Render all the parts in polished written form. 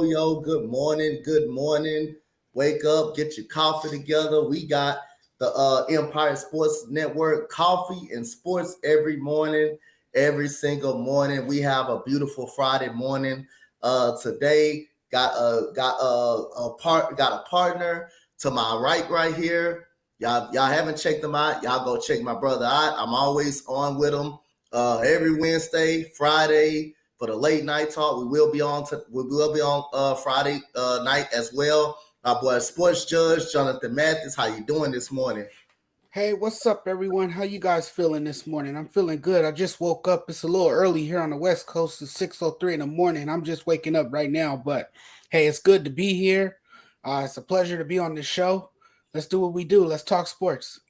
Yo, good morning. Wake up, get your coffee together. We got the Empire Sports Network, coffee and sports every morning, every single morning. We have a beautiful Friday morning. Today got a partner to my right here. Y'all haven't checked them out. Y'all go check my brother out. I'm always on with him every Wednesday, Friday. For the late night talk, we will be on Friday night as well. Our boy Sports Judge Jonathan Mathis, how you doing this morning? Hey, what's up, everyone? How you guys feeling this morning? I'm feeling good. I just woke up. It's a little early here on the West Coast. It's 6:03 in the morning. I'm just waking up right now, but hey, it's good to be here. It's a pleasure to be on this show. Let's do what we do. Let's talk sports.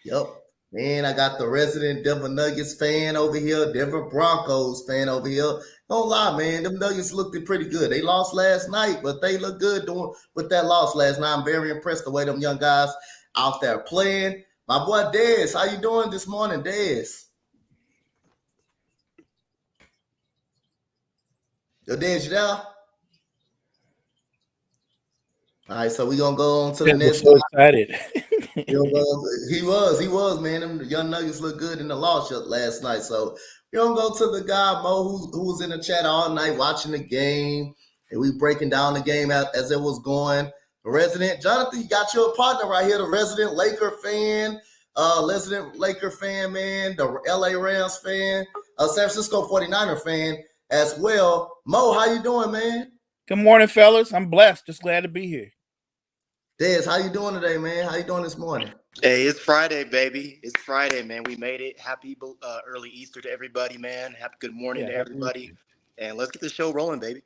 Yep. Man, I got the resident Denver Nuggets fan over here, Denver Broncos fan over here. Don't lie, man. Them Nuggets looked pretty good. They lost last night, but they look good doing with that loss last night. I'm very impressed the way them young guys out there playing. My boy Dez, how you doing this morning, Dez? Yo, Dez, you there? All right, so we're going to go on to the next one. Excited. He was, man. Them young Nuggets look good in the loss last night. So we're going to go to the guy, Mo, who was in the chat all night watching the game. And we breaking down the game as it was going. The resident, Jonathan, you got your partner right here, the resident Laker fan, man, the LA Rams fan, San Francisco 49er fan as well. Mo, how you doing, man? Good morning, fellas. I'm blessed. Just glad to be here. Dez, how you doing today, man? How you doing this morning? Hey, it's Friday, baby. It's Friday, man. We made it. Happy early Easter to everybody, man. Happy good morning to everybody. And let's get the show rolling, baby.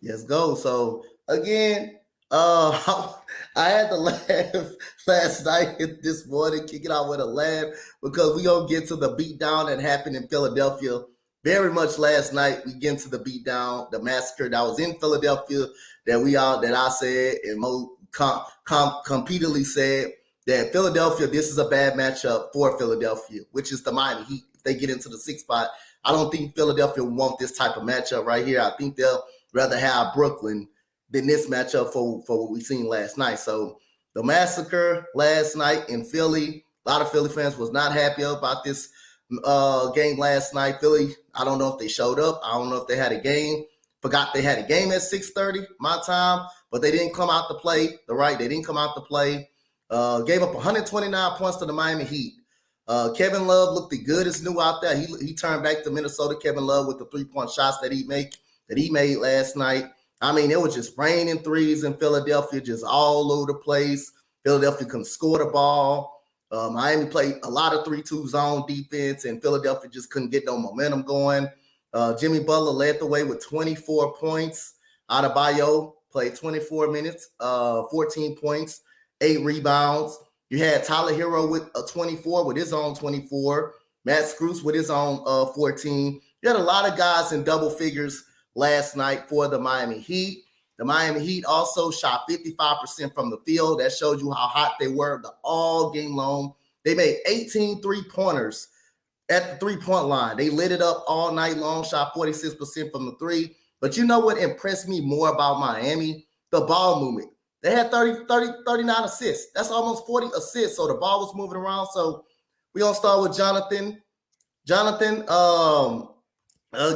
Let's go. So, again, I had to laugh last night this morning, kick it out with a laugh, because we going to get to the beatdown that happened in Philadelphia very much last night. We get into the beatdown, the massacre that was in Philadelphia that I said, and Mo completely said that Philadelphia, this is a bad matchup for Philadelphia, which is the Miami Heat. If they get into the 6th spot, I don't think Philadelphia will want this type of matchup right here. I think they'll rather have Brooklyn than this matchup for what we seen last night. So the massacre last night in Philly, a lot of Philly fans was not happy about this game last night. Philly, I don't know if they showed up. I don't know if they had a game. Forgot they had a game at 6:30 my time, but they didn't come out to play. They didn't come out to play. Gave up 129 points to the Miami Heat. Kevin Love looked good as new out there. He turned back to Minnesota. Kevin Love with the 3-point shots that he made last night. I mean, it was just raining threes in Philadelphia, just all over the place. Philadelphia couldn't score the ball. Miami played a lot of 3-2 zone defense, and Philadelphia just couldn't get no momentum going. Jimmy Butler led the way with 24 points. Adebayo played 24 minutes, 14 points, 8 rebounds. You had Tyler Hero with a 24 with his own 24. Matt Scrooge with his own 14. You had a lot of guys in double figures last night for the Miami Heat. The Miami Heat also shot 55% from the field. That showed you how hot they were all game long. They made 18 3-pointers at the 3-point line. They lit it up all night long, shot 46% from the 3. But you know what impressed me more about Miami? The ball movement. They had 39 assists. That's almost 40 assists. So the ball was moving around. So we're going to start with Jonathan. Jonathan,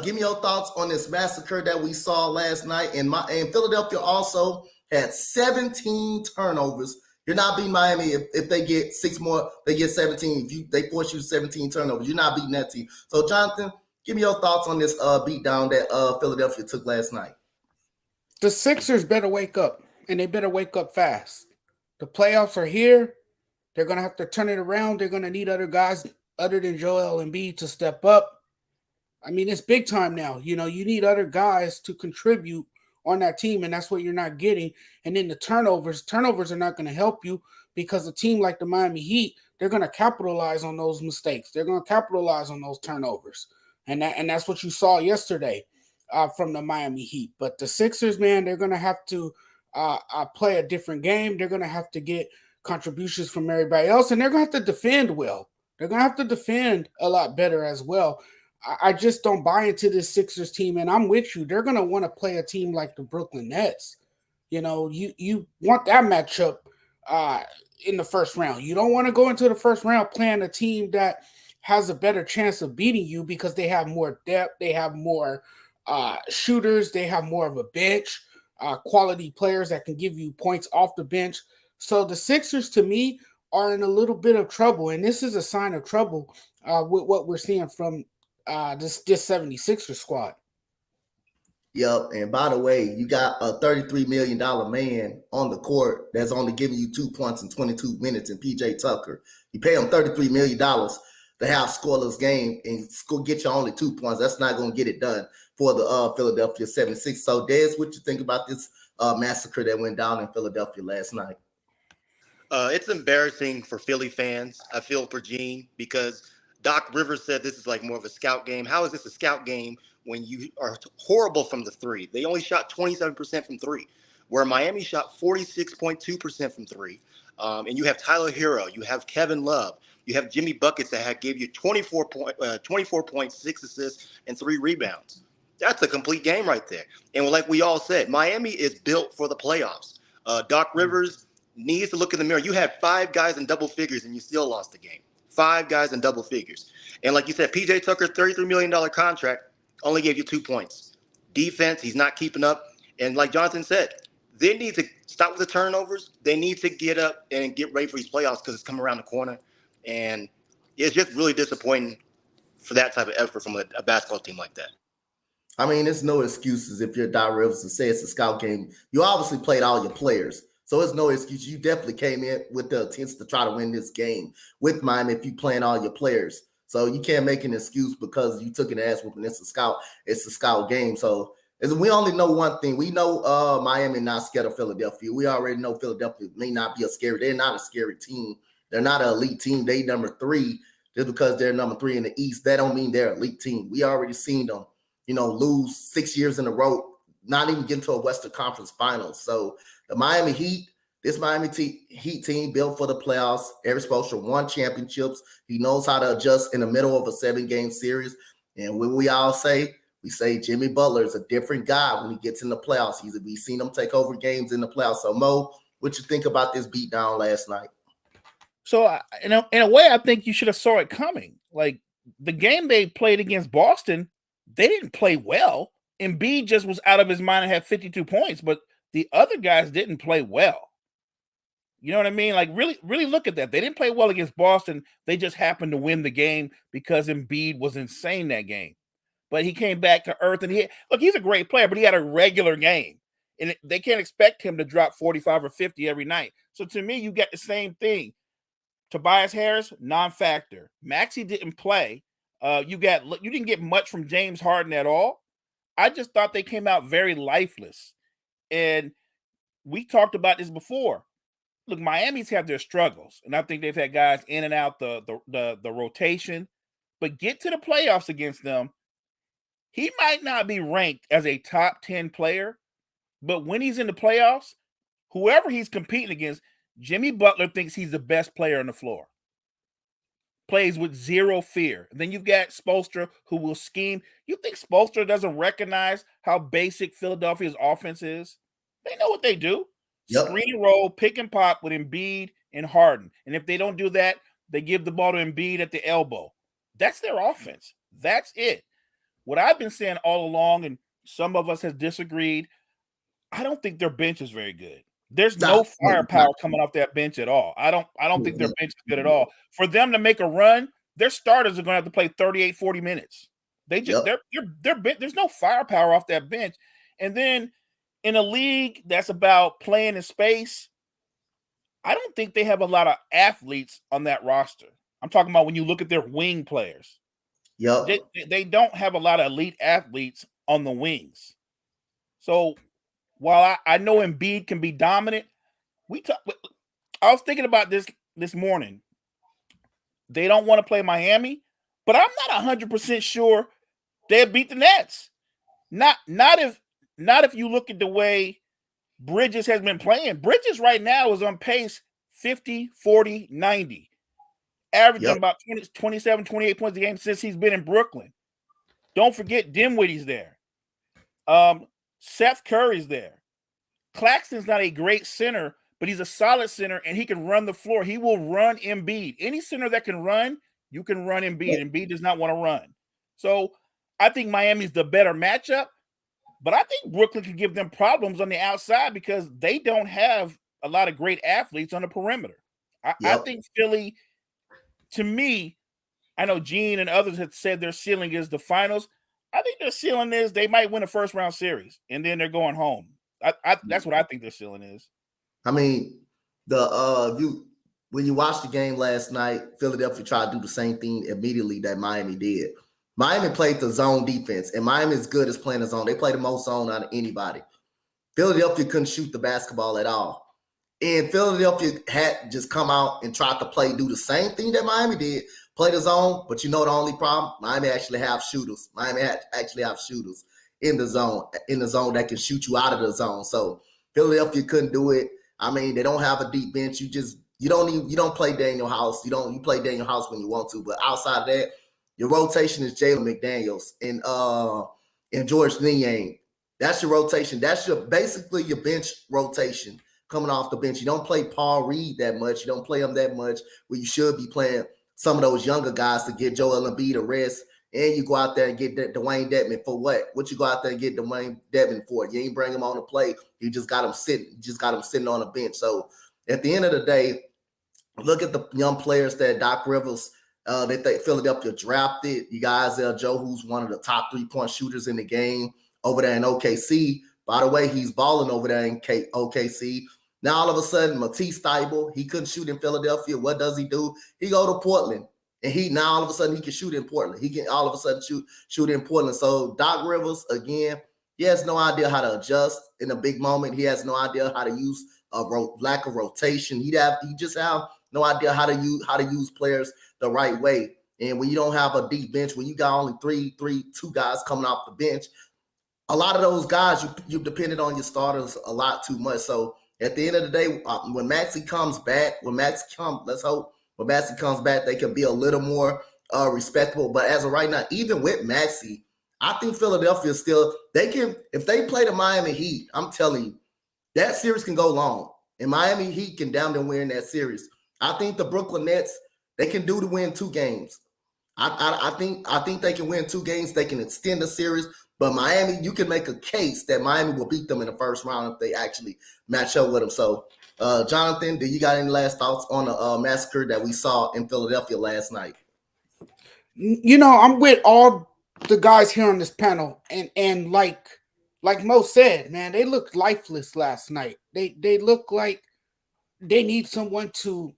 Give me your thoughts on this massacre that we saw last night. And Philadelphia also had 17 turnovers. You're not beating Miami if they get 6 more, they get 17. If they force you 17 turnovers, you're not beating that team. So, Jonathan, give me your thoughts on this beatdown that Philadelphia took last night. The Sixers better wake up, and they better wake up fast. The playoffs are here. They're going to have to turn it around. They're going to need other guys other than Joel Embiid to step up. I mean, it's big time now. You know, you need other guys to contribute on that team, and that's what you're not getting. And then the turnovers are not going to help you because a team like the Miami Heat, they're going to capitalize on those mistakes. They're going to capitalize on those turnovers. And that's what you saw yesterday from the Miami Heat. But the Sixers, man, they're going to have to play a different game. They're going to have to get contributions from everybody else, and they're going to have to defend well. They're going to have to defend a lot better as well. I just don't buy into this Sixers team, and I'm with you. They're going to want to play a team like the Brooklyn Nets. You know, you want that matchup in the first round. You don't want to go into the first round playing a team that has a better chance of beating you because they have more depth, they have more shooters, they have more of a bench, quality players that can give you points off the bench. So the Sixers, to me, are in a little bit of trouble, and this is a sign of trouble with what we're seeing from this 76er squad. Yep. And by the way, you got a $33 million man on the court that's only giving you 2 points in 22 minutes in PJ Tucker. You pay him $33 million to have scoreless game and get you only 2 points. That's not going to get it done for the Philadelphia 76. So, Des, what you think about this massacre that went down in Philadelphia last night? It's embarrassing for Philly fans. I feel for Gene because Doc Rivers said this is like more of a scout game. How is this a scout game when you are horrible from the three? They only shot 27% from three, where Miami shot 46.2% from three. And you have Tyler Hero, you have Kevin Love, you have Jimmy Buckets that gave you 24.6 assists and 3 rebounds. That's a complete game right there. And like we all said, Miami is built for the playoffs. Doc Rivers needs to look in the mirror. You had 5 guys in double figures and you still lost the game. 5 guys in double figures. And like you said, PJ Tucker, $33 million contract, only gave you 2 points. Defense, he's not keeping up. And like Jonathan said, they need to stop with the turnovers. They need to get up and get ready for these playoffs because it's coming around the corner. And it's just really disappointing for that type of effort from a basketball team like that. I mean, there's no excuses if you're Doc Rivers to say it's a scout game. You obviously played all your players. So it's no excuse. You definitely came in with the intent to try to win this game with Miami if you playing all your players. So you can't make an excuse because you took an ass whooping. It's a scout game. So we only know one thing. We know Miami not scared of Philadelphia. We already know Philadelphia may not be they're not a scary team. They're not an elite team. They number 3. Just because they're number 3 in the East, that don't mean they're an elite team. We already seen them, lose 6 years in a row, not even get into a Western Conference Finals. So the Miami Heat, this Miami Heat team built for the playoffs. Eric Spoelstra won championships. He knows how to adjust in the middle of a 7-game series. And when we say Jimmy Butler is a different guy when he gets in the playoffs. We've seen him take over games in the playoffs. So, Mo, what you think about this beatdown last night? So, in a way, I think you should have saw it coming. Like, the game they played against Boston, they didn't play well. Embiid just was out of his mind and had 52 points, but the other guys didn't play well. You know what I mean? Like, really, really look at that. They didn't play well against Boston. They just happened to win the game because Embiid was insane that game. But he came back to earth, and he's a great player, but he had a regular game. And they can't expect him to drop 45 or 50 every night. So to me, you get the same thing. Tobias Harris, non-factor. Maxey didn't play. You didn't get much from James Harden at all. I just thought they came out very lifeless. And we talked about this before. Look, Miami's had their struggles, and I think they've had guys in and out the rotation. But get to the playoffs against them, he might not be ranked as a top 10 player, but when he's in the playoffs, whoever he's competing against, Jimmy Butler thinks he's the best player on the floor. Plays with zero fear. And then you've got Spoelstra who will scheme. You think Spoelstra doesn't recognize how basic Philadelphia's offense is? They know what they do. Yep. Screen and roll, pick and pop with Embiid and Harden. And if they don't do that, they give the ball to Embiid at the elbow. That's their offense. That's it. what I've been saying all along, and some of us has disagreed, I don't think their bench is very good. There's no firepower coming off that bench at all. I don't think their bench is good at all. For them to make a run, their starters are going to have to play 38, 40 minutes. They just there's no firepower off that bench. And then in a league that's about playing in space, I don't think they have a lot of athletes on that roster. I'm talking about when you look at their wing players. Yep. They don't have a lot of elite athletes on the wings. So while I know Embiid can be dominant, I was thinking about this morning. They don't want to play Miami, but I'm not 100% sure they'll beat the Nets. Not if you look at the way Bridges has been playing. Bridges right now is on pace 50, 40, 90, averaging about 27, 28 points a game since he's been in Brooklyn. Don't forget Dinwiddie's there. Seth Curry's there. Claxton's not a great center, but he's a solid center, and he can run the floor. He will run Embiid. Any center that can run, you can run Embiid. Embiid does not want to run. So I think Miami's the better matchup, but I think Brooklyn could give them problems on the outside because they don't have a lot of great athletes on the perimeter. I think Philly, to me, I know Gene and others had said their ceiling is the finals. I think their ceiling is they might win a first-round series, and then they're going home. That's what I think their ceiling is. I mean, when you watched the game last night, Philadelphia tried to do the same thing immediately that Miami did. Miami played the zone defense, and Miami is good as playing the zone. They play the most zone out of anybody. Philadelphia couldn't shoot the basketball at all. And Philadelphia had just come out and tried to do the same thing that Miami did, play the zone. But you know the only problem? Miami actually have shooters. Miami actually have shooters in the zone that can shoot you out of the zone. So Philadelphia couldn't do it. I mean, they don't have a deep bench. You don't play Daniel House. You play Daniel House when you want to, but outside of that, your rotation is Jalen McDaniels and George Niang. That's your rotation. That's basically your bench rotation coming off the bench. You don't play Paul Reed that much. You don't play him that much where you should be playing some of those younger guys to get Joel Embiid a rest. And you go out there and get Dwayne Dedmon for what? What you go out there and get Dwayne Dedmon for? You ain't bring him on the play. You just got him sitting. You just got him sitting on the bench. So at the end of the day, look at the young players that Doc Rivers that Philadelphia drafted. You guys, Joe, who's one of the top 3-point shooters in the game over there in OKC. By the way, he's balling over there in OKC. Now all of a sudden, Matisse Thybulle, he couldn't shoot in Philadelphia. What does he do? He go to Portland. And now all of a sudden he can shoot in Portland. He can all of a sudden shoot in Portland. So Doc Rivers, again, he has no idea how to adjust in a big moment. He has no idea how to use a lack of rotation. He just have no idea how to use players the right way. And when you don't have a deep bench, when you got only two guys coming off the bench, a lot of those guys you depended on your starters a lot too much. So at the end of the day, when Maxey comes back, let's hope. When Maxey comes back, they can be a little more respectable. But as of right now, even with Maxey, I think Philadelphia if they play the Miami Heat, I'm telling you, that series can go long. And Miami Heat can down and win that series. I think the Brooklyn Nets, they can do to win 2 games. I think they can win 2 games. They can extend the series. But Miami, you can make a case that Miami will beat them in the first round if they actually match up with them. So, Jonathan, do you got any last thoughts on the massacre that we saw in Philadelphia last night? You know, I'm with all the guys here on this panel, and like Mo said, man, they looked lifeless last night. They look like they need someone to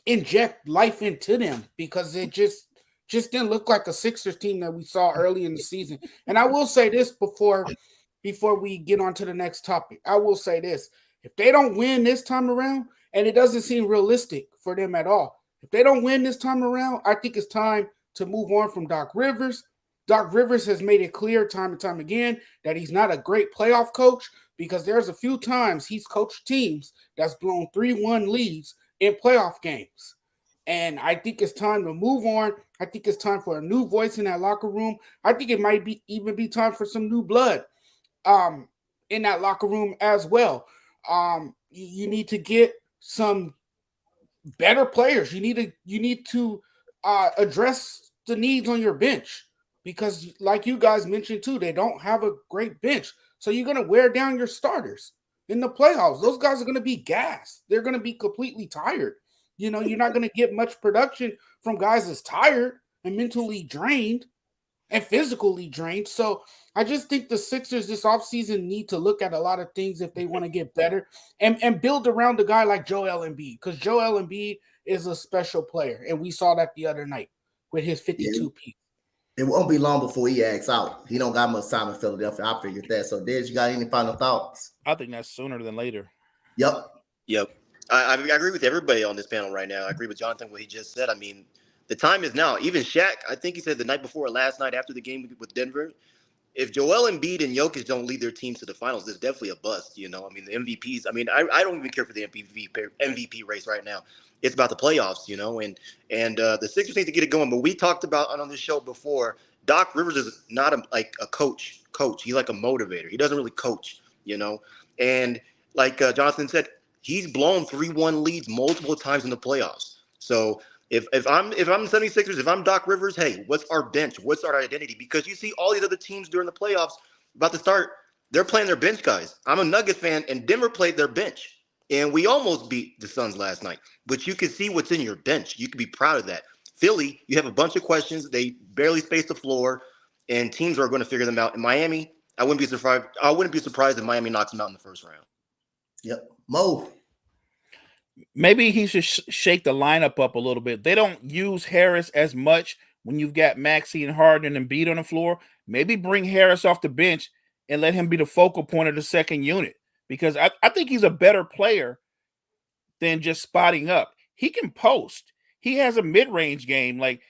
inject life into them because it just didn't look like a Sixers team that we saw early in the season. And I will say this before we get on to the next topic. I will say this. If they don't win this time around, and it doesn't seem realistic for them at all, if they don't win this time around, I think it's time to move on from Doc Rivers. Doc Rivers has made it clear time and time again that he's not a great playoff coach because there's a few times he's coached teams that's blown 3-1 leads in playoff games. And I think it's time to move on. I think it's time for a new voice in that locker room. I think it might even be time for some new blood in that locker room as well. You need to get some better players. You need to address the needs on your bench because, like you guys mentioned too, they don't have a great bench. So you're going to wear down your starters in the playoffs. Those guys are going to be gassed. They're going to be completely tired. You're not going to get much production from guys that's tired and mentally drained and physically drained. So I just think the Sixers this offseason need to look at a lot of things if they want to get better and build around a guy like Joel Embiid, because Joel Embiid is a special player. And we saw that the other night with his 52 piece. It won't be long before he acts out. He don't got much time in Philadelphia. I figured that. So, Dez, you got any final thoughts? I think that's sooner than later. Yep. I agree with everybody on this panel right now. I agree with Jonathan, what he just said. I mean, the time is now. Even Shaq, I think he said the night before or last night after the game with Denver, if Joel Embiid and Jokic don't lead their teams to the finals, there's definitely a bust. I mean, the MVPs. I mean, I don't even care for the MVP race right now. It's about the playoffs, and the Sixers need to get it going. But we talked about on this show before, Doc Rivers is not a coach. He's like a motivator. He doesn't really coach, And like Jonathan said, he's blown 3-1 leads multiple times in the playoffs. So if I'm the 76ers, if I'm Doc Rivers, hey, what's our bench? What's our identity? Because you see all these other teams during the playoffs about to start, they're playing their bench guys. I'm a Nuggets fan, and Denver played their bench. And we almost beat the Suns last night. But you can see what's in your bench. You can be proud of that. Philly, you have a bunch of questions. They barely space the floor, and teams are going to figure them out. In Miami, I wouldn't be surprised if Miami knocks them out in the first round. Yep. Mo. Maybe he should shake the lineup up a little bit. They don't use Harris as much when you've got Maxey and Harden and Embiid on the floor. Maybe bring Harris off the bench and let him be the focal point of the second unit, because I think he's a better player than just spotting up. He can post. He has a mid-range game. Like,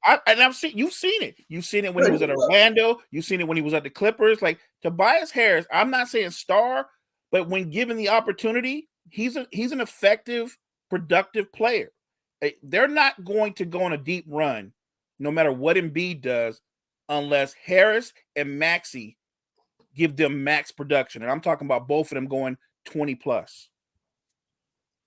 I've seen you've seen it. You've seen it when he was at Orlando. You've seen it when he was at the Clippers. Like, Tobias Harris, I'm not saying star, but when given the opportunity, he's an effective, productive player. They're not going to go on a deep run, no matter what Embiid does, unless Harris and Maxey give them max production. And I'm talking about both of them going 20 plus.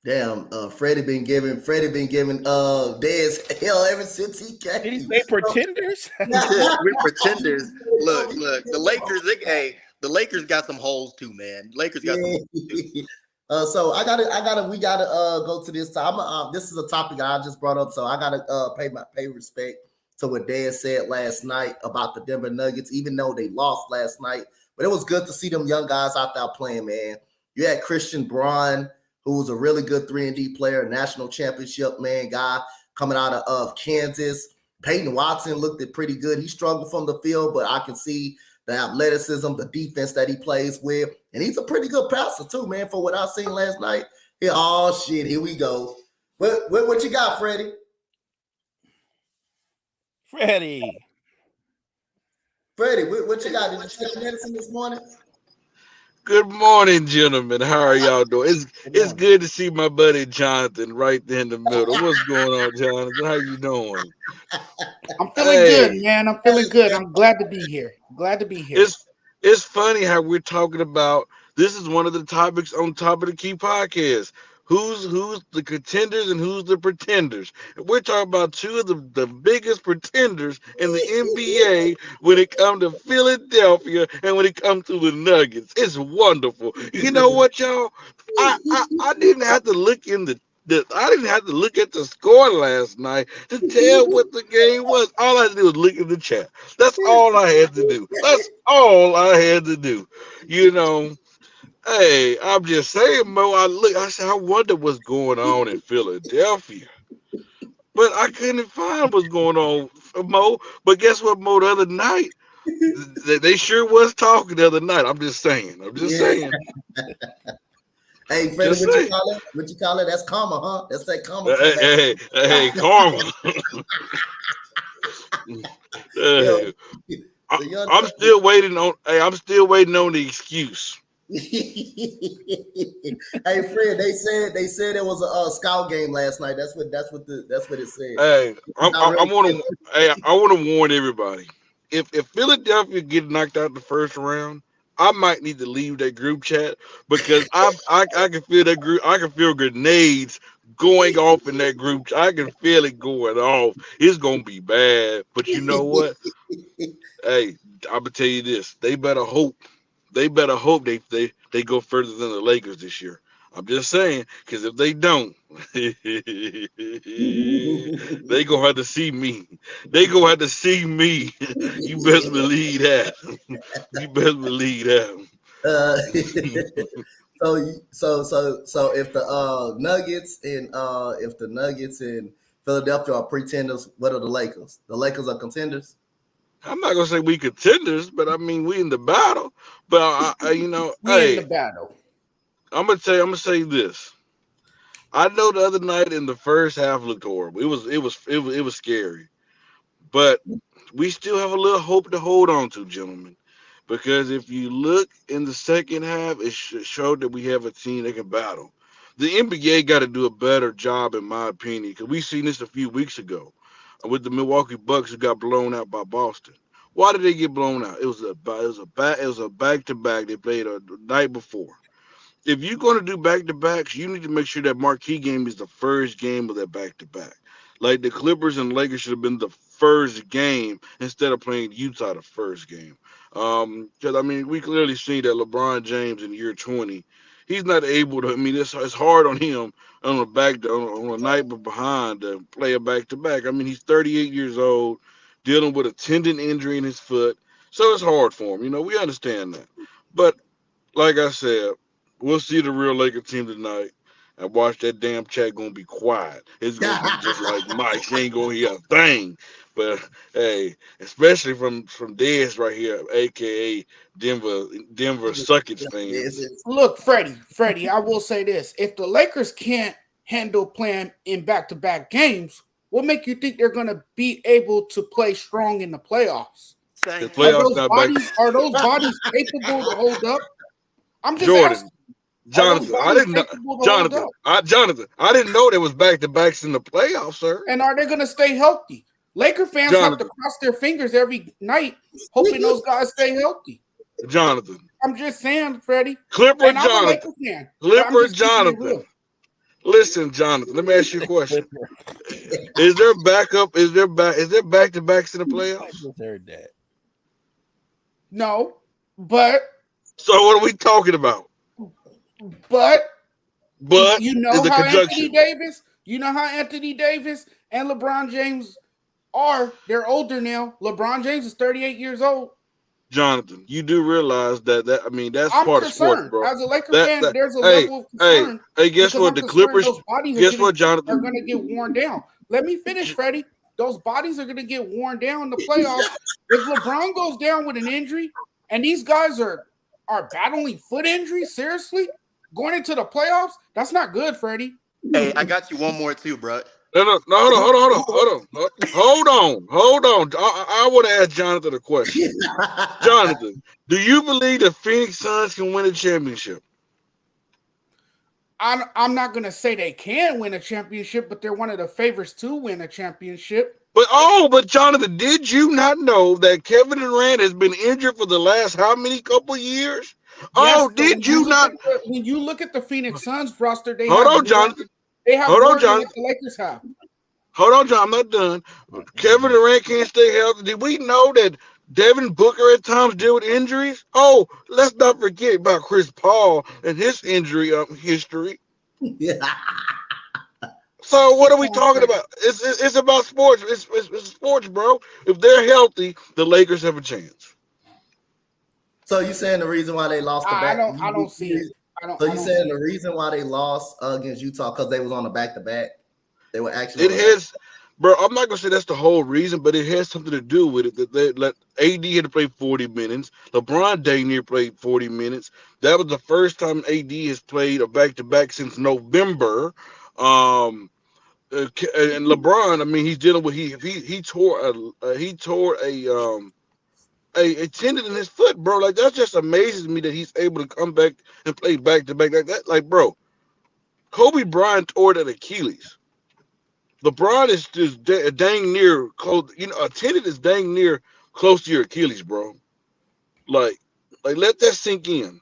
Damn, Freddie been giving Dez hell ever since he came. Did he say pretenders? We're pretenders. Look, the Lakers got some holes too, man. Lakers got some holes too. So we gotta go to this time. This is a topic I just brought up, so I gotta pay respect to what Dez said last night about the Denver Nuggets, even though they lost last night. But it was good to see them young guys out there playing, man. You had Christian Braun, who was a really good 3-and-D player, national championship guy coming out of Kansas. Peyton Watson looked pretty good. He struggled from the field, but I can see the athleticism, the defense that he plays with. And he's a pretty good passer too, man, for what I seen last night. Here we go. What you got, Freddie? Freddie, what you got? Did you take medicine this morning? Good morning, gentlemen. How are y'all doing? It's good to see my buddy Jonathan right there in the middle. What's going on, Jonathan? How you doing? I'm feeling good, man. I'm feeling good. I'm glad to be here. It's funny how we're talking about this is one of the topics on top of the key podcast. Who's the contenders and who's the pretenders? And we're talking about two of the biggest pretenders in the NBA when it comes to Philadelphia and when it comes to the Nuggets. It's wonderful. You know what, y'all? I didn't have to look in I didn't have to look at the score last night to tell what the game was. All I had to do was look at the chat. That's all I had to do. Hey, I'm just saying, Mo. I said, I wonder what's going on in Philadelphia, but I couldn't find what's going on, Mo. But guess what, Mo? The other night, they sure was talking the other night. I'm just saying. Hey, Freddie, what you call it? That's karma, huh? That's that karma. Hey, karma. I'm still waiting on the excuse. Hey, Fred, they said it was a scout game last night. That's what it said. Hey, I want to warn everybody. If Philadelphia get knocked out the first round, I might need to leave that group chat because I can feel that group. I can feel grenades going off in that group. I can feel it going off. It's gonna be bad. But you know what? Hey, I'm gonna tell you this. They better hope. They better hope they go further than the Lakers this year. I'm just saying, because if they don't, they gonna have to see me. They gonna have to see me. You best believe that. You best believe that. Uh, so if the Nuggets and Philadelphia are pretenders, what are the Lakers? The Lakers are contenders. I'm not gonna say we contenders, but I mean we in the battle. But We in the battle. I'm gonna say this. I know the other night in the first half looked horrible. It was scary, but we still have a little hope to hold on to, gentlemen. Because if you look in the second half, it showed that we have a team that can battle. The NBA got to do a better job, in my opinion, because we seen this a few weeks ago with the Milwaukee Bucks who got blown out by Boston. Why did they get blown out? It was a back to back. They played the night before. If you're going to do back to backs, you need to make sure that marquee game is the first game of that back to back. Like the Clippers and Lakers should have been the first game instead of playing Utah the first game. Because I mean, we clearly see that LeBron James in year 20, he's not able to. I mean, it's hard on him on a night behind to play a back to back. I mean, he's 38 years old, dealing with a tendon injury in his foot, so it's hard for him. You know, we understand that, but like I said, we'll see the real Laker team tonight. And watch that damn chat gonna be quiet. It's gonna be just like Mike. He ain't gonna hear a thing. But hey, especially from Dez right here, aka Denver Suckage fans. Look, Freddie, I will say this. If the Lakers can't handle playing in back-to-back games, what make you think they're gonna be able to play strong in the playoffs? The playoffs Are those bodies capable to hold up? I'm just Jordan. asking. Jonathan, I didn't know there was back to backs in the playoffs, sir. And are they going to stay healthy? Laker fans have to cross their fingers every night, hoping those guys stay healthy. Jonathan, I'm just saying, Freddie. Clipper and Jonathan. I'm a Laker fan, Clipper Jonathan. Listen, Jonathan. Let me ask you a question. Is there backup? Is there back to backs in the playoffs? Heard that. No, but so what are we talking about? But you know how Anthony Davis and LeBron James are. They're older now. LeBron James is 38 years old. Jonathan, you do realize that that's part of sports, bro. As a Laker fan, there's a level of concern. Hey, guess what? The Clippers. Guess what, Jonathan? Are going to get worn down. Let me finish, Freddie. Those bodies are going to get worn down in the playoffs. If LeBron goes down with an injury, and these guys are battling foot injuries, seriously, going into the playoffs, that's not good, Freddie. Hey, I got you one more too, bro. No, hold on. I want to ask Jonathan a question. Jonathan, do you believe the Phoenix Suns can win a championship? I'm not going to say they can win a championship, but they're one of the favorites to win a championship. But Jonathan, did you not know that Kevin Durant has been injured for the last couple years? Yes, did you not? When you look at the Phoenix Suns roster, they Jonathan. They have more than what the Lakers have. Hold on, John. I'm not done. Kevin Durant can't stay healthy. Did we know that Devin Booker at times deal with injuries? Oh, let's not forget about Chris Paul and his injury history. Yeah. So what are we talking about? It's about sports. It's sports, bro. If they're healthy, the Lakers have a chance. So you saying the reason why they lost the back? I don't see it. So you saying the reason why they lost against Utah because they was on the back-to-back? They were actually. It has, bro. I'm not gonna say that's the whole reason, but it has something to do with it. That they let AD had to play 40 minutes. LeBron dang near played 40 minutes. That was the first time AD has played a back-to-back since November. And LeBron, I mean, he's dealing with he tore a tendon in his foot, bro. Like that just amazes me that he's able to come back and play back-to-back like that. Like, bro, Kobe Bryant tore that Achilles. LeBron is just dang near close. You know, a tendon is dang near close to your Achilles, bro. Like let that sink in.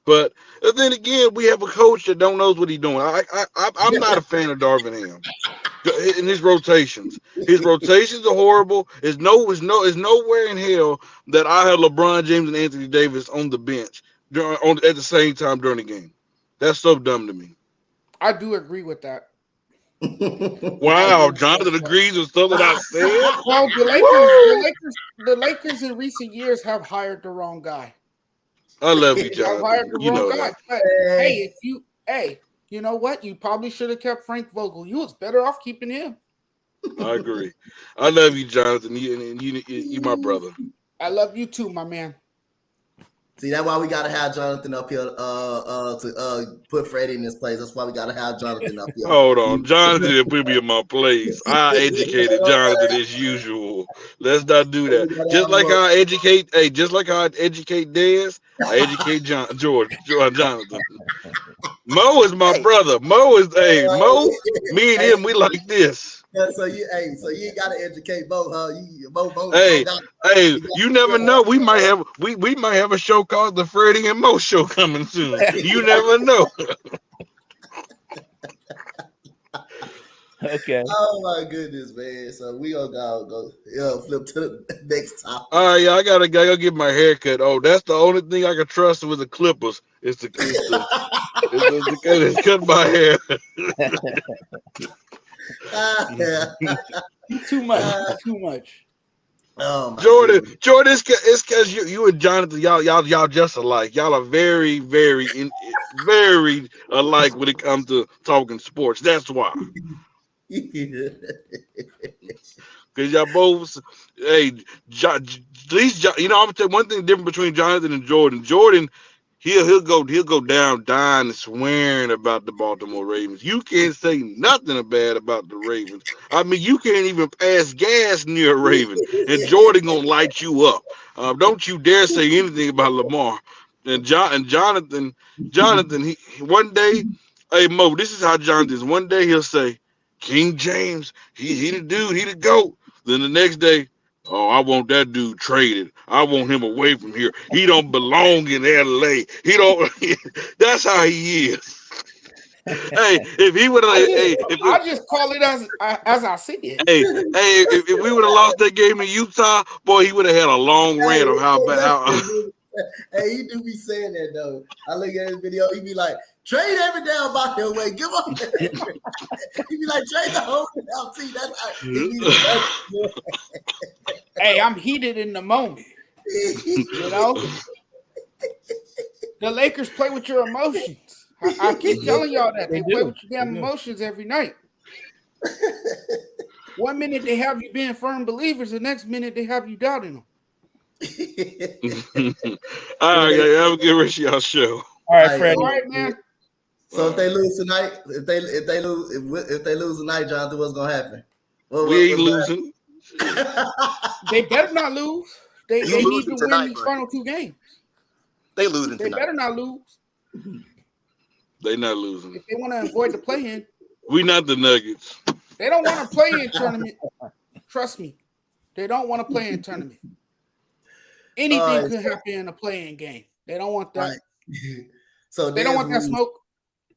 But then again, we have a coach that don't knows what he's doing. I'm not a fan of Darvin Ham in his rotations. His rotations are horrible. There's nowhere in hell that I have LeBron James and Anthony Davis on the bench at the same time during the game. That's so dumb to me. I do agree with that. Wow, Jonathan agrees with something I said. Well, the Lakers in recent years have hired the wrong guy. I love you, I've Jonathan. hired the You wrong know guy. that. But hey, you know what? You probably should have kept Frank Vogel. You was better off keeping him. I agree. I love you, Jonathan. You my brother. I love you too, my man. See, that's why we gotta have Jonathan up here to put Freddie in his place. That's why we gotta have Jonathan up here. Hold on, Jonathan put me in my place. I educated Jonathan as usual. Let's not do that. Just like I educate Dez, I educate Jonathan. Mo is my brother. Mo, me and him, we like this. Yeah, so you ain't gotta educate Bo, huh? You never know. We might have a show called the Freddie and Mo Show coming soon. You never know. Okay. Oh my goodness, man. So we gonna go flip to the next topic. All right, yeah, I gotta get my hair cut. Oh, that's the only thing I can trust with the clippers. Is to cut my hair. Too much. Jordan, it's because you and Jonathan, y'all just alike. Y'all are very, very, very alike when it comes to talking sports. That's why. Because y'all both, at least I'm gonna tell you one thing different between Jonathan and Jordan. Jordan, he'll go down dying and swearing about the Baltimore Ravens. You can't say nothing bad about the Ravens. I mean, you can't even pass gas near a Raven, and Jordan gonna light you up. Don't you dare say anything about Lamar. And Jonathan, he one day, hey Mo, this is how Jonathan is. One day he'll say, King James, he the dude, he the GOAT. Then the next day, oh, I want that dude traded. I want him away from here. He don't belong in LA. He don't. That's how he is. Hey, if he would have, I just call it as I see it. Hey, if we would have lost that game in Utah, boy, he would have had a long rant of how bad. Hey, he do be saying that though. I look at his video, he be like, trade every down by your way. Give up. He be like, trade the whole down team. That's how Hey, I'm heated in the moment. You know? The Lakers play with your emotions. I keep telling y'all that. They play with your damn emotions every night. One minute they have you being firm believers, the next minute they have you doubting them. All right, have a good rest of y'all show. All right, Freddie. All right, man. So if they lose tonight, if they lose tonight, Jonathan, what's gonna happen? We ain't losing. They better not lose. They need to win these final two games. They losing tonight. They better not lose. They not losing. If they want to avoid the play-in, we not the Nuggets. They don't want to play in tournament. Trust me, they don't want to play in tournament. Anything could happen in a play-in game. They don't want that. Right. So they don't want that smoke.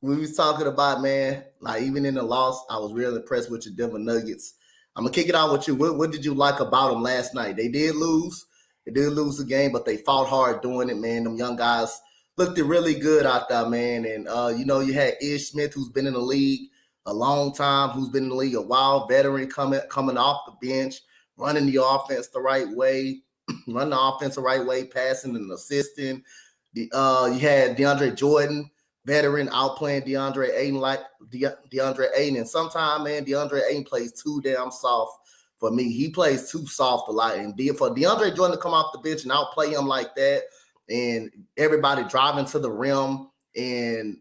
We was talking about, man, like even in the loss, I was really impressed with your Denver Nuggets. I'm gonna kick it out with you. What did you like about them last night? They did lose. They did lose the game, but they fought hard doing it, man. Them young guys looked really good out there, man. And you had Ish Smith, who's been in the league a long time, who's been in the league a while, veteran coming off the bench, running the offense the right way, passing and assisting. You had DeAndre Jordan, veteran, outplaying DeAndre Ayton like DeAndre Ayton. And sometimes, man, DeAndre Ayton plays too damn soft for me. He plays too soft a lot. And for DeAndre Jordan to come off the bench and outplay him like that, and everybody driving to the rim and,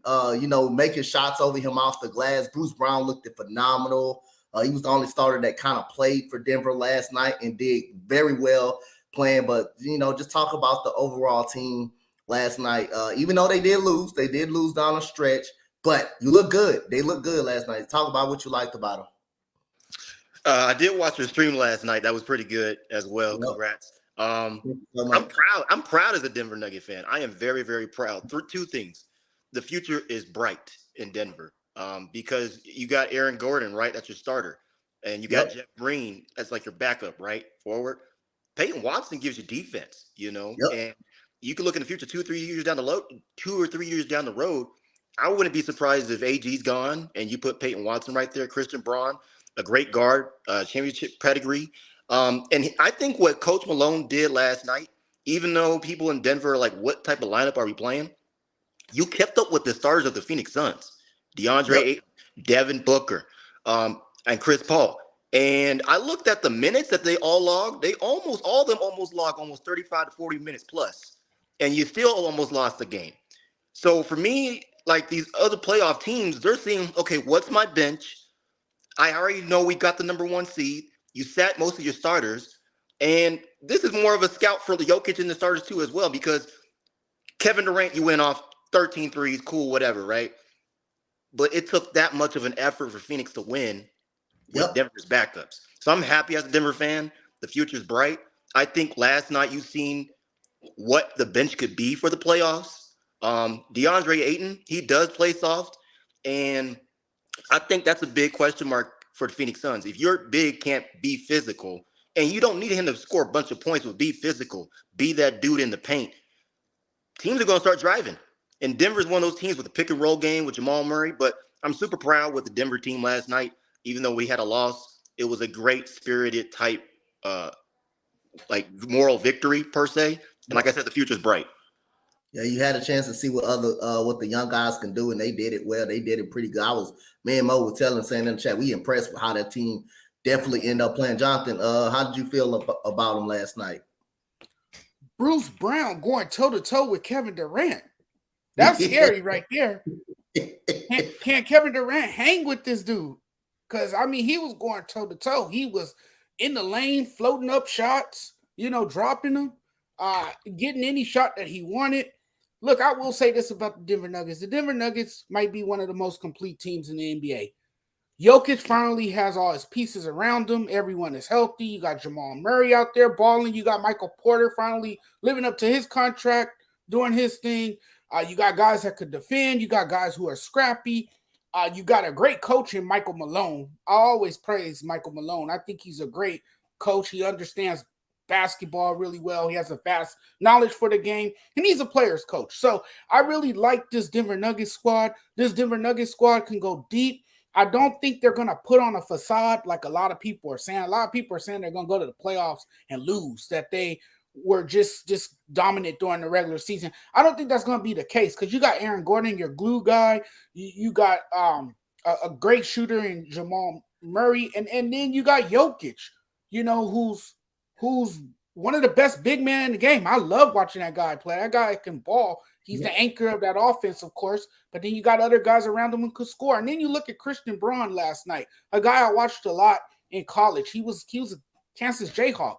making shots over him off the glass. Bruce Brown looked phenomenal. He was the only starter that kind of played for Denver last night and did very well playing. But, just talk about the overall team last night. Even though they did lose down the stretch, but you look good. They look good last night. Talk about what you liked about them. I did watch your stream last night. That was pretty good as well. Congrats. So I'm much. proud. I'm proud as a Denver Nugget fan. I am very, very proud. Two things. The future is bright in Denver because you got Aaron Gordon, right? That's your starter. And you got Yep. Jeff Green as like your backup, right? Forward. Peyton Watson gives you defense, Yep. and you can look in the future 2 or 3 years down the road, 2 or 3 years down the road. I wouldn't be surprised if AG's gone and you put Peyton Watson right there, Christian Braun, a great guard, championship pedigree. I think what Coach Malone did last night, even though people in Denver are like, what type of lineup are we playing? You kept up with the starters of the Phoenix Suns, DeAndre Yep. Ayton, Devin Booker, and Chris Paul. And I looked at the minutes that they all logged. All of them logged almost 35 to 40 minutes plus. And you still almost lost the game. So for me, like these other playoff teams, they're seeing, okay, what's my bench? I already know we got the number 1 seed. You sat most of your starters. And this is more of a scout for the Jokic and the starters too as well, because Kevin Durant, you went off 13 threes, cool, whatever, right? But it took that much of an effort for Phoenix to win with Denver's backups. So I'm happy as a Denver fan. The future's bright. I think last night you've seen what the bench could be for the playoffs. DeAndre Ayton, he does play soft. And I think that's a big question mark for the Phoenix Suns. If your big can't be physical, and you don't need him to score a bunch of points, but be physical, be that dude in the paint, teams are going to start driving. And Denver's one of those teams with a pick and roll game with Jamal Murray. But I'm super proud with the Denver team last night. Even though we had a loss, it was a great spirited type, like moral victory per se. And like I said, the future's bright. Yeah, you had a chance to see what the young guys can do, and they did it well. They did it pretty good. Me and Mo was saying in the chat, we impressed with how that team definitely ended up playing. Jonathan, how did you feel about them last night? Bruce Brown going toe-to-toe with Kevin Durant. That's scary right there. Can Kevin Durant hang with this dude? Because, I mean, he was going toe-to-toe. He was in the lane, floating up shots, dropping them, getting any shot that he wanted. Look, I will say this about the Denver Nuggets. The Denver Nuggets might be one of the most complete teams in the NBA. Jokic finally has all his pieces around him. Everyone is healthy. You got Jamal Murray out there balling. You got Michael Porter finally living up to his contract, doing his thing. You got guys that could defend. You got guys who are scrappy. You got a great coach in Michael Malone. I always praise Michael Malone. I think he's a great coach. He understands basketball really well. He has a vast knowledge for the game, and he's a player's coach. So I really like this Denver Nuggets squad. This Denver Nuggets squad can go deep. I don't think they're going to put on a facade like a lot of people are saying. A lot of people are saying they're going to go to the playoffs and lose, that they were just dominant during the regular season. I don't think that's going to be the case because you got Aaron Gordon, your glue guy. You got a great shooter in Jamal Murray, and then you got Jokic, who's one of the best big men in the game. I love watching that guy play. That guy can ball. He's the anchor of that offense, of course, but then you got other guys around him who could score. And then you look at Christian Braun last night, a guy I watched a lot in college. He was a Kansas Jayhawk.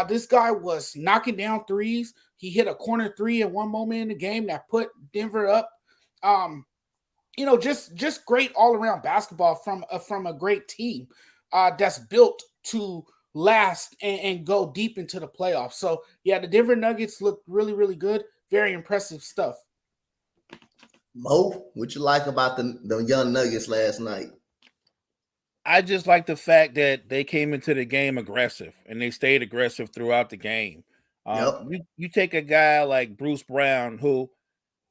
This guy was knocking down threes. He hit a corner three at one moment in the game that put Denver up. Just great all-around basketball from a great team that's built to last and go deep into the playoffs. So, yeah, the Denver Nuggets look really, really good. Very impressive stuff. Mo, what you like about the young Nuggets last night? I just like the fact that they came into the game aggressive and they stayed aggressive throughout the game. You take a guy like Bruce Brown, who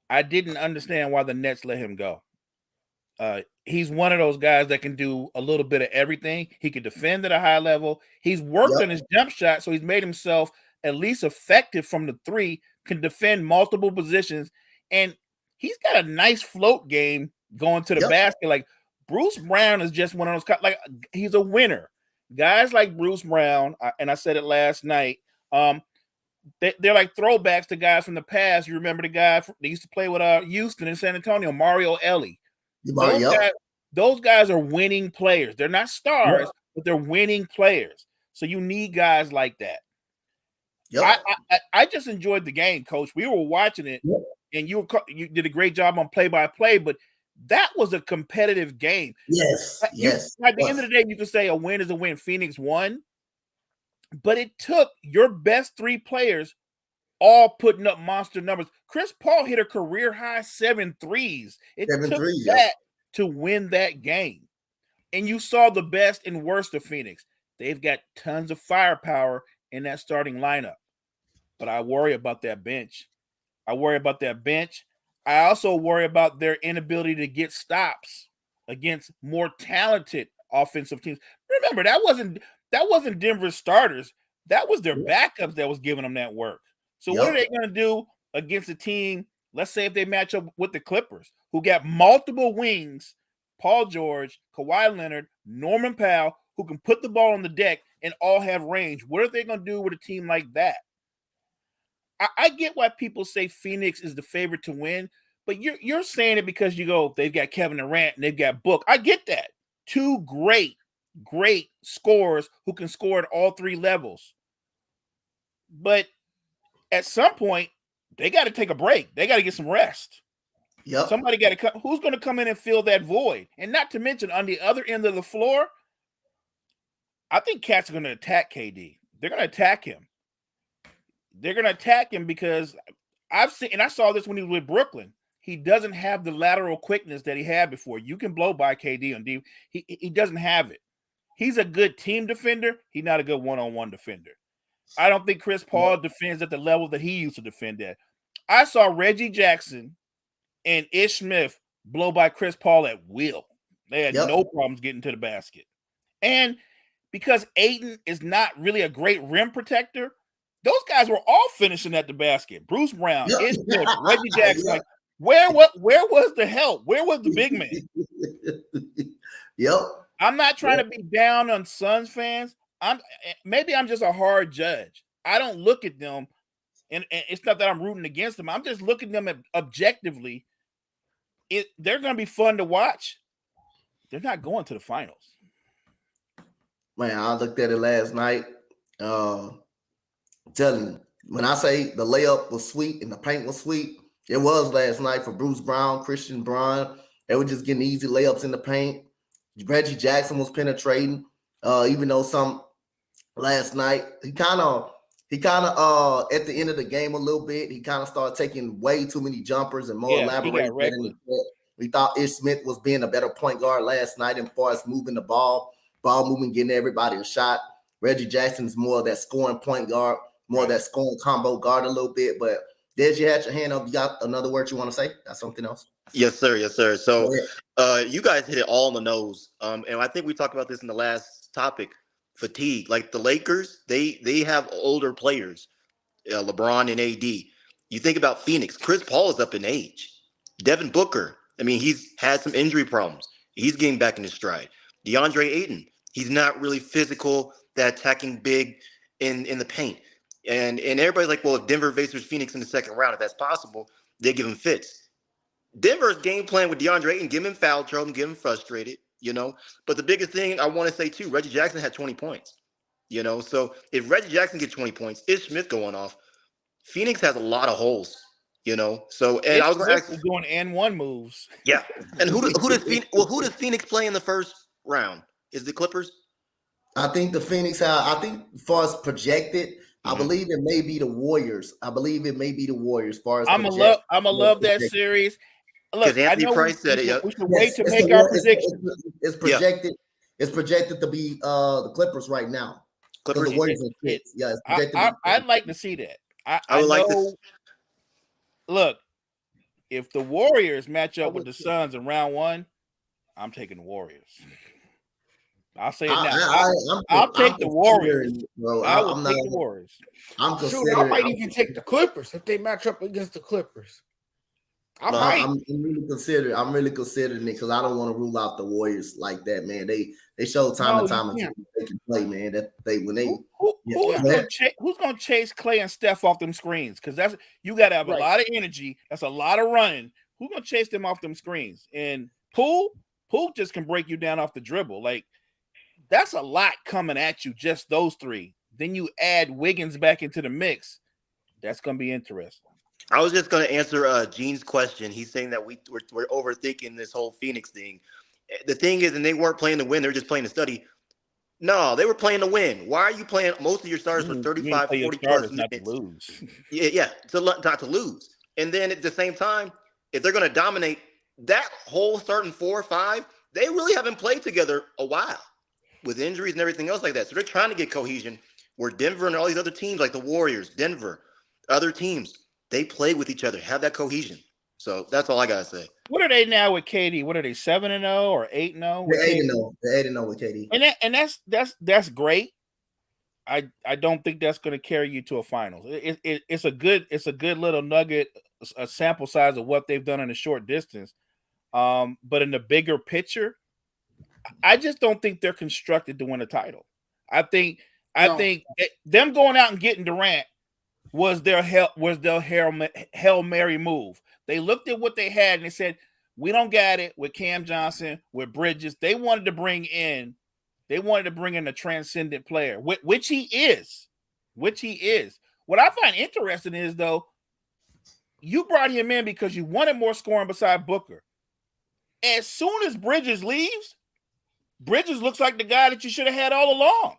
I didn't understand why the Nets let him go. He's one of those guys that can do a little bit of everything. He can defend at a high level. He's worked on his jump shot, so he's made himself at least effective from the three, can defend multiple positions, and he's got a nice float game going to the basket. Like, Bruce Brown is just one of those, like, he's a winner. Guys like Bruce Brown, and I said it last night, they're like throwbacks to guys from the past. You remember the guy they used to play with Houston and San Antonio, Mario Ellie. Those guys are winning players. They're not stars, but they're winning players. So you need guys like that. I just enjoyed the game, Coach. We were watching it, and you did a great job on play-by-play, but that was a competitive game. Yes. At the end of the day, you can say a win is a win. Phoenix won, But it took your best 3 players all putting up monster numbers. Chris Paul hit a career high 7 threes. It took that to win that game. And you saw the best and worst of Phoenix. They've got tons of firepower in that starting lineup. But I worry about that bench. I also worry about their inability to get stops against more talented offensive teams. Remember, that wasn't Denver's starters. That was their backups that was giving them that work. So what are they going to do against a team, let's say if they match up with the Clippers, who got multiple wings, Paul George, Kawhi Leonard, Norman Powell, who can put the ball on the deck and all have range? What are they going to do with a team like that? I get why people say Phoenix is the favorite to win, but you're saying it because you go, they've got Kevin Durant and they've got Book. I get that. 2 great scorers who can score at all 3 levels. But at some point, they got to take a break. They got to get some rest. Yep. Somebody got to come. Who's going to come in and fill that void? And not to mention, on the other end of the floor, I think cats are going to attack KD. They're going to attack him. Because I saw this when he was with Brooklyn. He doesn't have the lateral quickness that he had before. You can blow by KD on D. He doesn't have it. He's a good team defender. He's not a good one-on-one defender. I don't think Chris Paul defends at the level that he used to defend at. I saw Reggie Jackson and Ish Smith blow by Chris Paul at will. They had no problems getting to the basket. And because Ayton is not really a great rim protector, those guys were all finishing at the basket. Bruce Brown, Ish Smith, Reggie Jackson. Like, where was the help? Where was the big man? I'm not trying to be down on Suns fans. Maybe I'm just a hard judge. I don't look at them, and it's not that I'm rooting against them. I'm just looking at them objectively. They're going to be fun to watch. They're not going to the finals. Man, I looked at it last night. Telling you, when I say the layup was sweet and the paint was sweet, it was last night for Bruce Brown, Christian Braun. They were just getting easy layups in the paint. Reggie Jackson was penetrating, even though some last night he kind of at the end of the game a little bit, he kind of started taking way too many jumpers and more elaborate. We thought Ish Smith was being a better point guard last night as far as moving the ball moving, getting everybody a shot. Reggie Jackson's more of that scoring point guard, more of that scoring combo guard a little bit. But Dez, you had your hand up. You got another word you want to say? Got something else? Yes, sir. So you guys hit it all on the nose. And I think we talked about this in the last topic, fatigue. Like the Lakers, they have older players, LeBron and AD. You think about Phoenix, Chris Paul is up in age. Devin Booker, I mean, he's had some injury problems. He's getting back in his stride. DeAndre Ayton, he's not really physical, that attacking big in the paint. And everybody's like, well, if Denver faces Phoenix in the second round, if that's possible, they give him fits. Denver's game plan with DeAndre Ayton, give him foul trouble, give him frustrated, But the biggest thing I want to say, too, Reggie Jackson had 20 points, So if Reggie Jackson gets 20 points, Ish Smith going off, Phoenix has a lot of holes, So, and I was going to ask, doing N1 moves. Yeah. And who does Phoenix play in the first round? Is the Clippers? I think the Phoenix, I think as far as projected, I believe it may be the Warriors. As far as I'm gonna love that series. Look, Anthony Price said it. We should wait to make our predictions. It's projected. It's projected to be the Clippers right now. Clippers. The Warriors it's projected. I'd like to see that. I would like to. Look, if the Warriors match up with the Suns in round 1, I'm taking the Warriors. I'll say it now. I'll take the Warriors. Bro, I will take the Warriors. I'm I might even take the Clippers if they match up against the Clippers. I'm really considering it because I don't want to rule out the Warriors like that, man. They show time and time again they can play, man. That they when they who's gonna chase Clay and Steph off them screens? Because that's you got to have a lot of energy. That's a lot of running. Who's gonna chase them off them screens? And Poole just can break you down off the dribble. Like that's a lot coming at you. Just those 3. Then you add Wiggins back into the mix. That's gonna be interesting. I was just going to answer Gene's question. He's saying that we're overthinking this whole Phoenix thing. The thing is, and they weren't playing to win; they're just playing to study. No, they were playing to win. Why are you playing? Most of your starters were You didn't 35, play your 40 plus starters not to minutes. lose. Yeah, not to lose. And then at the same time, if they're going to dominate that whole starting 4 or 5, they really haven't played together a while with injuries and everything else like that. So they're trying to get cohesion where Denver and all these other teams like the Warriors, Denver, other teams, they play with each other, have that cohesion. So that's all I got to say. What are they now with KD? What are they, 7-0 or 8-0? They're 8-0. They're 8-0 with KD. And that's great. I don't think that's going to carry you to a finals. It's a good little nugget, a sample size of what they've done in a short distance. But in the bigger picture, I just don't think they're constructed to win a title. I think them going out and getting Durant was their Hail Mary move. They looked at what they had and they said, we don't got it with Cam Johnson, with Bridges. They wanted to bring in a transcendent player, which he is. What I find interesting is, though, you brought him in because you wanted more scoring beside Booker. As soon as Bridges leaves, Bridges looks like the guy that you should have had all along.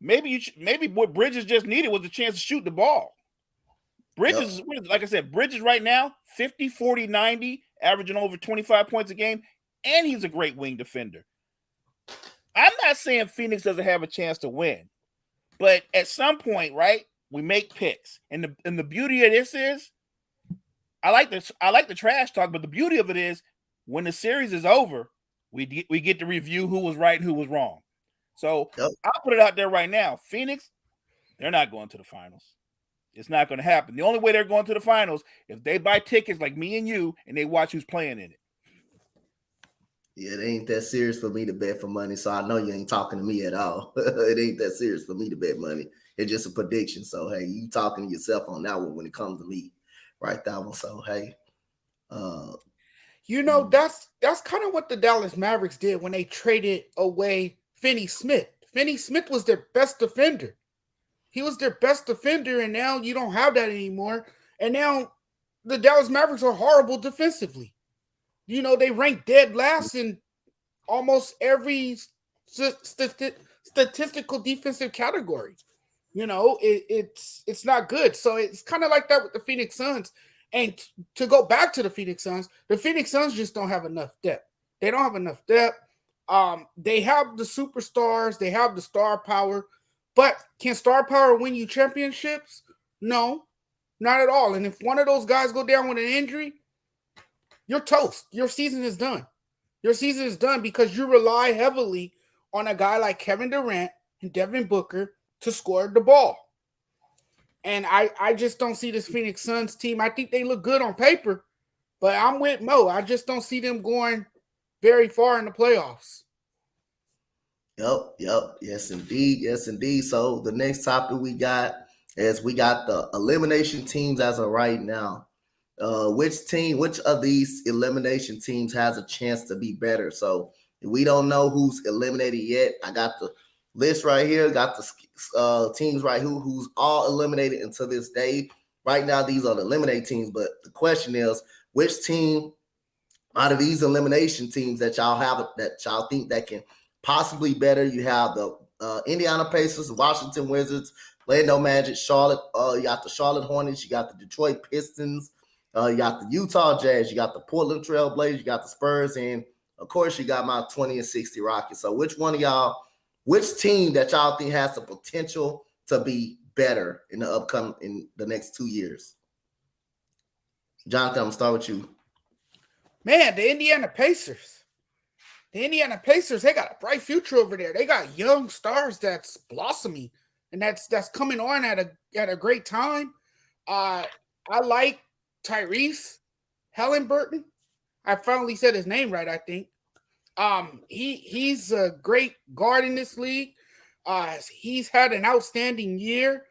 Maybe what Bridges just needed was a chance to shoot the ball. Bridges, like I said, Bridges right now, 50, 40, 90, averaging over 25 points a game, and he's a great wing defender. I'm not saying Phoenix doesn't have a chance to win, but at some point, right, we make picks. And the beauty of this is, I like the trash talk, but the beauty of it is when the series is over, we get to review who was right and who was wrong. So I'll put it out there right now. Phoenix, they're not going to the finals. It's not going to happen. The only way they're going to the finals if they buy tickets like me and you and they watch who's playing in it. Yeah, it ain't that serious for me to bet for money, so I know you ain't talking to me at all. It ain't that serious for me to bet money. It's just a prediction. So, hey, you talking to yourself on that one when it comes to me. Right, that one. So, hey. That's kind of what the Dallas Mavericks did when they traded away Finney Smith. Finney Smith was their best defender. He was their best defender, and now you don't have that anymore. And now the Dallas Mavericks are horrible defensively. They rank dead last in almost every statistical defensive category. It's not good. So it's kind of like that with the Phoenix Suns. And to go back to the Phoenix Suns just don't have enough depth. They don't have enough depth. They have the superstars. They have the star power. But can star power win you championships? No, not at all. And if one of those guys go down with an injury, you're toast. Your season is done. Your season is done because you rely heavily on a guy like Kevin Durant and Devin Booker to score the ball. And I just don't see this Phoenix Suns team. I think they look good on paper, but I'm with Mo. I just don't see them going very far in the playoffs. Yep. Yes, indeed. So the next topic we got the elimination teams as of right now. Which of these elimination teams has a chance to be better? So we don't know who's eliminated yet. I got the list right here. Got the teams right who's all eliminated until this day. Right now, these are the eliminated teams. But the question is, which team out of these elimination teams that y'all think that can possibly better? You have the Indiana Pacers, Washington Wizards, Orlando Magic, Charlotte. You got the Charlotte Hornets. You got the Detroit Pistons. You got the Utah Jazz. You got the Portland Trail Blazers. You got the Spurs, and of course, you got my 20-60 Rockets. So, which team that y'all think has the potential to be better in the next 2 years? Jonathan, I'm gonna start with you. Man, the Indiana Pacers. They got a bright future over there. They got young stars that's blossoming, and that's coming on at a great time. I like Tyrese Halliburton. I finally said his name right, I think. He's a great guard in this league. He's had an outstanding year.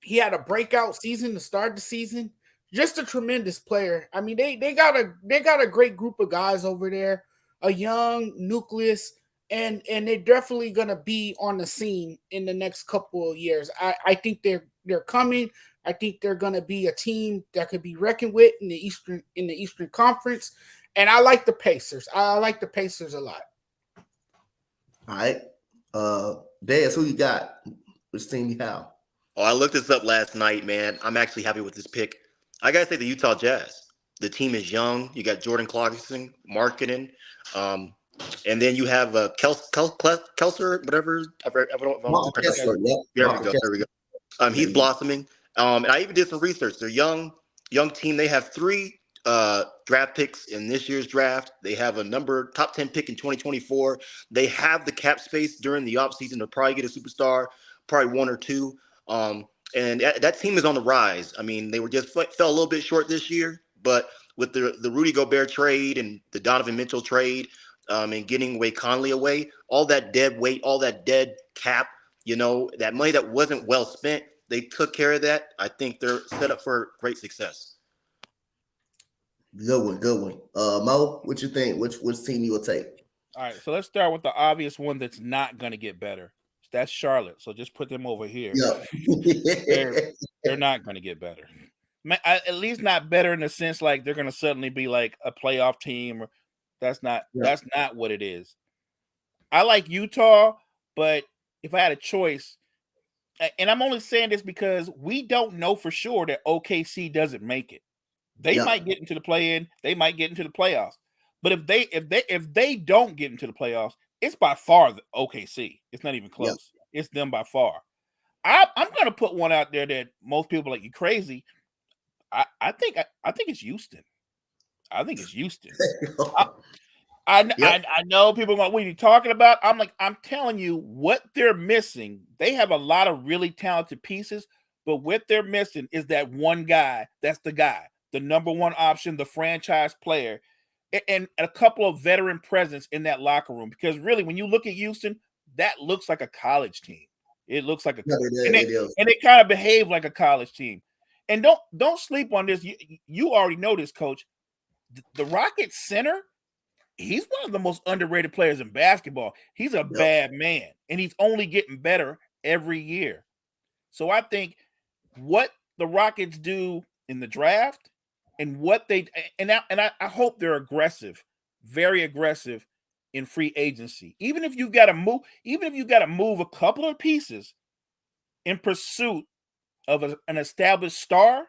He had a breakout season to start the season. Just a tremendous player. I mean, they got a great group of guys over there, a young nucleus, and they're definitely gonna be on the scene in the next couple of years. I think they're coming. I think they're gonna be a team that could be reckoned with in the Eastern Conference. And I like the Pacers. I like the Pacers a lot. All right. Dez, who you got? Which team you have? Oh, I looked this up last night, man. I'm actually happy with this pick. I gotta say the Utah Jazz. The team is young. You got Jordan Clarkson, marketing, and then you have Kelser, whatever. I don't know Marcus pronounce it. Kessler. Yep. There we Marcus go. There Kessler. we go. He's blossoming. And I even did some research. They're young team. They have 3 draft picks in this year's draft. They have a top 10 pick in 2024. They have the cap space during the offseason to probably get a superstar, probably 1 or 2. And that team is on the rise. I mean, they were just fell a little bit short this year, but with the Rudy Gobert trade and the Donovan Mitchell trade, and getting Wade Conley away, all that dead weight, all that dead cap, that money that wasn't well spent, they took care of that. I think they're set up for great success. Good one. Mo, what you think? Which team you will take? All right, so let's start with the obvious one that's not going to get better. That's Charlotte. So just put them over here. Yeah. they're not going to get better. At least not better in the sense like they're going to suddenly be like a playoff team. That's not what it is. I like Utah, but if I had a choice, and I'm only saying this because we don't know for sure that OKC doesn't make it. They might get into the play-in. They might get into the playoffs. But if they don't get into the playoffs, it's by far the OKC. It's not even close. Yeah. It's them by far. I'm going to put one out there that most people are like, you crazy. I think it's Houston. I think it's Houston. I know people are going, what are you talking about? I'm telling you what they're missing. They have a lot of really talented pieces, but what they're missing is that one guy. That's the guy, the number one option, the franchise player. And a couple of veteran presence in that locker room, because really, when you look at Houston, that looks like a college team. It looks like and they kind of behave like a college team. And don't sleep on this. You already know this, Coach. The Rockets center, he's one of the most underrated players in basketball. He's a bad man, and he's only getting better every year. So I think what the Rockets do in the draft, and what I hope they're aggressive, very aggressive in free agency. Even if you've got to move a couple of pieces in pursuit of an established star,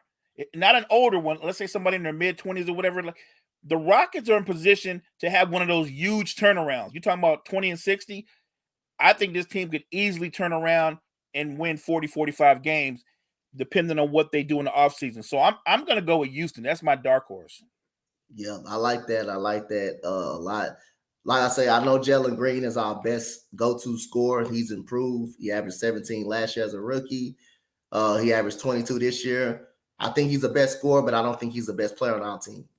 not an older one. Let's say somebody in their mid-20s or whatever. Like, the Rockets are in position to have one of those huge turnarounds. You're talking about 20 and 60. I think this team could easily turn around and win 40, 45 games, depending on what they do in the offseason. So I'm going to go with Houston. That's my dark horse. Yeah, I like that. A lot. Like I say, I know Jalen Green is our best go-to scorer. He's improved. He averaged 17 last year as a rookie. He averaged 22 this year. I think he's the best scorer, but I don't think he's the best player on our team.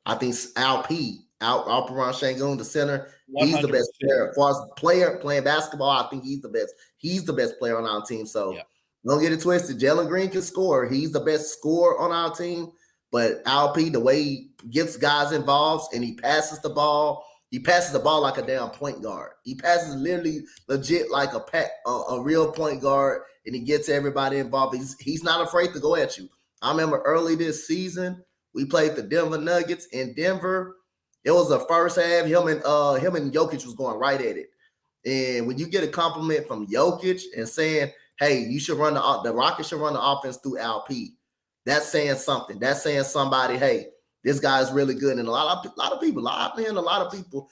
I think Alperon Şengün, the center, 100%. He's the best player. As far as player playing basketball, I think he's the best. He's the best player on our team. So don't get it twisted. Jalen Green can score. He's the best scorer on our team. But Alp, the way he gets guys involved and he passes the ball like a damn point guard. He passes literally legit like a real point guard, and he gets everybody involved. He's not afraid to go at you. I remember early this season, we played the Denver Nuggets in Denver. It was the first half. Him and Jokic was going right at it. And when you get a compliment from Jokic and saying, "Hey, you should run the Rockets should run the offense through Alp," that's saying something. That's saying somebody, hey, this guy is really good. And a lot of people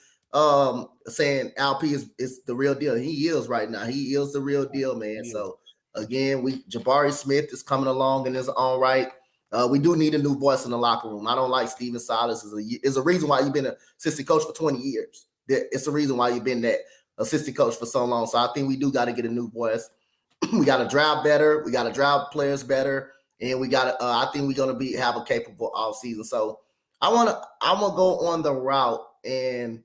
saying Alp is the real deal. He is right now. He is the real deal, man. Yeah. So again, Jabari Smith is coming along in his own right. We do need a new voice in the locker room. I don't like Steven Silas. Is a reason why you've been an assistant coach for 20 years. It's the reason why you've been that assistant coach for so long. So I think we do got to get a new voice. We got to draft better. We got to draft players better. And we got to, I think we're going to have a capable off season. So I'm going to go on the route. And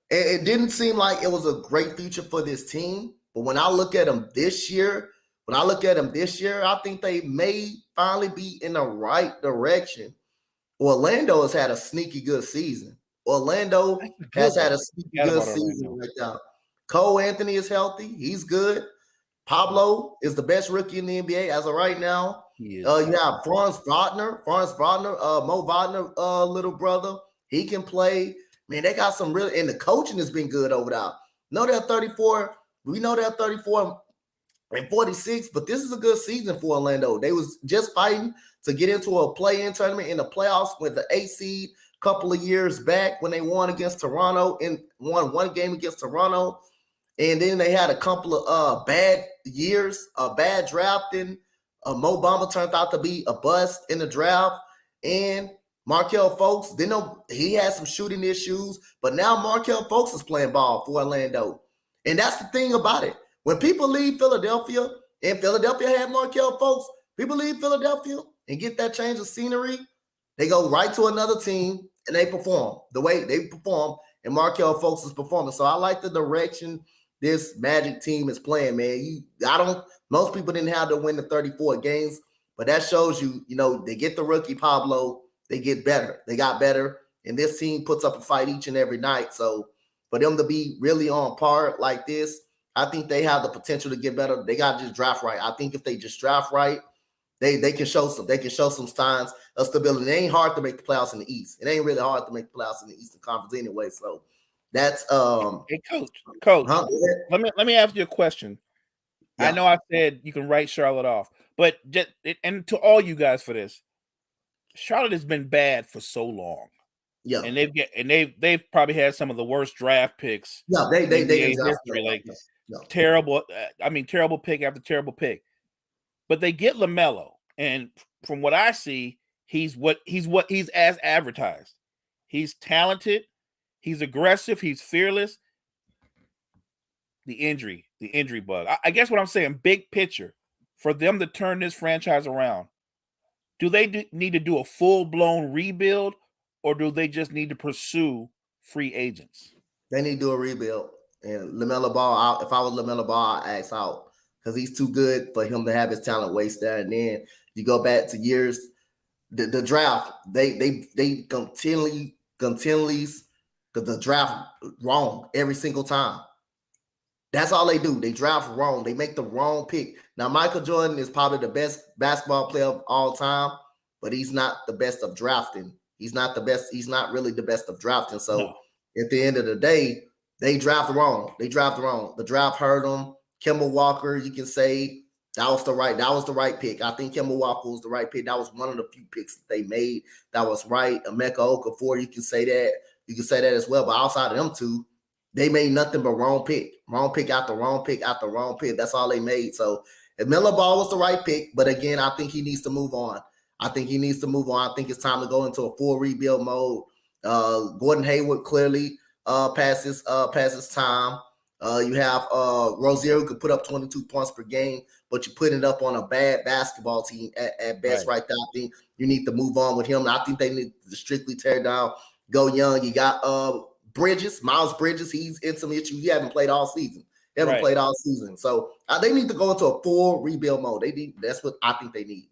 it didn't seem like it was a great future for this team. But when I look at them this year, I think they may finally be in the right direction. Orlando has had a sneaky good season. Orlando has had a sneaky good season right now. Cole Anthony is healthy. He's good. Pablo is the best rookie in the NBA as of right now. You have Franz Wagner, Mo Wagner, little brother. He can play. Man, they got some real, and the coaching has been good over there. No, they're 34. We know they're 34 and 46, but this is a good season for Orlando. They was just fighting to get into a play-in tournament in the playoffs with the 8 seed a couple of years back when they won against Toronto and won one game against Toronto. And then they had a couple of bad years, bad drafting. Mo Bamba turned out to be a bust in the draft. And Markelle Fultz, he had some shooting issues, but now Markelle Fultz is playing ball for Orlando. And that's the thing about it. When people leave Philadelphia, and Philadelphia had Markelle Fultz, people leave Philadelphia and get that change of scenery, they go right to another team and they perform the way they perform, and Markelle Fultz is performing. So I like the direction this Magic team is playing, man. Most people didn't have to win the 34 games, but that shows you, they get the rookie Pablo, they get better. They got better, and this team puts up a fight each and every night. So for them to be really on par like this, I think they have the potential to get better. They got to just draft right. I think if they just draft right, they can show some signs of stability. It ain't hard to make the playoffs in the East. It ain't really hard to make the playoffs in the Eastern Conference anyway. So that's Hey, coach. Huh? Let me ask you a question. Yeah. I know I said you can write Charlotte off, but and to all you guys for this, Charlotte has been bad for so long. Yeah, and they've probably had some of the worst draft picks. Yeah, they history, like terrible. Terrible pick after terrible pick. But they get LaMelo, and from what I see, he's as advertised. He's talented, he's aggressive, he's fearless. The injury bug. I guess what I'm saying, big picture, for them to turn this franchise around, do they need to do a full-blown rebuild, or do they just need to pursue free agents? They need to do a rebuild. And LaMelo Ball, if I was LaMelo Ball, I'd ask out because he's too good for him to have his talent wasted. And then you go back to years, the draft, they continually get the draft wrong every single time. That's all they do. They draft wrong. They make the wrong pick. Now, Michael Jordan is probably the best basketball player of all time, but he's not the best of drafting. He's not the best. He's not really the best of drafting. So at the end of the day, they draft wrong. The draft hurt them. Kemba Walker, you can say that was the right pick. I think Kemba Walker was the right pick. That was one of the few picks that they made that was right. Emeka Okafor, you can say that. You can say that as well. But outside of them two, they made nothing but wrong pick after wrong pick after wrong pick. That's all they made. So if Miller Ball was the right pick, but again, I think he needs to move on. I think it's time to go into a full rebuild mode. Gordon Hayward clearly past his time. You have Rozier who could put up 22 points per game, but you're putting it up on a bad basketball team at best right there. I think you need to move on with him. I think they need to strictly tear down, go young. You got Miles Bridges, he's in some issues. He hasn't played all season. So they need to go into a full rebuild mode. That's what I think they need.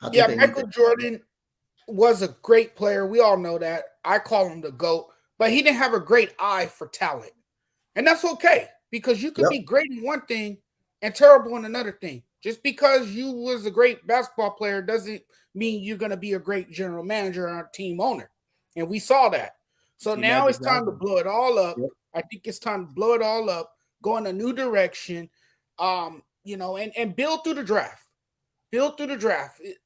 Michael Jordan was a great player. We all know that. I call him the GOAT, but he didn't have a great eye for talent. And that's okay, because you could be great in one thing and terrible in another thing. Just because you was a great basketball player doesn't mean you're going to be a great general manager or team owner. And we saw that. So now it's time to blow it all up. Yep. I think it's time to blow it all up, go in a new direction, and build through the draft.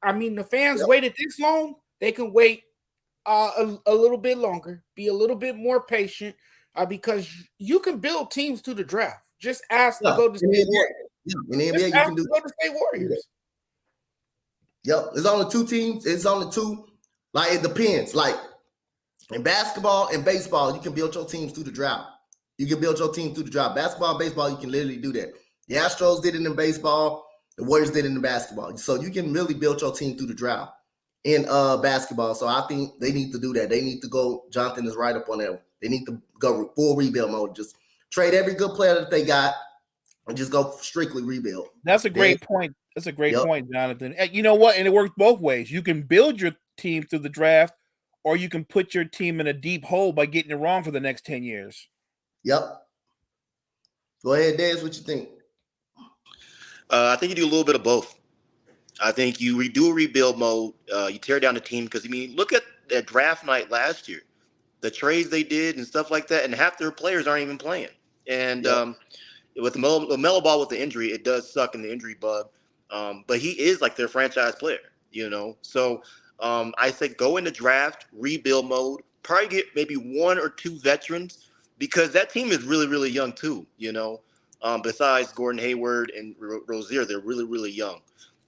I mean, the fans waited this long. They can wait a little bit longer, be a little bit more patient, because you can build teams through the draft. Just ask to go to State Warriors. In the NBA, you can do go to State Warriors. Yep. There's only two teams. It's only two. Like, it depends. Like, in basketball and baseball, you can build your teams through the draft. Basketball and baseball, you can literally do that. The Astros did it in baseball. The Warriors did it in basketball. So you can really build your team through the draft in basketball. So I think they need to do that. They need to go. Jonathan is right up on that. They need to go full rebuild mode. Just trade every good player that they got and just go strictly rebuild. That's a great point. That's a great point, Jonathan. And you know what? And it works both ways. You can build your team through the draft, or you can put your team in a deep hole by getting it wrong for the next 10 years. Yep. Go ahead, Dez. What you think? I think you do a little bit of both. I think you redo a rebuild mode. You tear down the team because, look at that draft night last year. The trades they did and stuff like that, and half their players aren't even playing. And with the LaMelo Ball with the injury, it does suck in the injury bug. But he is like their franchise player, So I say go in the draft, rebuild mode, probably get maybe one or two veterans because that team is really, really young too, Besides Gordon Hayward and Rozier, they're really, really young.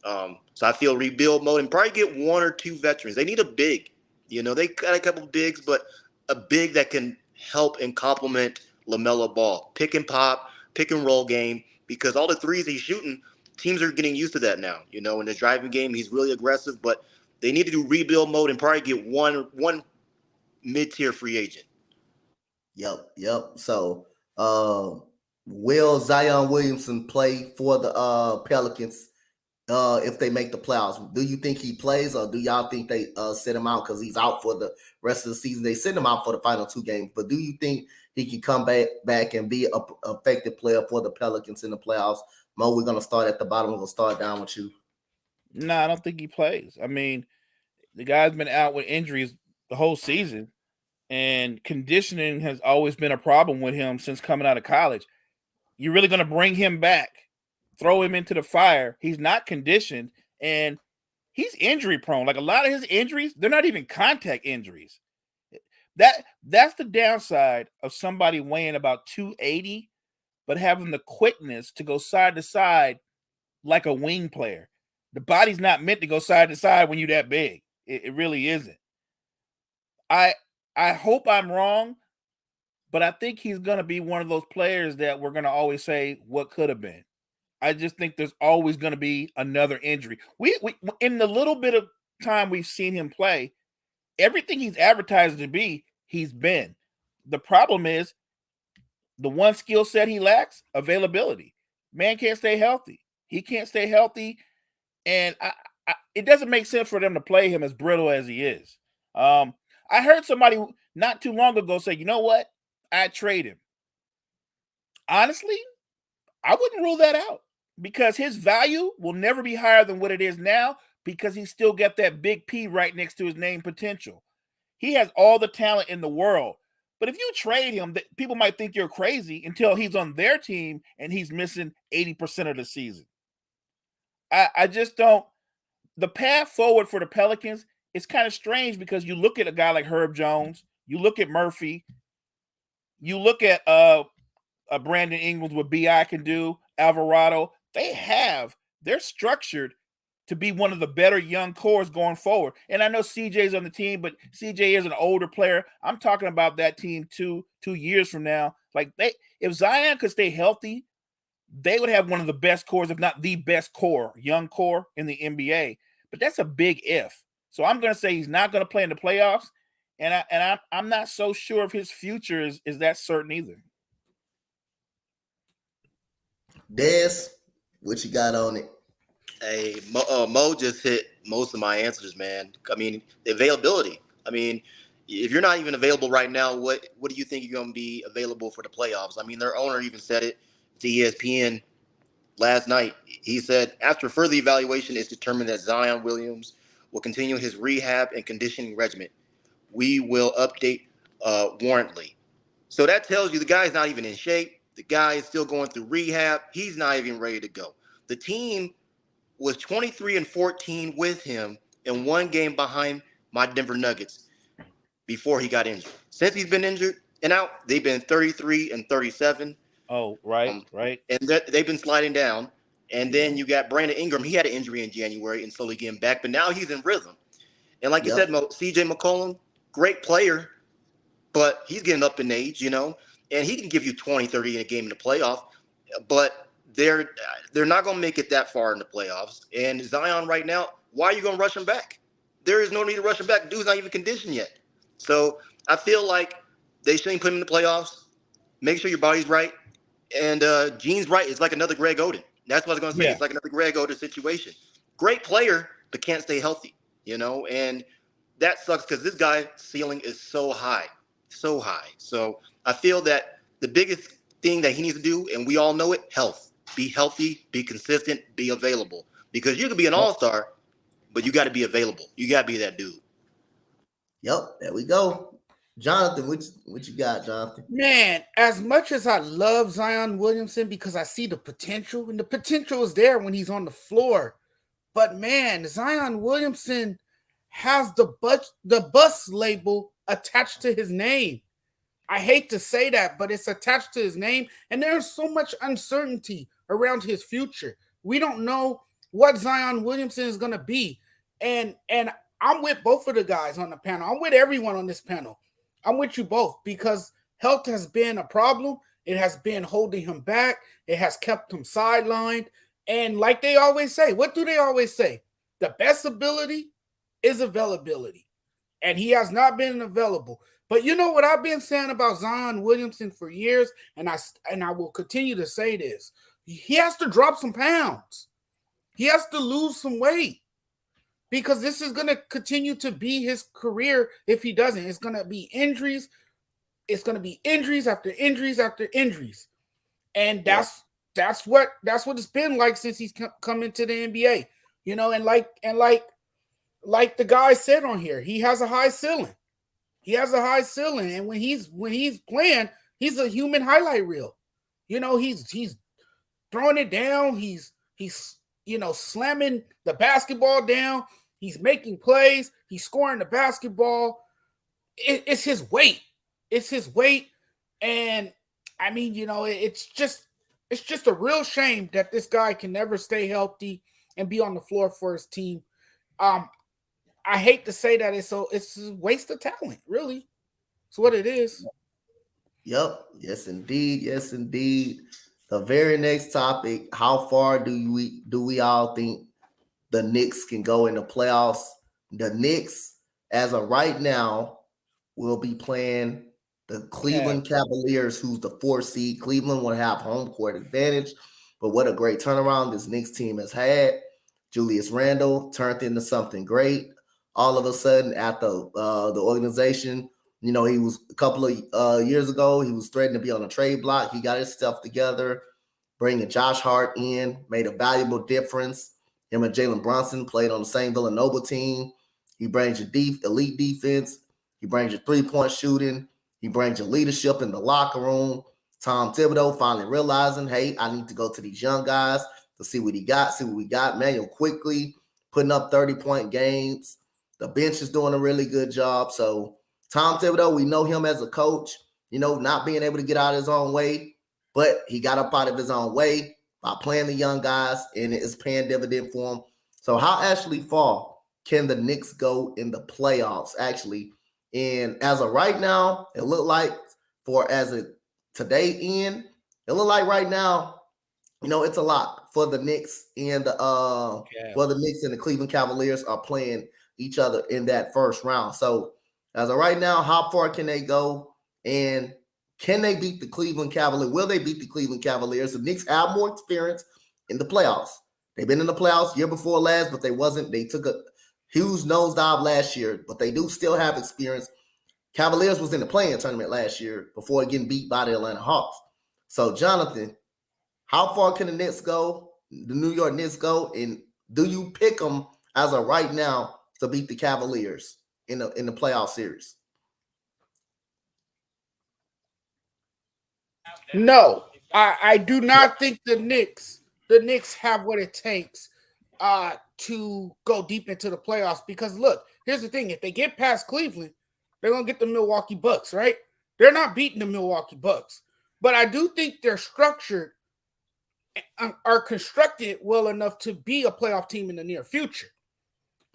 So I feel rebuild mode and probably get one or two veterans. They need a big, they got a couple of bigs, but a big that can help and complement LaMelo Ball. Pick and pop, pick and roll game, because all the threes he's shooting, teams are getting used to that now. In the driving game, he's really aggressive, but they need to do rebuild mode and probably get one mid-tier free agent. Yep. So will Zion Williamson play for the Pelicans if they make the playoffs? Do you think he plays, or do y'all think they sit him out because he's out for the rest of the season? They sent him out for the final 2 games, but do you think he can come back and be an effective player for the Pelicans in the playoffs? Mo, we're going to start at the bottom. We're going to start down with you. No, I don't think he plays. I mean, the guy's been out with injuries the whole season, and conditioning has always been a problem with him since coming out of college. You're really going to bring him back, throw him into the fire? He's not conditioned, and he's injury prone. Like a lot of his injuries, they're not even contact injuries. That's the downside of somebody weighing about 280, but having the quickness to go side to side like a wing player. The body's not meant to go side to side when you're that big. It really isn't. I hope I'm wrong, but I think he's going to be one of those players that we're going to always say what could have been. I just think there's always going to be another injury. We in the little bit of time we've seen him play, everything he's advertised to be, he's been. The problem is the one skill set he lacks, availability. Man can't stay healthy. He can't stay healthy, and it doesn't make sense for them to play him as brittle as he is. I heard somebody not too long ago say, you know what? I'd trade him. Honestly, I wouldn't rule that out because his value will never be higher than what it is now because he's still got that big P right next to his name potential. He has all the talent in the world. But if you trade him, people might think you're crazy until he's on their team and he's missing 80% of the season. I just don't. The path forward for the Pelicans is kind of strange because you look at a guy like Herb Jones, you look at Murphy, you look at Brandon Ingles, what B.I. can do, Alvarado. They're structured to be one of the better young cores going forward. And I know CJ's on the team, but CJ is an older player. I'm talking about that team 2 years from now. Like if Zion could stay healthy, they would have one of the best cores, if not the best core, young core in the NBA. But that's a big if. So I'm going to say he's not going to play in the playoffs, and I'm not so sure if his future is that certain either. Des, what you got on it? Hey, Mo just hit most of my answers, man. I mean, the availability. I mean, if you're not even available right now, what do you think you're going to be available for the playoffs? I mean, their owner even said it to ESPN last night. He said, after further evaluation, it's determined that Zion Williams will continue his rehab and conditioning regimen. We will update warrantly. So that tells you the guy's not even in shape. The guy is still going through rehab. He's not even ready to go. The team was 23-14 with him and 1 game behind my Denver Nuggets before he got injured. Since he's been injured and out, they've been 33-37. Oh, right, right. And they've been sliding down. And then you got Brandon Ingram. He had an injury in January and slowly getting back, but now he's in rhythm. And like you said, CJ McCollum, great player, but he's getting up in age, and he can give you 20, 30 in a game in the playoff, but they're not going to make it that far in the playoffs. And Zion right now, why are you going to rush him back? There is no need to rush him back. Dude's not even conditioned yet. So I feel like they shouldn't put him in the playoffs. Make sure your body's right. And Gene's right. It's like another Greg Oden. That's what I was going to say. Yeah. It's like another Greg Oden situation. Great player, but can't stay healthy, and that sucks because this guy's ceiling is so high. So high. So I feel that the biggest thing that he needs to do, and we all know it, health. Be healthy, be consistent, be available. Because you could be an all-star, but you got to be available. You got to be that dude. Yep, there we go. Jonathan, what you got, Jonathan? Man, as much as I love Zion Williamson because I see the potential, and the potential is there when he's on the floor. But man, Zion Williamson has the bus label attached to his name. I hate to say that, but it's attached to his name, and there's so much uncertainty around his future. We don't know what Zion Williamson is going to be, and I'm with both of the guys on the panel. I'm with everyone on this panel. I'm with you both because health has been a problem. It has been holding him back. It has kept him sidelined, and like they always say, what do they always say? The best ability is availability, and he has not been available. But you know what I've been saying about Zion Williamson for years, and I will continue to say this. He has to drop some pounds. He has to lose some weight because this is going to continue to be his career if he doesn't. It's going to be injuries. It's going to be injuries after injuries after injuries. And that's what it's been like since he's come into the NBA. You know, and like the guy said on here, he has a high ceiling. He has a high ceiling, and when he's playing, he's a human highlight reel. You know, he's throwing it down. He's slamming the basketball down. He's making plays. He's scoring the basketball. It's his weight. It's his weight, and I mean, it's just a real shame that this guy can never stay healthy and be on the floor for his team. I hate to say that it's a waste of talent, really. It's what it is. Yep. Yes, indeed. Yes, indeed. The very next topic: how far do we all think the Knicks can go in the playoffs? The Knicks, as of right now, will be playing the Cleveland Cavaliers, who's the 4th seed. Cleveland will have home court advantage, but what a great turnaround this Knicks team has had. Julius Randle turned into something great. All of a sudden, at the organization, he was a couple of years ago, he was threatening to be on a trade block. He got his stuff together, bringing Josh Hart in, made a valuable difference. Him and Jalen Brunson played on the same Villanova team. He brings your elite defense. He brings your three-point shooting. He brings your leadership in the locker room. Tom Thibodeau finally realizing, hey, I need to go to these young guys to see what he got, see what we got. Manuel quickly putting up 30-point games. The bench is doing a really good job. So Tom Thibodeau, we know him as a coach, not being able to get out of his own way, but he got up out of his own way by playing the young guys, and it's paying dividend for him. So how actually far can the Knicks go in the playoffs, actually? And as of right now, it looked like today end, it looked like right now, it's a lot for the Knicks and the Cleveland Cavaliers are playing each other in that first round. So as of right now, how far can they go? And can they beat the Cleveland Cavaliers? Will they beat the Cleveland Cavaliers? The Knicks have more experience in the playoffs. They've been in the playoffs year before last, but they took a huge nosedive last year, but they do still have experience. Cavaliers was in the play-in tournament last year before getting beat by the Atlanta Hawks. So, Jonathan, how far can the Knicks go, the New York Knicks go, and do you pick them as of right now to beat the Cavaliers in the playoff series? No, I do not think the Knicks have what it takes to go deep into the playoffs because look, here's the thing. If they get past Cleveland, they're going to get the Milwaukee Bucks, right? They're not beating the Milwaukee Bucks. But I do think they're structured, are constructed well enough to be a playoff team in the near future.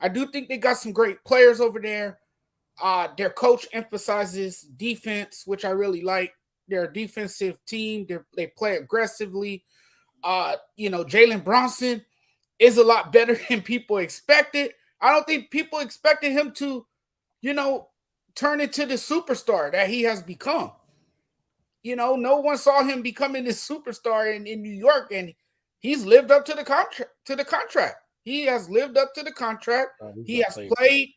I do think they got some great players over there. Their coach emphasizes defense, which I really like. They're a defensive team. They play aggressively. Jalen Brunson is a lot better than people expected. I don't think people expected him to, turn into the superstar that he has become. No one saw him becoming this superstar in New York, and he's lived up to the contract. He has lived up to the contract. He has played,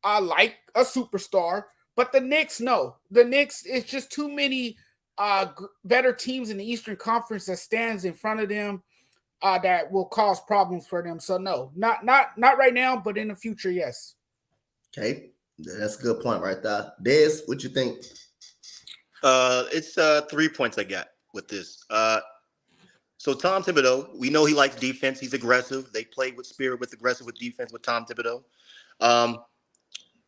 like a superstar. But the Knicks, no. The Knicks, it's just too many better teams in the Eastern Conference that stands in front of them that will cause problems for them. So no, not right now, but in the future, yes. Okay. That's a good point right there. Des, what you think? It's 3 points I got with this. So Tom Thibodeau, we know he likes defense. He's aggressive. They play with spirit, with aggressive, with defense with Tom Thibodeau.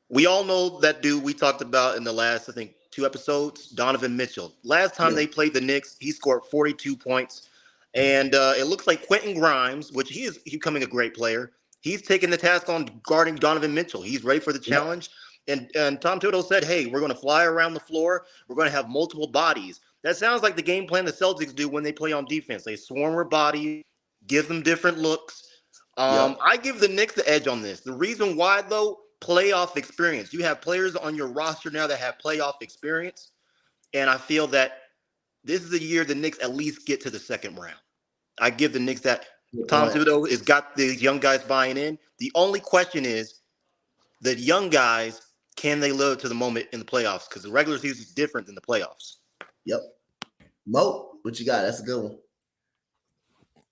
We all know that dude we talked about in the last, I think, 2 episodes, Donovan Mitchell. Last time they played the Knicks, he scored 42 points. And it looks like Quentin Grimes, which he's becoming a great player, he's taking the task on guarding Donovan Mitchell. He's ready for the challenge. And Tom Thibodeau said, hey, we're going to fly around the floor. We're going to have multiple bodies. That sounds like the game plan the Celtics do when they play on defense. They swarm with bodies, give them different looks. I give the Knicks the edge on this. The reason why, though, playoff experience. You have players on your roster now that have playoff experience, and I feel that this is the year the Knicks at least get to the second round. I give the Knicks that. Tom Thibodeau has got the young guys buying in. The only question is the young guys, can they live to the moment in the playoffs? Because the regular season is different than the playoffs. Yep. Mo, what you got? That's a good one.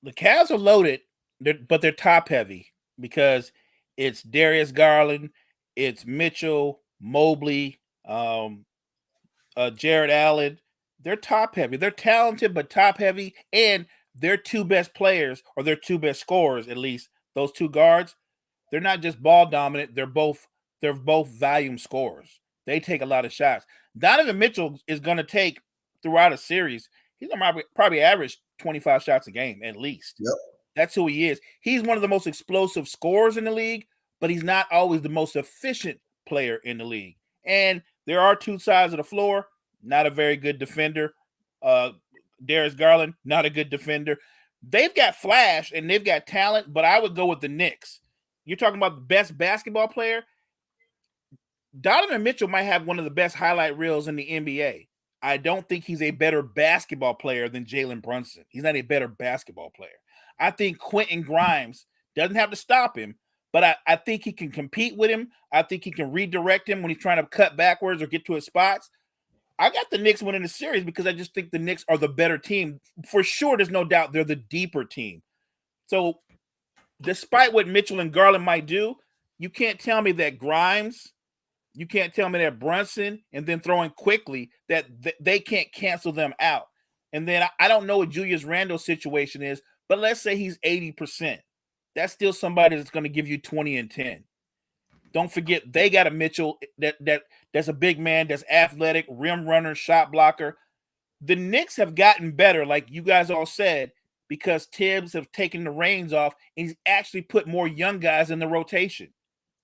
The Cavs are loaded, but they're top heavy because it's Darius Garland, it's Mitchell, Mobley, Jared Allen. They're top heavy. They're talented, but top heavy. And their 2 best players, or their 2 best scorers, at least, those 2 guards, they're not just ball dominant. They're both volume scorers. They take a lot of shots. Donovan Mitchell is going to take, throughout a series, he's going to probably average 25 shots a game at least. Yep. That's who he is. He's one of the most explosive scorers in the league, but he's not always the most efficient player in the league. And there are 2 sides of the floor. Not a very good defender. Darius Garland, not a good defender. They've got flash and they've got talent, but I would go with the Knicks. You're talking about the best basketball player. Donovan Mitchell might have one of the best highlight reels in the NBA. I don't think he's a better basketball player than Jalen Brunson. He's not a better basketball player. I think Quentin Grimes doesn't have to stop him, but I think he can compete with him. I think he can redirect him when he's trying to cut backwards or get to his spots. I got the Knicks winning the series because I just think the Knicks are the better team. For sure, there's no doubt they're the deeper team. So despite what Mitchell and Garland might do, you can't tell me that Grimes, you can't tell me that Brunson, and then throwing quickly, that they can't cancel them out. And then I don't know what Julius Randle's situation is, but let's say he's 80%. That's still somebody that's going to give you 20 and 10. Don't forget, they got a Mitchell that's a big man, that's athletic, rim runner, shot blocker. The Knicks have gotten better, like you guys all said, because Tibbs have taken the reins off and he's actually put more young guys in the rotation.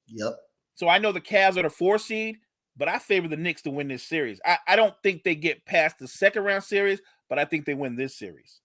Yep. So I know the Cavs are the 4 seed, but I favor the Knicks to win this series. I don't think they get past the second round series, but I think they win this series.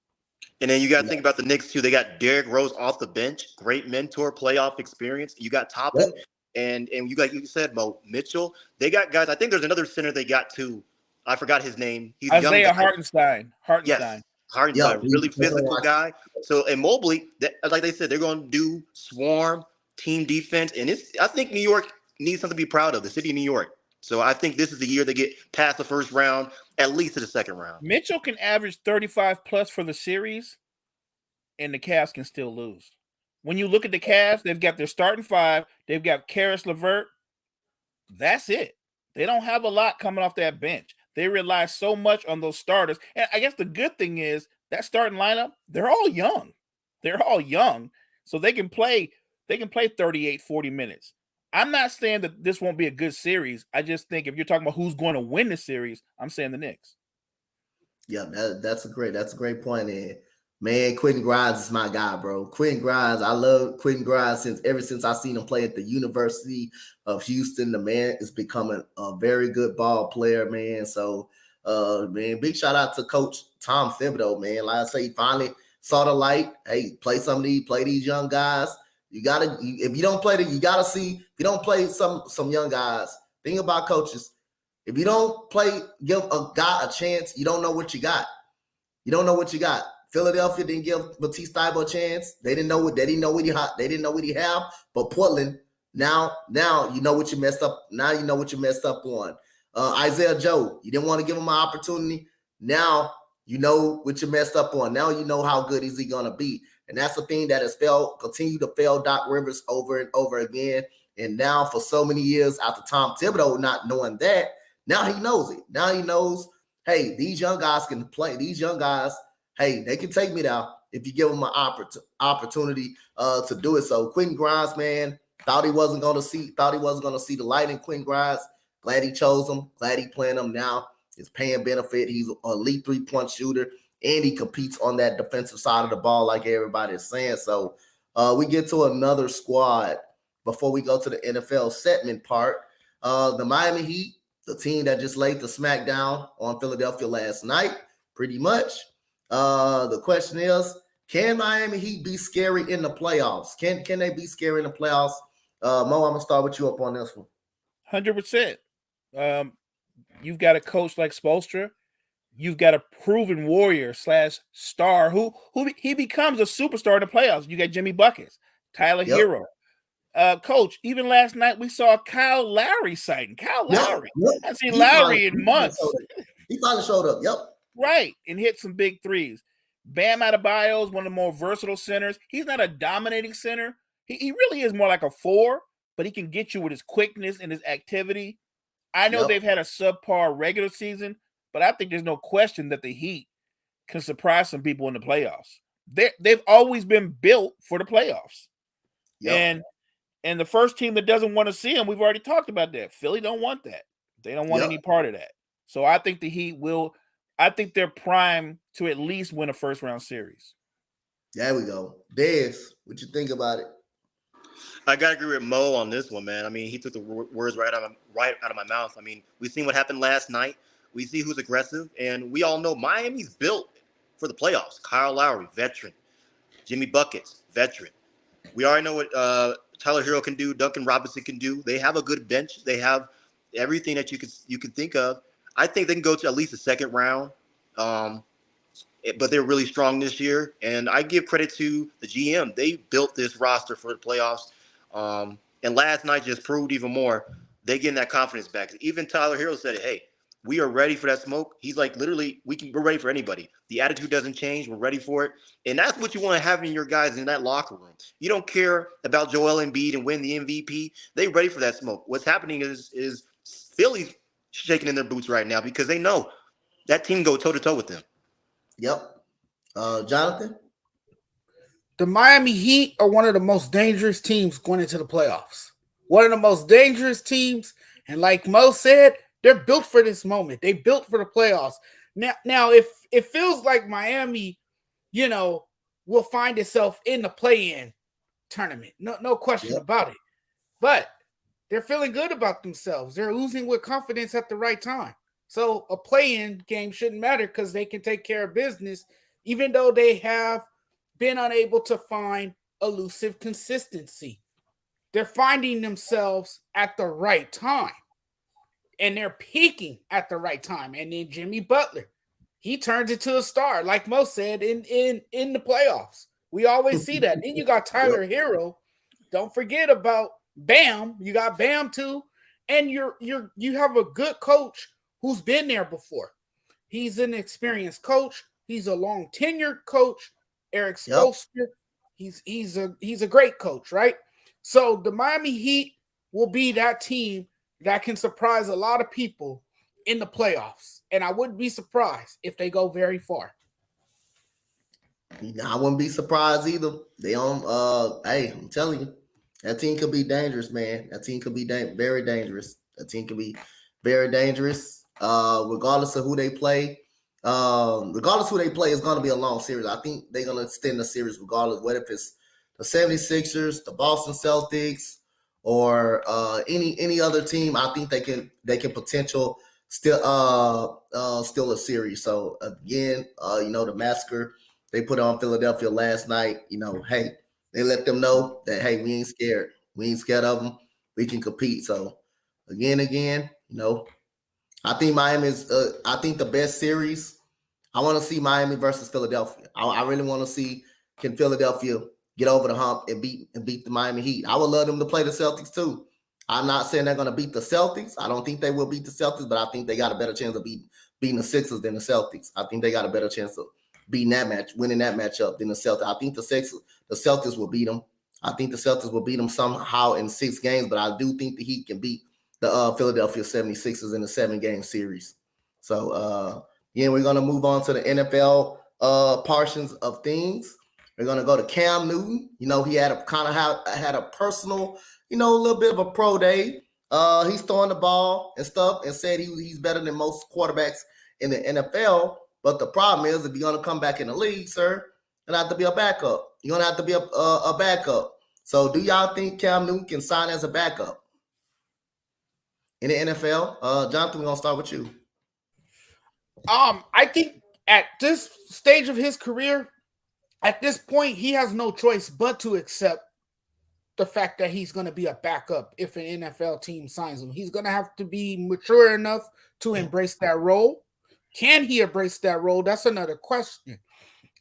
And then you got to think about the Knicks, too. They got Derrick Rose off the bench, great mentor, playoff experience. You got Toppin, and you got, you said, Mo, Mitchell. They got guys. I think there's another center they got, too. I forgot his name. He's Isaiah Hartenstein. Yes, Hartenstein, really physical guy. So, and Mobley, like they said, they're going to do swarm, team defense. And I think New York needs something to be proud of, the city of New York. So I think this is the year they get past the first round, at least to the second round. Mitchell can average 35 plus for the series, and the Cavs can still lose. When you look at the Cavs, they've got their starting 5. They've got Karis LeVert. That's it. They don't have a lot coming off that bench. They rely so much on those starters. And I guess the good thing is that starting lineup, they're all young. They're all young. So they can play 38, 40 minutes. I'm not saying that this won't be a good series. I just think if you're talking about who's going to win the series, I'm saying the Knicks. Yeah, that's a great point. And man, Quentin Grimes is my guy, bro. Quentin Grimes, I love Quentin Grimes ever since I seen him play at the University of Houston. The man is becoming a very good ball player, man. So, man, big shout out to Coach Tom Thibodeau, man. Like I say, he finally saw the light. Hey, play these young guys. You gotta, if you don't play you gotta see. If you don't play some young guys, think about coaches. If you don't give a guy a chance, you don't know what you got. You don't know what you got. Philadelphia didn't give Matisse Thybulle a chance. They didn't know what he have. But Portland, now you know what you messed up. Now you know what you messed up on. Isaiah Joe, you didn't want to give him an opportunity. Now you know what you messed up on. Now you know how good is he gonna be. And that's the thing that has continue to fail Doc Rivers over and over again. And now for so many years after Tom Thibodeau not knowing that, now he knows it. Now he knows, hey, these young guys can play. These young guys, hey, they can take me down if you give them an opportunity to do it. So Quentin Grimes, man, thought he wasn't going to see the light in Quentin Grimes. Glad he chose him. Glad he playing him now. It's paying benefit. He's an elite 3-point shooter, and he competes on that defensive side of the ball like everybody is saying. So we get to another squad before we go to the NFL segment part. The Miami Heat, the team that just laid the smackdown on Philadelphia last night, pretty much. The question is, can Miami Heat be scary in the playoffs? Can they be scary in the playoffs? Mo, I'm going to start with you up on this one. 100%. You've got a coach like Spoelstra. You've got a proven warrior / star who he becomes a superstar in the playoffs. You got Jimmy Buckets, Tyler Hero. Coach, even last night we saw Kyle Lowry sighting. Kyle Lowry. I haven't seen Lowry in months. He finally showed up. Yep. Right. And hit some big threes. Bam Adebayo is one of the more versatile centers. He's not a dominating center. He really is more like a 4, but he can get you with his quickness and his activity. I know they've had a subpar regular season, but I think there's no question that the Heat can surprise some people in the playoffs. They've always been built for the playoffs. Yep. And the first team that doesn't want to see them, we've already talked about that. Philly don't want that. They don't want any part of that. So I think the Heat I think they're primed to at least win a first-round series. There we go. Dez, what you think about it? I got to agree with Mo on this one, man. I mean, he took the words right out of my mouth. I mean, we've seen what happened last night. We see who's aggressive, and we all know Miami's built for the playoffs. Kyle Lowry, veteran. Jimmy Buckets, veteran. We already know what Tyler Hero can do, Duncan Robinson can do. They have a good bench. They have everything that you can think of. I think they can go to at least the second round, but they're really strong this year. And I give credit to the GM. They built this roster for the playoffs. And last night just proved even more. They getting that confidence back. Even Tyler Hero said, hey, we are ready for that smoke. He's like, literally, we're ready for anybody. The attitude doesn't change. We're ready for it. And that's what you want to have in your guys in that locker room. You don't care about Joel Embiid and win the MVP. They ready for that smoke. What's happening is Philly's shaking in their boots right now because they know that team go toe-to-toe with them. Yep. Jonathan? The Miami Heat are one of the most dangerous teams going into the playoffs. One of the most dangerous teams. And like Mo said, they're built for this moment. They built for the playoffs. Now, if it feels like Miami, will find itself in the play-in tournament. No question about it. But they're feeling good about themselves. They're oozing with confidence at the right time. So a play-in game shouldn't matter because they can take care of business, even though they have been unable to find elusive consistency. They're finding themselves at the right time. And they're peaking at the right time. And then Jimmy Butler, he turns into a star, like Mo said, in the playoffs. We always see that. Then you got Tyler Hero. Don't forget about Bam. You got Bam too. And you have a good coach who's been there before. He's an experienced coach. He's a long tenured coach. Eric Spoelstra. He's a great coach, right? So the Miami Heat will be that team that can surprise a lot of people in the playoffs. And I wouldn't be surprised if they go very far. I wouldn't be surprised either. They hey, I'm telling you, that team could be dangerous, man. That team could be very dangerous. That team could be very dangerous. Regardless of who they play. Regardless who they play, it's going to be a long series. I think they're going to extend the series regardless, whether if it's the 76ers, the Boston Celtics, or any other team. I think they can potential still a series. So again, the massacre they put on Philadelphia last night, hey, they let them know that, hey, we ain't scared. We ain't scared of them. We can compete. So again, I think Miami is I think the best series. I want to see Miami versus Philadelphia. I really want to see, can Philadelphia get over the hump and beat the Miami Heat. I would love them to play the Celtics too. I'm not saying they're going to beat the Celtics. I don't think they will beat the Celtics, but I think they got a better chance of beating the Sixers than the Celtics. I think they got a better chance of winning that matchup than the Celtics. I think the Celtics will beat them. I think the Celtics will beat them somehow in 6 games, but I do think the Heat can beat the Philadelphia 76ers in a 7-game series. So, we're going to move on to the NFL portions of things. We're going to go to Cam Newton. He had a personal, a little bit of a pro day. He's throwing the ball and stuff and said he's better than most quarterbacks in the NFL. But the problem is, if you're going to come back in the league, sir, you're going to have to be a backup. You're going to have to be a backup. So do y'all think Cam Newton can sign as a backup in the NFL? Jonathan, we're going to start with you. I think at this stage of his career, at this point, he has no choice but to accept the fact that he's going to be a backup if an NFL team signs him. He's going to have to be mature enough to embrace that role. Can he embrace that role? That's another question.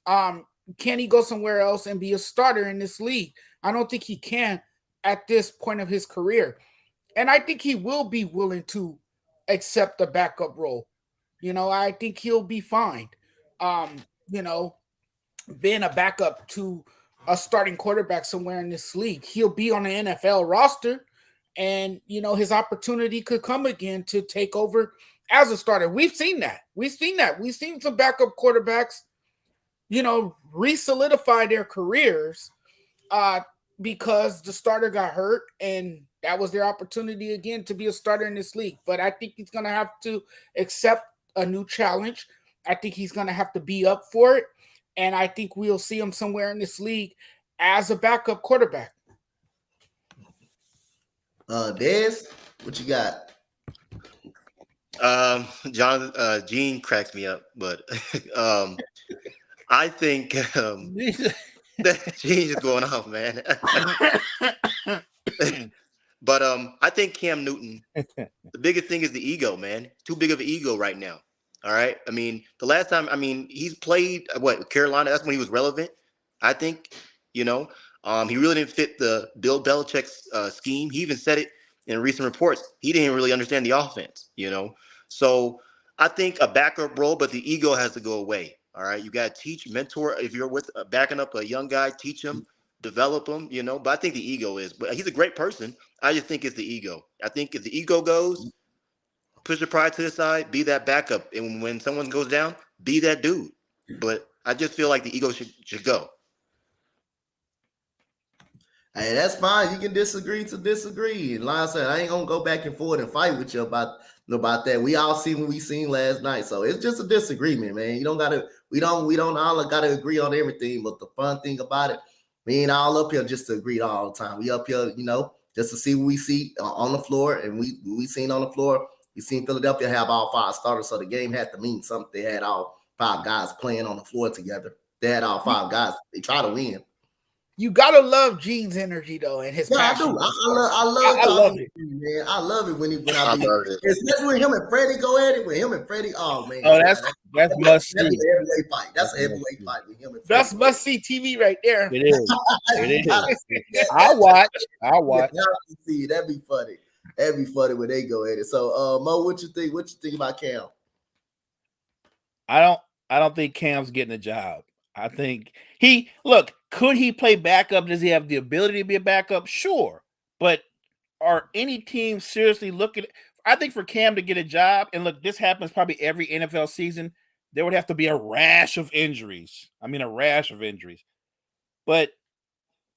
Can he go somewhere else and be a starter in this league? I don't think he can at this point of his career. And I think he will be willing to accept the backup role. I think he'll be fine. Being a backup to a starting quarterback somewhere in this league. He'll be on the NFL roster, and his opportunity could come again to take over as a starter. We've seen that. We've seen some backup quarterbacks, re-solidify their careers because the starter got hurt, and that was their opportunity again to be a starter in this league. But I think he's going to have to accept a new challenge. I think he's going to have to be up for it. And I think we'll see him somewhere in this league as a backup quarterback. Dez, what you got? Gene cracks me up, but I think that Gene's just going off, man. But I think Cam Newton, the biggest thing is the ego, man. Too big of an ego right now. All right. I mean, the last time, he's played Carolina. That's when he was relevant. I think, he really didn't fit the Bill Belichick's scheme. He even said it in recent reports. He didn't really understand the offense, So I think a backup role, but the ego has to go away. All right. You got to teach, mentor. If you're backing up a young guy, teach him, develop him, But I think the ego is. But he's a great person. I just think it's the ego. I think if the ego goes, push your pride to the side, be that backup. And when someone goes down, be that dude. But I just feel like the ego should go. Hey, that's fine. You can disagree to disagree. And like I said, I ain't gonna go back and forth and fight with you about that. We all seen what we seen last night. So it's just a disagreement, man. We don't all gotta agree on everything. But the fun thing about it, we ain't all up here just to agree all the time. We up here, just to see what we see on the floor. And we seen on the floor. We seen Philadelphia have all 5 starters, so the game had to mean something. They had all 5 guys playing on the floor together. They had all 5 guys. They try to win. You gotta love Gene's energy though, and his passion. I love it, man. I love it when I love it. Especially when him and Freddie go at it. With him and Freddie, oh man. Oh, that's must see. That's a heavyweight fight. That's a heavyweight fight with him and Freddie. That's must see TV right there. It is. It is. I'll watch. See, that'd be funny. That'd be funny when they go at it. So, Mo, what you think? What you think about Cam? I don't think Cam's getting a job. I think could he play backup? Does he have the ability to be a backup? Sure. But are any teams seriously looking? I think for Cam to get a job, and look, this happens probably every NFL season, there would have to be a rash of injuries. But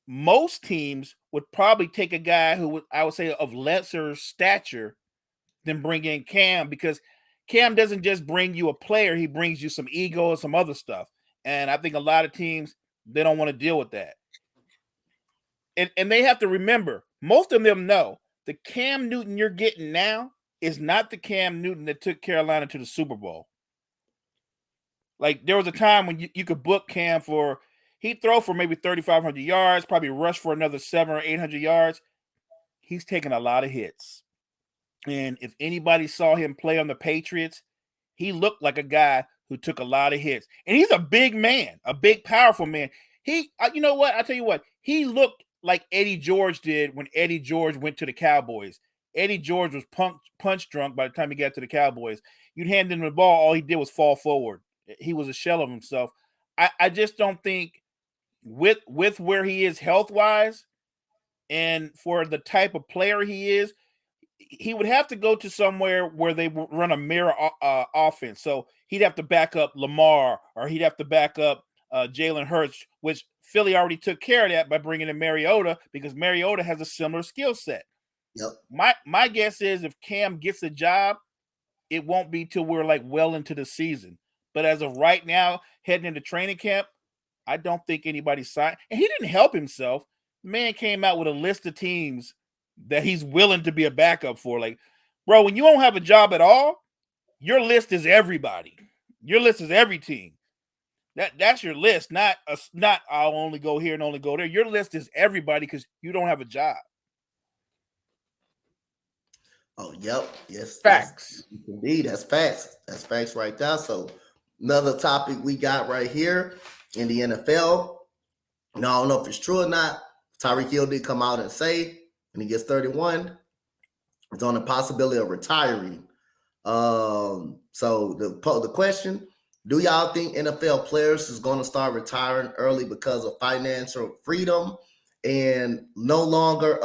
most teams would probably take a guy who I would say of lesser stature than bring in Cam, because Cam doesn't just bring you a player, he brings you some ego and some other stuff. And I think a lot of teams, they don't want to deal with that. And they have to remember, most of them know the Cam Newton you're getting now is not the Cam Newton that took Carolina to the Super Bowl. Like, there was a time when you could book Cam for, he'd throw for maybe 3,500 yards, probably rush for another 700 or 800 yards. He's taken a lot of hits. And if anybody saw him play on the Patriots, he looked like a guy who took a lot of hits. And he's a big man, a big, powerful man. You know what? I tell you what, he looked like Eddie George did when Eddie George went to the Cowboys. Eddie George was punch drunk by the time he got to the Cowboys. You'd hand him the ball, all he did was fall forward. He was a shell of himself. I just don't think with where he is health-wise, And for the type of player he is, he would have to go to somewhere where they run a mirror offense. So he'd have to back up Lamar, or he'd have to back up Jalen Hurts, which Philly already took care of that by bringing in Mariota, because Mariota has a similar skill set. Yep. My guess is if Cam gets a job, it won't be till we're like well into the season. But as of right now, heading into training camp, I don't think anybody signed. And he didn't help himself. The man came out with a list of teams that he's willing to be a backup for. Like, bro, when you don't have a job at all, your list is everybody. Your list is every team. That's your list, not I'll only go here and only go there. Your list is everybody because you don't have a job. Oh, yep. Yes. Facts. Indeed, that's facts. That's facts right there. So another topic we got right here in the NFL. Now, I don't know if it's true or not. Tyreek Hill did come out and say when he gets 31, it's on the possibility of retiring. So the question, do y'all think NFL players is going to start retiring early because of financial freedom and no longer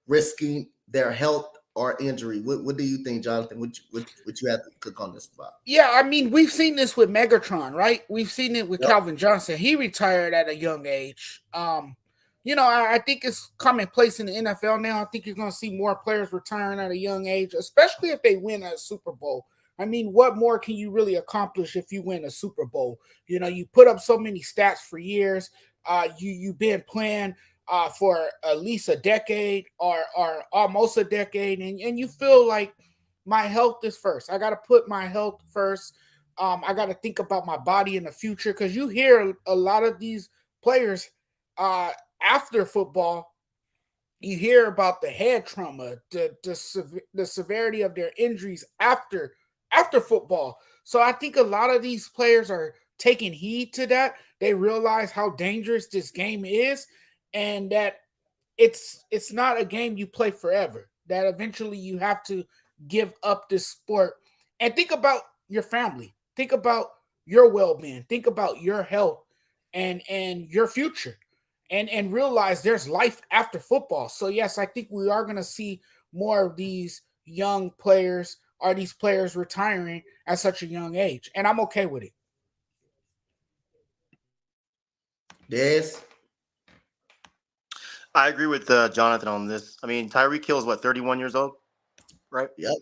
risking their health or injury? What do you think, Jonathan? What you have to cook on this spot? Yeah, I mean, we've seen this with Megatron, right? We've seen it with Calvin Johnson. He retired at a young age. I think it's commonplace in the NFL now. I think you're going to see more players retiring at a young age, especially if they win a Super Bowl. I mean, what more can you really accomplish if you win a Super Bowl? You put up so many stats for years. You've been playing for at least a decade or almost a decade, and you feel like my health is first. I got to put my health first. I got to think about my body in the future, because you hear a lot of these players after football, you hear about the head trauma, the severity of their injuries after football. So I think a lot of these players are taking heed to that. They realize how dangerous this game is, and that it's not a game you play forever, that eventually you have to give up this sport. And think about your family. Think about your well-being. Think about your health and your future. And realize there's life after football. So yes, I think we are going to see more of these young players, or these players retiring at such a young age. And I'm okay with it. Yes. I agree with Jonathan on this. I mean, Tyreek Hill is what, 31 years old, right? Yep.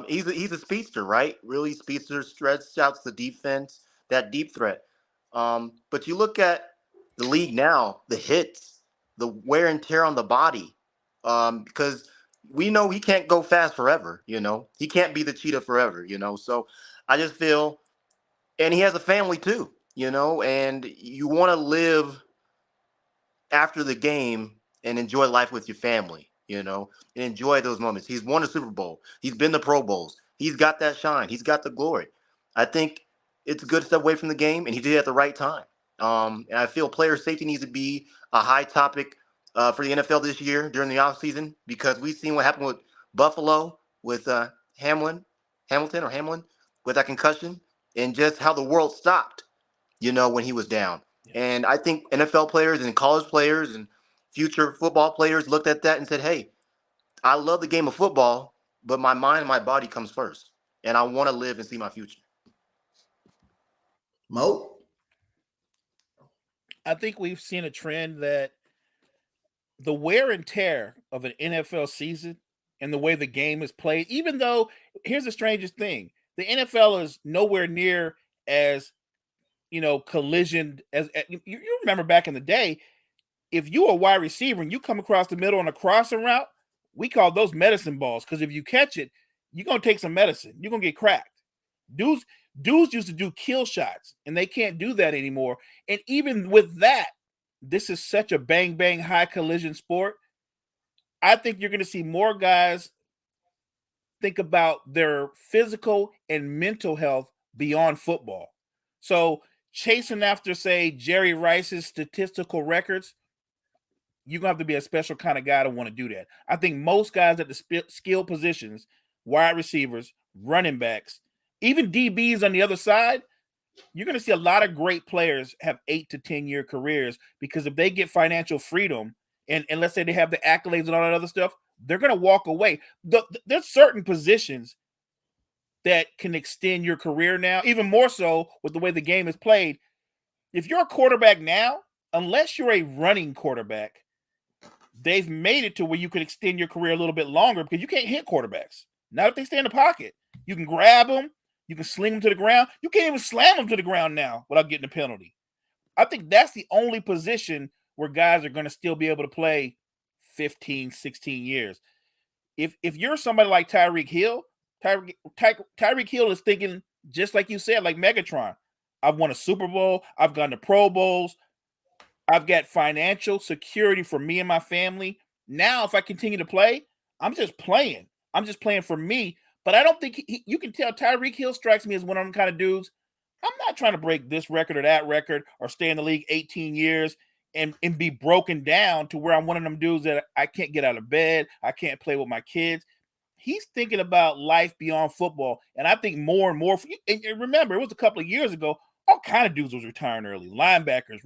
He's a speedster, right? Really speedster, stretch out the defense, that deep threat. But you look at the league now, the hits, the wear and tear on the body, because we know he can't go fast forever. He can't be the cheetah forever. So I just feel, and he has a family too. And you want to live after the game and enjoy life with your family, and enjoy those moments. He's won a Super Bowl. He's been to Pro Bowls. He's got that shine. He's got the glory. I think it's a good step away from the game, and he did it at the right time. And I feel player safety needs to be a high topic for the NFL this year during the offseason, because we've seen what happened with Buffalo, with Hamilton with that concussion, and just how the world stopped, when he was down. And I think NFL players and college players and future football players looked at that and said, hey, I love the game of football, but my mind and my body comes first. And I want to live and see my future. Mo? I think we've seen a trend that the wear and tear of an NFL season and the way the game is played, even though, here's the strangest thing, the NFL is nowhere near as collision as you remember back in the day. If you are a wide receiver and you come across the middle on a crossing route, we call those medicine balls, because if you catch it, you're gonna take some medicine. You're gonna get cracked. Dudes used to do kill shots, and they can't do that anymore. And even with that, this is such a bang bang high collision sport. I think you're gonna see more guys think about their physical and mental health beyond football. So chasing after, say, Jerry Rice's statistical records, you're going to have to be a special kind of guy to want to do that. I think most guys at the skill positions, wide receivers, running backs, even DBs on the other side, you're going to see a lot of great players have 8 to 10 year careers, because if they get financial freedom and let's say they have the accolades and all that other stuff, they're going to walk away. There's certain positions that can extend your career now, even more so with the way the game is played. If you're a quarterback now, unless you're a running quarterback, they've made it to where you can extend your career a little bit longer because you can't hit quarterbacks. Not if they stay in the pocket. You can grab them, you can sling them to the ground. You can't even slam them to the ground now without getting a penalty. I think that's the only position where guys are going to still be able to play 15, 16 years. If you're somebody like Tyreek Hill, Tyreek Hill is thinking, just like you said, like Megatron. I've won a Super Bowl. I've gone to Pro Bowls. I've got financial security for me and my family. Now, if I continue to play, I'm just playing. I'm just playing for me. But I don't think you can tell Tyreek Hill strikes me as one of them kind of dudes. I'm not trying to break this record or that record or stay in the league 18 years and be broken down to where I'm one of them dudes that I can't get out of bed. I can't play with my kids. He's thinking about life beyond football. And I think more and more. And remember, it was a couple of years ago, all kind of dudes was retiring early. Linebackers.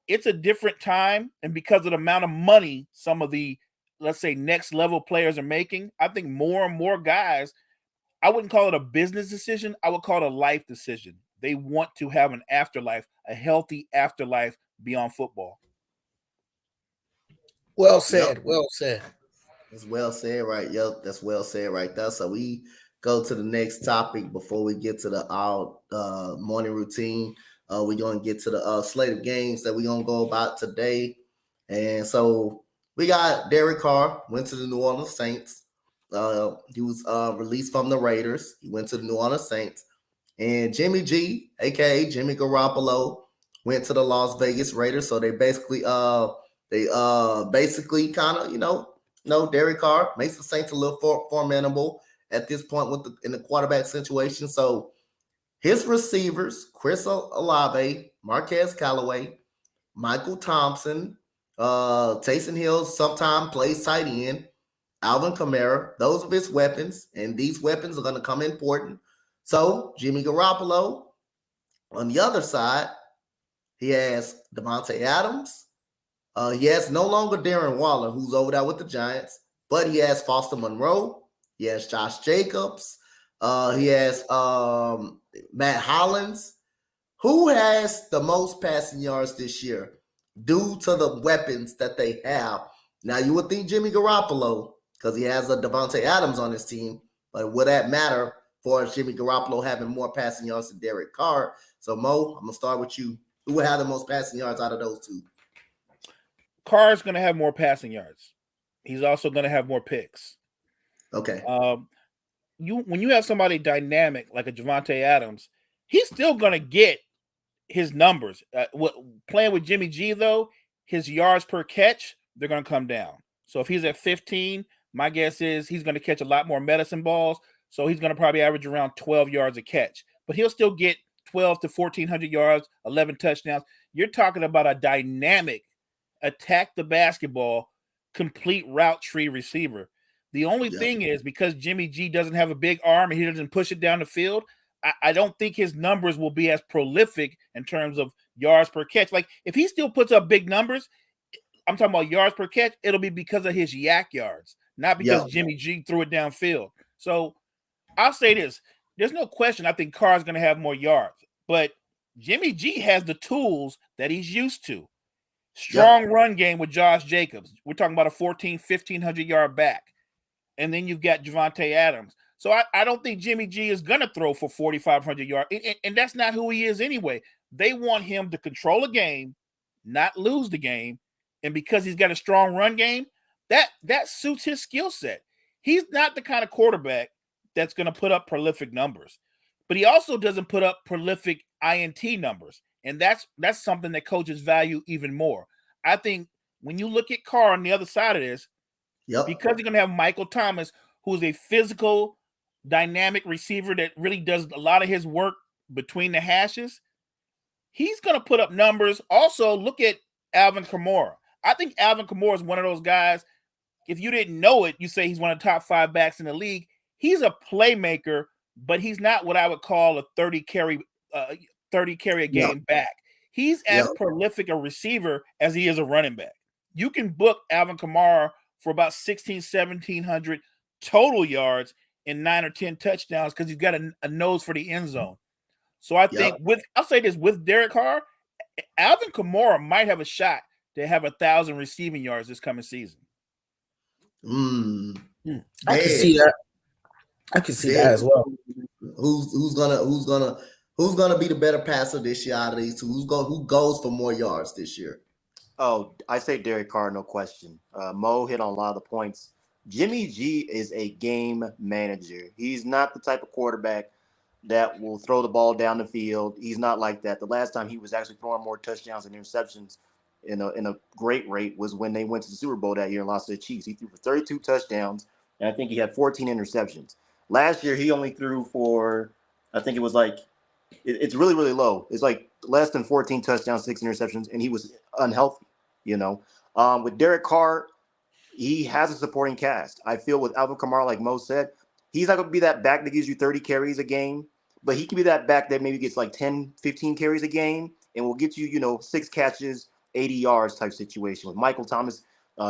It's a different time. And because of the amount of money some of the, let's say, next level players are making, I think more and more guys, I wouldn't call it a business decision. I would call it a life decision. They want to have an afterlife, a healthy afterlife beyond football. Well said. Yep. Well said. That's well said, right? Yep, that's well said right there. So we go to the next topic before we get to the morning routine. We're going to get to the slate of games that we're going to go about today. And so we got Derek Carr, went to the New Orleans Saints. He was released from the Raiders. He went to the New Orleans Saints. And Jimmy G, a.k.a. Jimmy Garoppolo, went to the Las Vegas Raiders. So they basically kind of, Derek Carr makes the Saints a little formidable at this point in the quarterback situation. So his receivers, Chris Olave, Marquez Callaway, Michael Thompson, Taysom Hill sometimes plays tight end, Alvin Kamara, those are his weapons, and these weapons are going to come important. So Jimmy Garoppolo, on the other side, he has Devontae Adams. He has no longer Darren Waller, who's over there with the Giants, but he has Foster Monroe. He has Josh Jacobs. He has Matt Hollins. Who has the most passing yards this year due to the weapons that they have? Now, you would think Jimmy Garoppolo because he has a Devontae Adams on his team, but would that matter for Jimmy Garoppolo having more passing yards than Derek Carr? So, Mo, I'm going to start with you. Who would have the most passing yards out of those two? Carr's going to have more passing yards. He's also going to have more picks. Okay. When you have somebody dynamic like a Javonte Adams, he's still going to get his numbers. Playing with Jimmy G, though, his yards per catch, they're going to come down. So if he's at 15, my guess is he's going to catch a lot more medicine balls. So he's going to probably average around 12 yards a catch. But he'll still get 12 to 1,400 yards, 11 touchdowns. You're talking about a dynamic, attack the basketball, complete route tree receiver. The only thing is because Jimmy G doesn't have a big arm and he doesn't push it down the field, I don't think his numbers will be as prolific in terms of yards per catch. Like if he still puts up big numbers, I'm talking about yards per catch, it'll be because of his yak yards, not because Jimmy G threw it downfield. So I'll say this. There's no question I think Carr's going to have more yards, but Jimmy G has the tools that he's used to. Strong run game with Josh Jacobs. We're talking about a 1,500 yard back. And then you've got Javonte Adams. So I don't think Jimmy G is going to throw for 4,500 yards. And that's not who he is anyway. They want him to control a game, not lose the game. And because he's got a strong run game, that suits his skill set. He's not the kind of quarterback that's going to put up prolific numbers. But he also doesn't put up prolific INT numbers. And that's something that coaches value even more. I think when you look at Carr on the other side of this, because you're going to have Michael Thomas, who's a physical, dynamic receiver that really does a lot of his work between the hashes, he's going to put up numbers. Also, look at Alvin Kamara. I think Alvin Kamara is one of those guys, if you didn't know it, you say he's one of the top 5 backs in the league. He's a playmaker, but he's not what I would call a 30 carry a game back. He's as prolific a receiver as he is a running back. you can book Alvin Kamara for about 1,700 total yards and 9 or 10 touchdowns because he's got a nose for the end zone. So I think I'll say this, with Derek Carr, Alvin Kamara might have a shot to have 1,000 receiving yards this coming season. I can see that. I can see that as well. Who's gonna be the better passer this year out of these two? Who goes for more yards this year? Oh, I say Derek Carr, no question. Mo hit on a lot of the points. Jimmy G is a game manager. He's not the type of quarterback that will throw the ball down the field. He's not like that. The last time he was actually throwing more touchdowns and interceptions in a great rate was when they went to the Super Bowl that year and lost to the Chiefs. He threw for 32 touchdowns, and I think he had 14 interceptions. Last year, he only threw for, I think it was like, it's really, really low. It's like less than 14 touchdowns, 6 interceptions, and he was unhealthy, With Derek Carr, he has a supporting cast. I feel with Alvin Kamara, like Mo said, he's not going to be that back that gives you 30 carries a game, but he can be that back that maybe gets like 10, 15 carries a game and will get you, 6 catches, 80 yards type situation. With Michael Thomas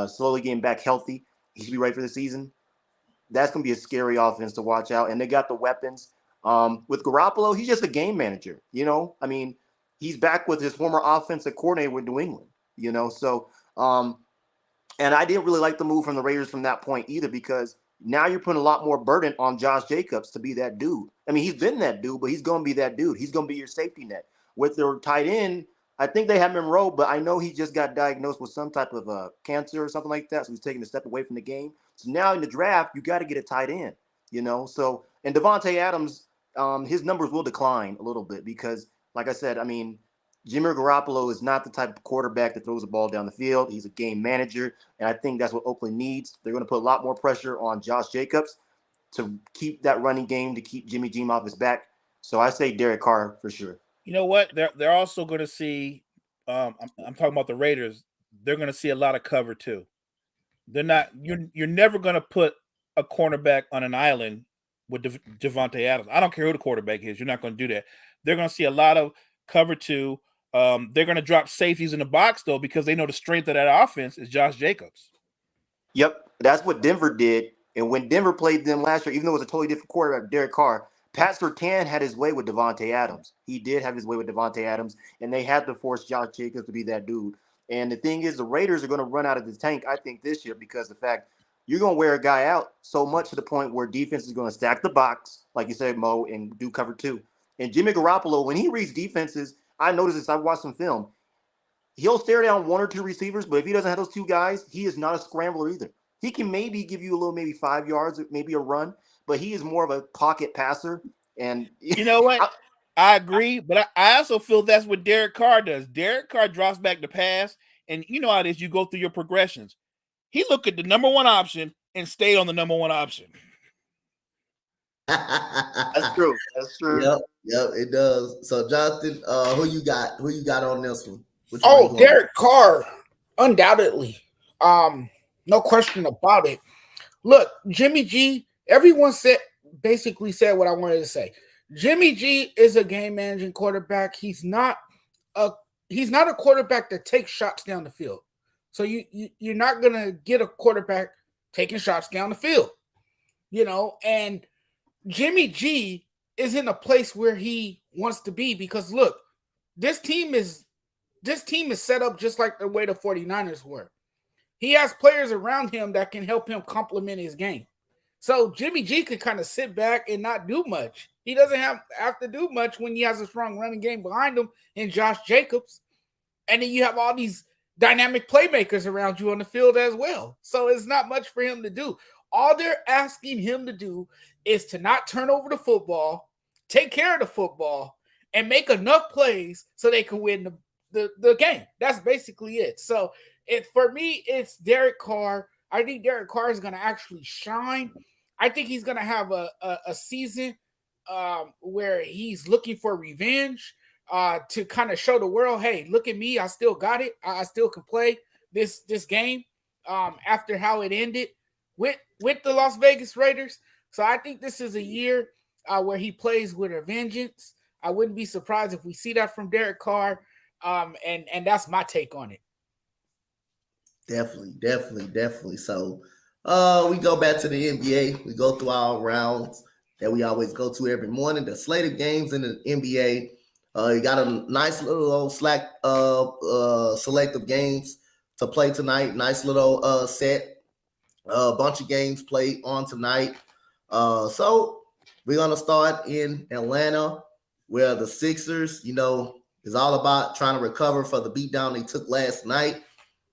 slowly getting back healthy, he should be ready for the season. That's going to be a scary offense to watch out. And they got the weapons. With Garoppolo, he's just a game manager, I mean, he's back with his former offensive coordinator with New England, So, and I didn't really like the move from the Raiders from that point either, because now you're putting a lot more burden on Josh Jacobs to be that dude. I mean, he's been that dude, but he's going to be that dude. He's going to be your safety net. With their tight end, I think they have him enrolled, but I know he just got diagnosed with some type of cancer or something like that, so he's taking a step away from the game. So now in the draft, you got to get a tight end, So, and Devontae Adams, his numbers will decline a little bit because, like I said, I mean, Jimmy Garoppolo is not the type of quarterback that throws the ball down the field. He's a game manager, and I think that's what Oakland needs. They're going to put a lot more pressure on Josh Jacobs to keep that running game, to keep Jimmy G off his back. So I say Derek Carr for sure. You know what? They're also going to see. I'm talking about the Raiders. They're going to see a lot of cover too. They're not. You're never going to put a cornerback on an island with Devontae Adams. I don't care who the quarterback is. You're not going to do that. They're going to see a lot of cover too. They're going to drop safeties in the box though, because they know the strength of that offense is Josh Jacobs. Yep, that's what Denver did. And when Denver played them last year, even though it was a totally different quarterback, Derek Carr, Pat Surtain had his way with Devontae Adams. He did have his way with Devontae Adams, and they had to force Josh Jacobs to be that dude. And the thing is, the Raiders are going to run out of the tank, I think, this year because the fact you're going to wear a guy out so much to the point where defense is going to stack the box, like you said, Mo, and do cover 2. And Jimmy Garoppolo, when he reads defenses, I noticed this. I've watched some film. He'll stare down 1 or 2 receivers, but if he doesn't have those 2 guys, he is not a scrambler either. He can maybe give you a little, maybe 5 yards, maybe a run, but he is more of a pocket passer. And you know what? I agree, but I also feel that's what Derek Carr does. Derek Carr drops back to pass, and you know how it is. You go through your progressions. He looked at the number 1 option and stayed on the number 1 option. That's true. That's true. Yep, it does. So, Jonathan, who you got? Who you got on this one? Derek Carr, undoubtedly. No question about it. Look, Jimmy G, everyone basically said what I wanted to say. Jimmy G is a game managing quarterback. He's not a quarterback that takes shots down the field. So you're not gonna get a quarterback taking shots down the field, and Jimmy G is in a place where he wants to be because look, this team is set up just like the way the 49ers were. He has players around him that can help him complement his game. So Jimmy G could kind of sit back and not do much. He doesn't have to do much when he has a strong running game behind him in Josh Jacobs. And then you have all these dynamic playmakers around you on the field as well. So it's not much for him to do. All they're asking him to do is to not turn over the football, take care of the football, and make enough plays so they can win the game. That's basically it. So for me, it's Derek Carr. I think Derek Carr is going to actually shine. I think he's going to have a season where he's looking for revenge to kind of show the world, hey, look at me. I still got it. I still can play this game after how it ended with the Las Vegas Raiders. So I think this is a year where he plays with a vengeance. I wouldn't be surprised if we see that from Derek Carr. And that's my take on it. Definitely. So we go back to the NBA. We go through our rounds that we always go to every morning. The slate of games in the NBA. You got a nice little old select of games to play tonight. Nice little set. A bunch of games played on tonight. So we're gonna start in Atlanta, where the Sixers, is all about trying to recover for the beatdown they took last night.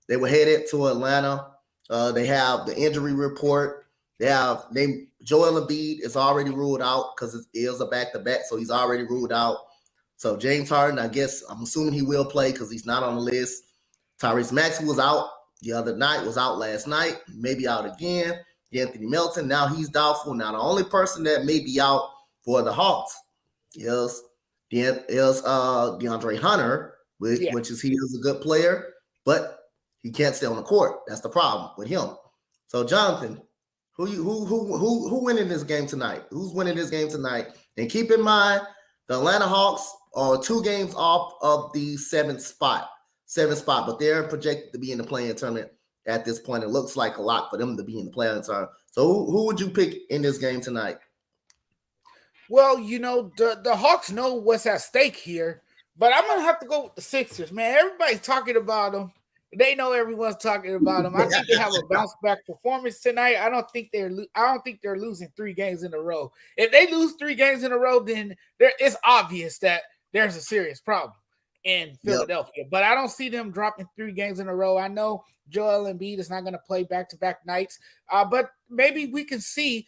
They were headed to Atlanta. They have the injury report. Joel Embiid is already ruled out because it is a back-to-back, so he's already ruled out. So James Harden, I'm assuming he will play because he's not on the list. Tyrese Maxey was out the other night, was out last night, maybe out again. Anthony Melton, now he's doubtful. Now the only person that may be out for the Hawks is DeAndre Hunter, which he is a good player, but he can't stay on the court. That's the problem with him. So, Jonathan, who winning this game tonight? Who's winning this game tonight? And keep in mind, the Atlanta Hawks are 2 games off of the seventh spot, but they're projected to be in the play-in tournament at this point. It looks like a lot for them to be in the play-in tournament. So, who would you pick in this game tonight? Well, the Hawks know what's at stake here, but I'm gonna have to go with the Sixers, man. Everybody's talking about them. They know everyone's talking about them. I think they have a bounce back performance tonight. I don't think they're losing 3 games in a row. If they lose 3 games in a row, then it's obvious that there's a serious problem in Philadelphia. But I don't see them dropping 3 games in a row. I know Joel Embiid is not going to play back-to-back nights, but maybe we can see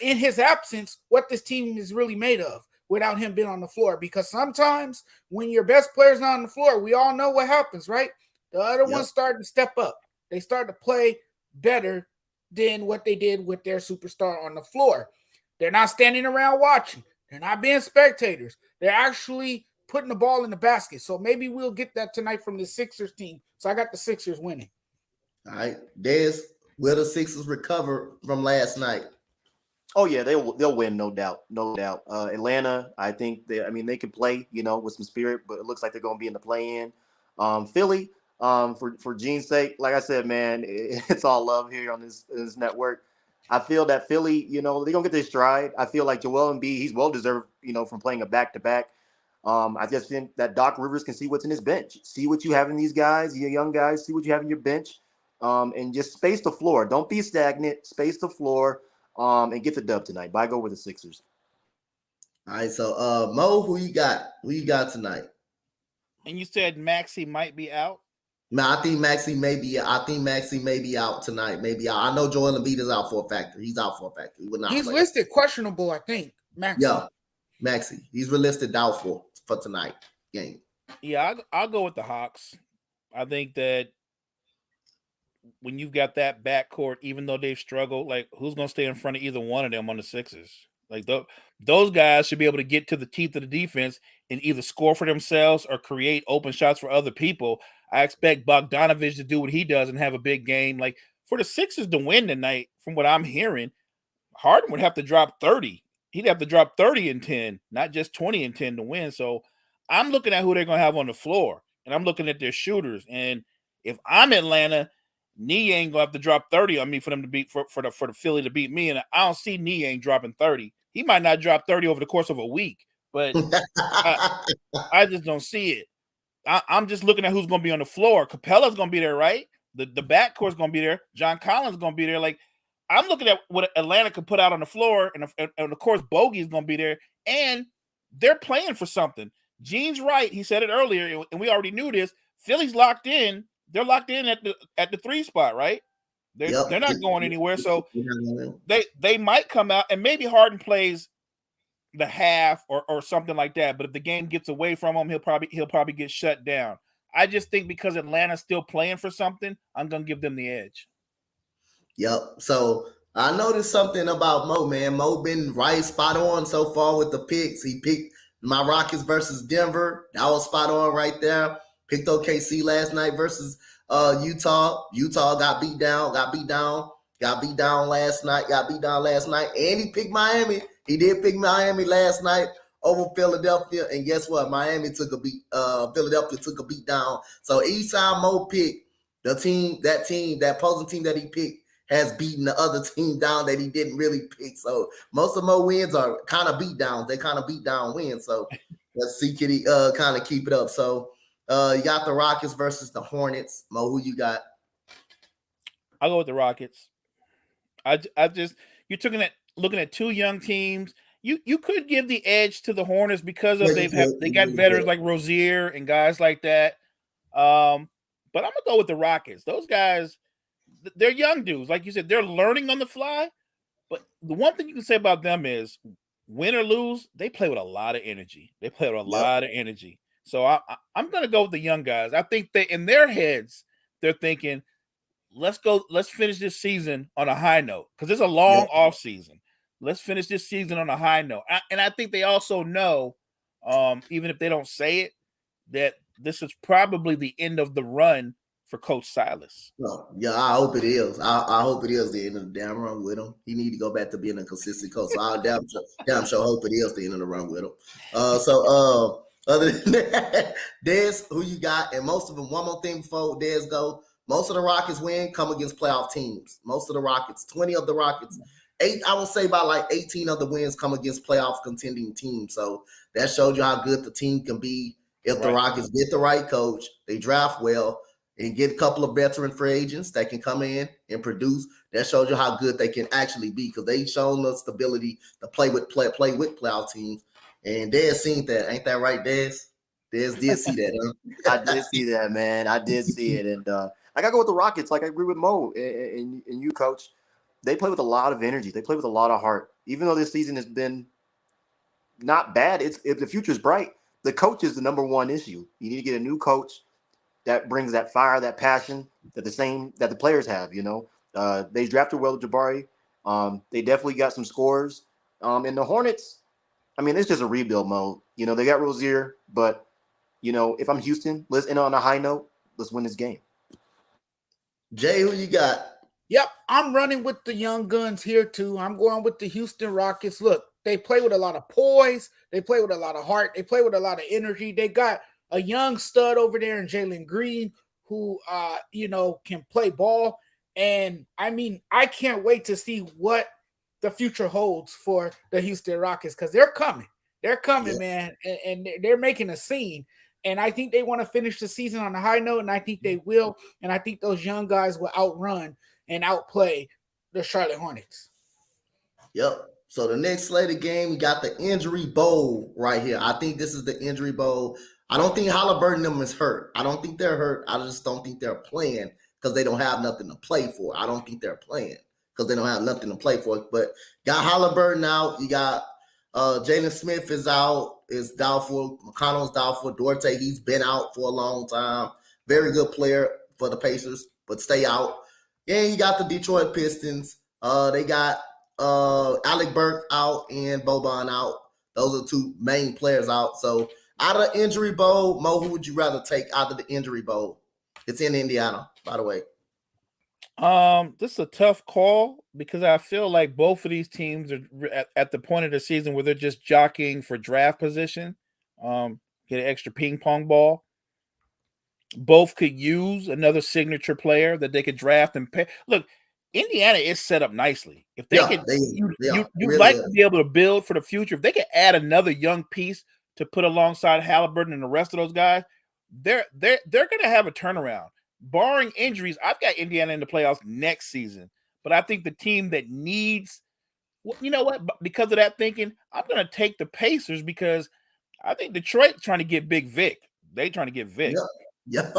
in his absence what this team is really made of without him being on the floor. Because sometimes when your best player's not on the floor, we all know what happens, right? The other ones started to step up. They started to play better than what they did with their superstar on the floor. They're not standing around watching. They're not being spectators. They're actually putting the ball in the basket. So maybe we'll get that tonight from the Sixers team. So I got the Sixers winning. All right. Des, will the Sixers recover from last night? Oh yeah, they'll win, no doubt. Atlanta, I think they can play, with some spirit, but it looks like they're going to be in the play-in. Philly, for Gene's sake, like I said, man, it's all love here on this network. I feel that Philly, they're gonna get their stride. I feel like Joel Embiid, he's well deserved, from playing a back-to-back. I just think that Doc Rivers can see what's in his bench, see what you have in these guys, your young guys, see what you have in your bench, and just space the floor. Don't be stagnant. Space the floor. And get the dub tonight. But I go with the Sixers. All right, so Mo, who you got? Who you got tonight? And you said Maxey might be out? No, I think Maxey may be out tonight. Maybe out. I know Joel Embiid is out for a factor. He's out for a factor. He would not. He's play. Listed questionable, I think. Maxey. Yeah, Maxey. He's listed doubtful for tonight game. Yeah, I'll go with the Hawks. I think that when you've got that backcourt, even though they've struggled, like who's going to stay in front of either one of them on the Sixers? Like those guys should be able to get to the teeth of the defense and either score for themselves or create open shots for other people. I expect Bogdanovich to do what he does and have a big game. Like for the Sixers to win tonight, from what I'm hearing, Harden would have to drop 30. He'd have to drop 30 and 10, not just 20 and 10 to win. So I'm looking at who they're going to have on the floor, and I'm looking at their shooters. And if I'm Atlanta, Niang gonna have to drop 30 on me for them to beat for the Philly to beat me, and I don't see Niang dropping 30. He might not drop 30 over the course of a week, but I just don't see it. I'm just looking at who's gonna be on the floor. Capella's gonna be there, right? The backcourt's gonna be there. John Collins gonna be there. Like I'm looking at what Atlanta could put out on the floor, and of course Bogey's gonna be there, and they're playing for something. Gene's right. He said it earlier, and we already knew this. Philly's locked in. They're locked in at the 3 spot, right? They're not going anywhere. So they might come out, and maybe Harden plays the half or something like that. But if the game gets away from him, he'll probably get shut down. I just think because Atlanta's still playing for something, I'm gonna give them the edge. Yep. So I noticed something about Mo, man. Mo been right spot on so far with the picks. He picked my Rockets versus Denver. That was spot on right there. Picked OKC last night versus Utah. Utah got beat down last night. And he picked Miami. He did pick Miami last night over Philadelphia. And guess what? Philadelphia took a beat down. So each time Mo picked that opposing team that he picked has beaten the other team down that he didn't really pick. So most of Mo wins are kind of beat downs. They kind of beat down wins. So let's see, can he kind of keep it up? So you got the Rockets versus the Hornets. Mo, who you got? I'll go with the Rockets. I just you're looking at two young teams. You could give the edge to the Hornets because of they got veterans like Rozier and guys like that. But I'm gonna go with the Rockets. Those guys, they're young dudes. Like you said, they're learning on the fly. But the one thing you can say about them is win or lose, they play with a lot of energy. They play with a lot of energy. So I'm gonna go with the young guys. I think they in their heads, they're thinking, let's finish this season on a high note because it's a long off season. Let's finish this season on a high note. And I think they also know, even if they don't say it, that this is probably the end of the run for Coach Silas. Oh, yeah, I hope it is. I hope it is the end of the damn run with him. He need to go back to being a consistent coach. So I'll damn sure hope it is the end of the run with him. Other than that, Dez, who you got? And most of them, one more thing before Dez go. Most of the Rockets win come against playoff teams. Most of the Rockets, 20 of the Rockets, I would say about like 18 of the wins come against playoff contending teams. So that shows you how good the team can be if the Rockets get the right coach, they draft well, and get a couple of veteran free agents that can come in and produce. That shows you how good they can actually be because they've shown us the ability to play with playoff teams. And Dez seen that. Ain't that right, Dez? Dez did see that, huh? I did see that, man. I did see it. And I got to go with the Rockets. Like I agree with Mo and you, Coach. They play with a lot of energy. They play with a lot of heart. Even though this season has been not bad, if the future's bright. The coach is the number one issue. You need to get a new coach that brings that fire, that passion that the players have. You know, they drafted well Jabari. They definitely got some scores. And the Hornets, I mean, it's just a rebuild mode. You know, they got Rozier, but you know, if I'm Houston, let's end on a high note. Let's win this game. Jay, who you got? Yep, I'm running with the young guns here too. I'm going with the Houston Rockets. Look, they play with a lot of poise. They play with a lot of heart. They play with a lot of energy. They got a young stud over there in Jalen Green who, can play ball. And I mean, I can't wait to see what the future holds for the Houston Rockets because they're coming. They're coming, man, and they're making a scene. And I think they want to finish the season on a high note, and I think they will. And I think those young guys will outrun and outplay the Charlotte Hornets. Yep. So the next slated game, we got the Injury Bowl right here. I think this is the Injury Bowl. I don't think Halliburton them is hurt. I don't think they're hurt. I just don't think they're playing because they don't have nothing to play for. I don't think they're playing because they don't have nothing to play for. But got Halliburton out. You got Jalen Smith is out. Is doubtful. McConnell's doubtful. Duarte, he's been out for a long time. Very good player for the Pacers, but stay out. And you got the Detroit Pistons. They got Alec Burke out and Boban out. Those are two main players out. So out of the Injury Bowl, Mo, who would you rather take out of the Injury Bowl? It's in Indiana, by the way. This is a tough call because I feel like both of these teams are at the point of the season where they're just jockeying for draft position. Get an extra ping pong ball. Both could use another signature player that they could draft and pay. Look, Indiana is set up nicely. If they could, you'd really like to be able to build for the future. If they could add another young piece to put alongside Halliburton and the rest of those guys, they're going to have a turnaround. Barring injuries, I've got Indiana in the playoffs next season. But I think the team that needs, you know what? Because of that thinking, I'm going to take the Pacers because I think Detroit's trying to get Big Vic. They trying to get Vic. Yeah,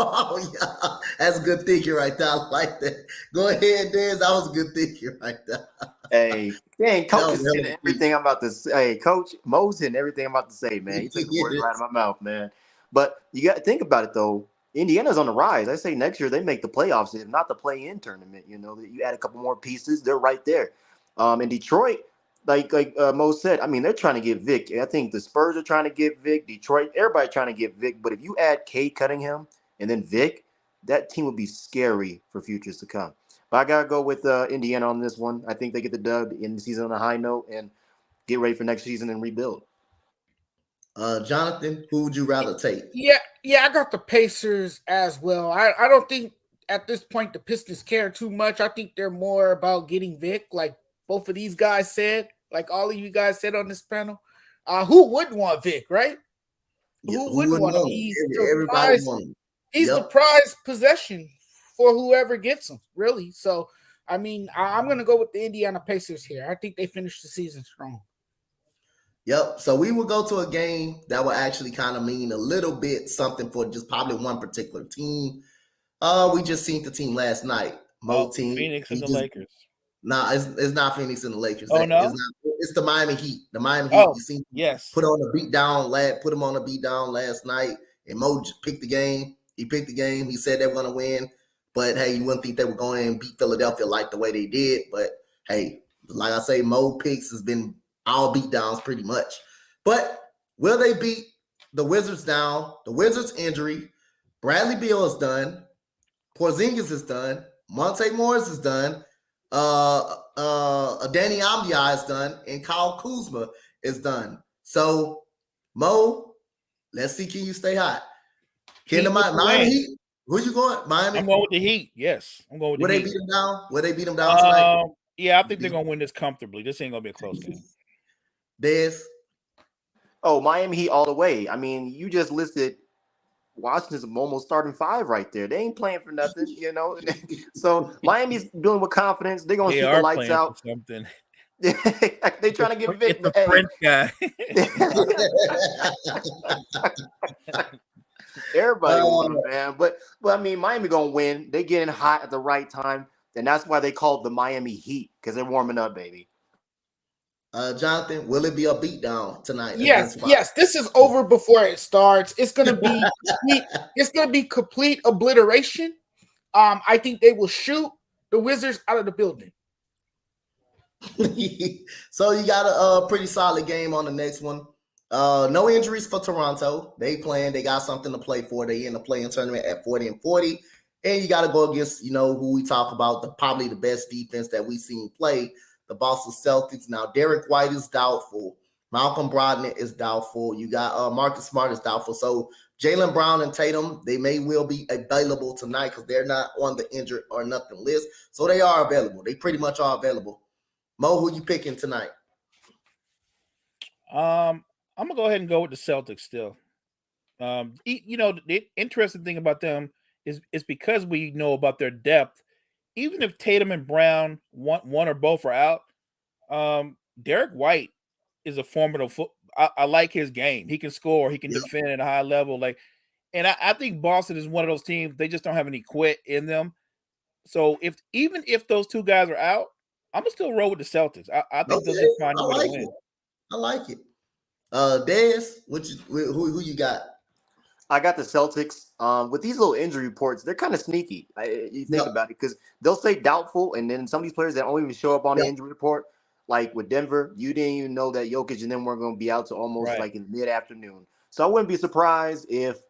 that's good thinking right there. I like that. Go ahead, Dez. That was good thinking right there. Hey, dang, Coach is hitting everything I'm about to say. Hey, Coach, Mo's hitting everything I'm about to say, man. He took the words right out of my mouth, man. But you got to think about it, though. Indiana's on the rise. I say next year they make the playoffs, if not the play-in tournament. You know, you add a couple more pieces, they're right there. In Detroit, like Mo said, I mean, they're trying to get Vic. I think the Spurs are trying to get Vic. Detroit, everybody trying to get Vic. But if you add Cade Cunningham and then Vic, that team would be scary for futures to come. But I gotta go with Indiana on this one. I think they get the dub in the season on a high note and get ready for next season and rebuild. Jonathan, who would you rather take? Yeah, I got the Pacers as well. I don't think at this point the Pistons care too much. I think they're more about getting Vic, like both of these guys said, like all of you guys said on this panel. Who wouldn't want Vic, right? Yeah, Who who wouldn't would want him? know? He's the Everybody prize. want him. He's the Yep. prize possession for whoever gets him, really. So, I mean, I'm going to go with the Indiana Pacers here. I think they finished the season strong. Yep. So we will go to a game that will actually kind of mean a little bit something for just probably one particular team. We just seen the team last night. Team. Phoenix and the Lakers. Nah, it's not Phoenix and the Lakers. Oh, no? It's the Miami Heat. The Miami Heat. Oh, you seen yes. Put on a beat down last night, and Mo picked the game. He picked the game. He said they were going to win, but hey, you wouldn't think they were going and beat Philadelphia like the way they did. But hey, like I say, Mo picks has been all beat downs pretty much. But will they beat the Wizards down? The Wizards injury. Bradley Beal is done. Porzingis is done. Monte Morris is done. Danny Avdija is done, and Kyle Kuzma is done. So, Mo, let's see, can you stay hot? Can the Miami Heat? Who you going? Miami. I'm going with the Heat. Yes, I'm going with the Heat. Will they beat them down? Will they beat them down tonight? Yeah, I think they're going to win this comfortably. This ain't going to be a close game. Des? Oh, Miami Heat all the way. I mean, you just listed Washington's almost starting five right there. They ain't playing for nothing, you know. So Miami's doing with confidence. They're gonna shoot the lights out. Something. They trying to get Vic. It's the French guy. Everybody won, man. But I mean, Miami gonna win. They getting hot at the right time, and that's why they call it the Miami Heat, because they're warming up, baby. Jonathan, will it be a beatdown tonight? Yes. This is over before it starts. It's gonna be complete obliteration. I think they will shoot the Wizards out of the building. So you got a pretty solid game on the next one. No injuries for Toronto. They playing. They got something to play for. They in the play-in tournament at 40-40. And you got to go against, who we talk about, probably the best defense that we've seen play, the Boston Celtics. Now, Derek White is doubtful. Malcolm Brogdon is doubtful. You got Marcus Smart is doubtful. So Jaylen Brown and Tatum, they may well be available tonight because they're not on the injured or nothing list. So they are available. They pretty much are available. Mo, who you picking tonight? I'm going to go ahead and go with the Celtics still. The interesting thing about them is because we know about their depth. Even if Tatum and Brown, one or both are out, Derek White is a formidable I like his game. He can score. He can defend at a high level. And I think Boston is one of those teams. They just don't have any quit in them. So even if those two guys are out, I'm gonna still roll with the Celtics. I think they'll just find a way to win. I like it. Des, who you got? I got the Celtics. With these little injury reports, they're kind of sneaky. You think about it, because they'll say doubtful, and then some of these players that don't even show up on the injury report, like with Denver, you didn't even know that Jokic and them weren't going to be out to almost like in mid-afternoon. So I wouldn't be surprised if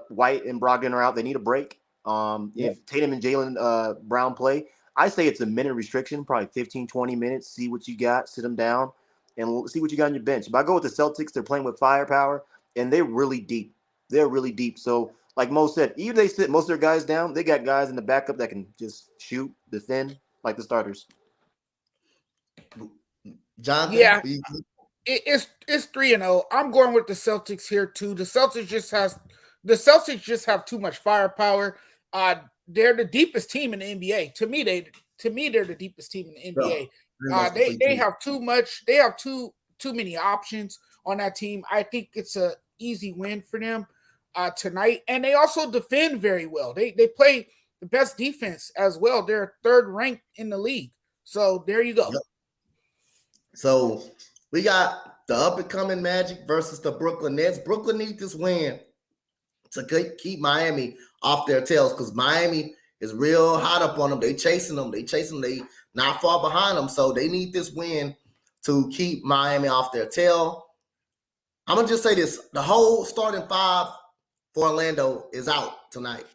White and Brogdon are out. They need a break. If Tatum and Jaylen Brown play, I say it's a minute restriction, probably 15, 20 minutes. See what you got, sit them down, and see what you got on your bench. If I go with the Celtics, they're playing with firepower, and they're really deep. They're really deep. So, like Mo said, even if they sit most of their guys down, they got guys in the backup that can just shoot, defend, like the starters. Jonathan? Yeah, it's 3-0. I'm going with the Celtics here too. The Celtics just have too much firepower. They're the deepest team in the NBA. To me, they're the deepest team in the NBA. They have too much. They have too many options on that team. I think it's a easy win for them tonight, and they also defend very well. They play the best defense as well. They're third ranked in the league. So there you go. Yep. So we got the up-and-coming Magic versus the Brooklyn Nets. Brooklyn needs this win to keep Miami off their tails, because Miami is real hot up on them. They chasing them. They not far behind them. So they need this win to keep Miami off their tail. I'm going to just say this. The whole starting five for Orlando is out tonight.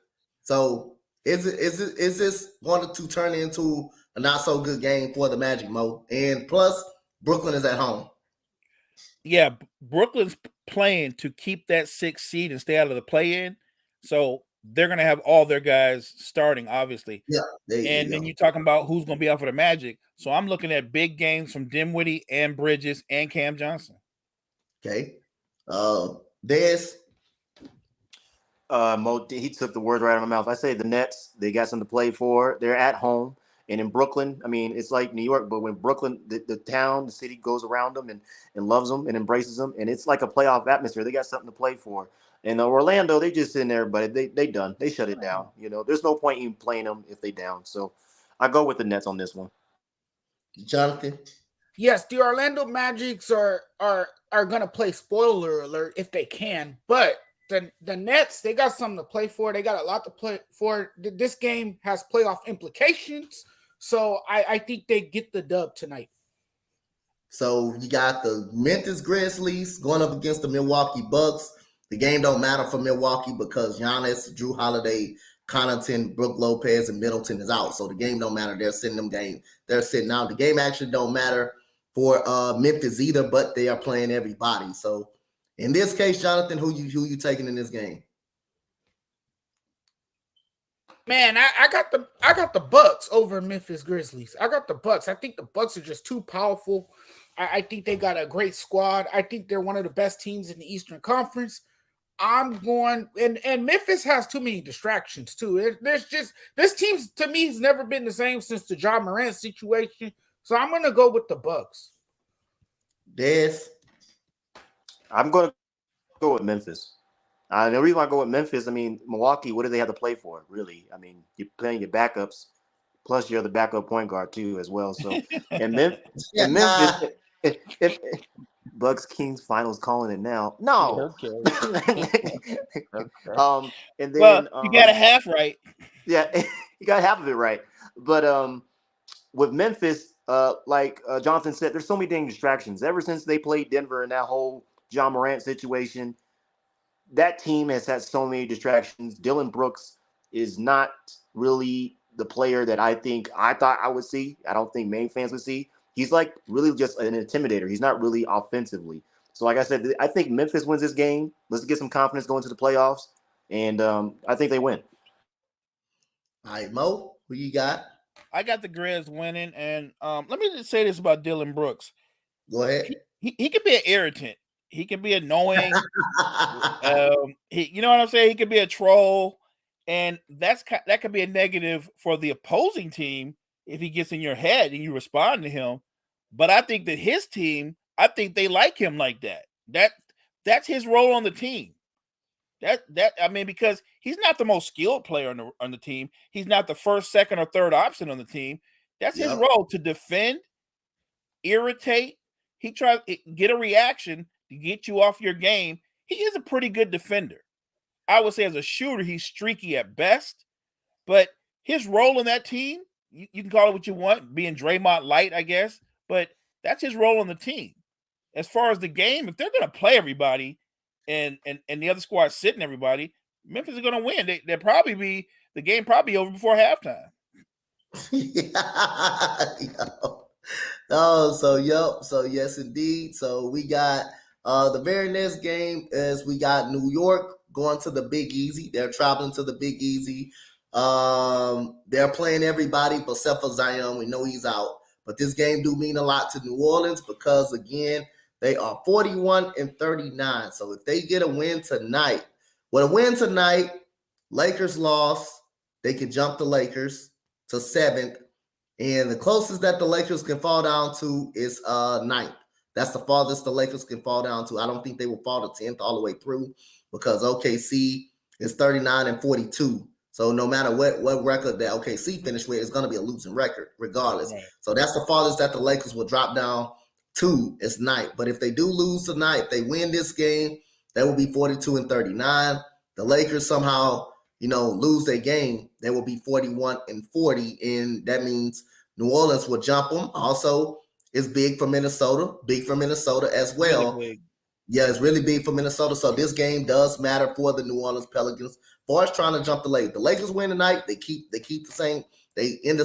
So is this going to turn into a not so good game for the Magic, Mo? And plus, Brooklyn is at home. Yeah, Brooklyn's playing to keep that 6th seed and stay out of the play-in. So they're going to have all their guys starting, obviously. Yeah. And then you're talking about who's going to be out for the Magic. So I'm looking at big games from Dinwiddie and Bridges and Cam Johnson. Okay. Des. Mo, he took the words right out of my mouth. I say the Nets, they got something to play for. They're at home. And in Brooklyn, I mean, it's like New York, but when Brooklyn, the town, the city goes around them and loves them and embraces them, and it's like a playoff atmosphere. They got something to play for. And Orlando, they just in there, but they done. They shut it down. You know, there's no point in playing them if they down. So I go with the Nets on this one. Jonathan. Yes, the Orlando Magics are gonna play spoiler alert if they can, but the Nets, they got something to play for. They got a lot to play for. This game has playoff implications, so I think they get the dub tonight. So you got the Memphis Grizzlies going up against the Milwaukee Bucks. The game don't matter for Milwaukee because Giannis, Drew Holiday, Connaughton, Brook Lopez, and Middleton is out. So the game don't matter. They're sitting them game. They're sitting out. The game actually don't matter for Memphis either, but they are playing everybody. So in this case, Jonathan, who you taking in this game? Man, I got the Bucks over Memphis Grizzlies. I got the Bucks. I think the Bucks are just too powerful. I think they got a great squad. I think they're one of the best teams in the Eastern Conference. I'm going, and Memphis has too many distractions too. There's just, this team to me has never been the same since the Ja Morant situation. So I'm going to go with the Bucks. Des? I'm going to go with Memphis. The reason why I go with Memphis, I mean, Milwaukee, what do they have to play for, really? I mean, you're playing your backups, plus you're the backup point guard, too, as well. So, and Memphis, if Bucks Kings finals calling it now. No. Okay. And then, well, you got a half right. Yeah, you got half of it right. But with Memphis, like Jonathan said, there's so many dang distractions. Ever since they played Denver in that whole Ja Morant situation, that team has had so many distractions. Dylan Brooks is not really the player that I thought I would see. I don't think main fans would see. He's like really just an intimidator. He's not really offensively. So like I said, I think Memphis wins this game. Let's get some confidence going to the playoffs. And I think they win. All right, Mo, who you got? I got the Grizz winning. And let me just say this about Dylan Brooks. Go ahead. He can be an irritant. He can be annoying. You know what I'm saying? He could be a troll. And that could be a negative for the opposing team if he gets in your head and you respond to him. But I think that his team, I think they like him like that. That's his role on the team. I mean, because he's not the most skilled player on the team. He's not the first, second, or third option on the team. That's his role, to defend, irritate. He tries to get a reaction to get you off your game. He is a pretty good defender. I would say as a shooter, he's streaky at best. But his role in that team, you can call it what you want, being Draymond light, I guess. But that's his role on the team. As far as the game, if they're going to play everybody and the other squad sitting everybody, Memphis is going to win. They'll probably be – the game probably over before halftime. So yes, indeed. So we got the very next game is we got New York going to the Big Easy. They're traveling to the Big Easy. They're playing everybody except for Zion. We know he's out. But this game do mean a lot to New Orleans because, again, they are 41-39. So if they get a win tonight, Lakers lost, they could jump the Lakers to 7th. And the closest that the Lakers can fall down to is 9th. That's the farthest the Lakers can fall down to. I don't think they will fall to 10th all the way through because OKC is 39-42. So no matter what record that OKC finished with, it's going to be a losing record regardless. Right. So that's the farthest that the Lakers will drop down to is 9th. But if they do lose tonight, if they win this game, that will be 42-39. The Lakers somehow, lose their game, they will be 41-40. And that means New Orleans will jump them. Also, it's big for Minnesota as well. Really, yeah, it's really big for Minnesota. So this game does matter for the New Orleans Pelicans. For us trying to jump the Lakers. The Lakers win tonight. They keep the same. They keep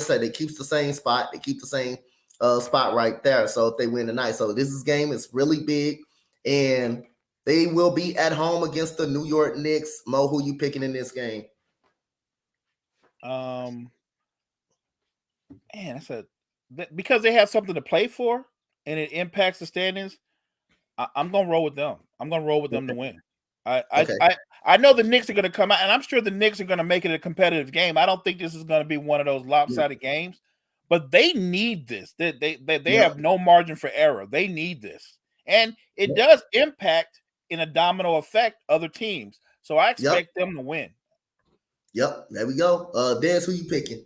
the same spot. They keep the same spot right there. So if they win tonight, so this game is really big, and they will be at home against the New York Knicks. Mo, who you picking in this game? Man, I said because they have something to play for and it impacts the standings. I'm gonna roll with them. I'm gonna roll with them to win. Okay. I know the Knicks are gonna come out, and I'm sure the Knicks are gonna make it a competitive game. I don't think this is gonna be one of those lopsided games, but they need this. They have no margin for error. They need this, and it does impact in a domino effect other teams. So I expect them to win. Yep, there we go. Des, who you picking?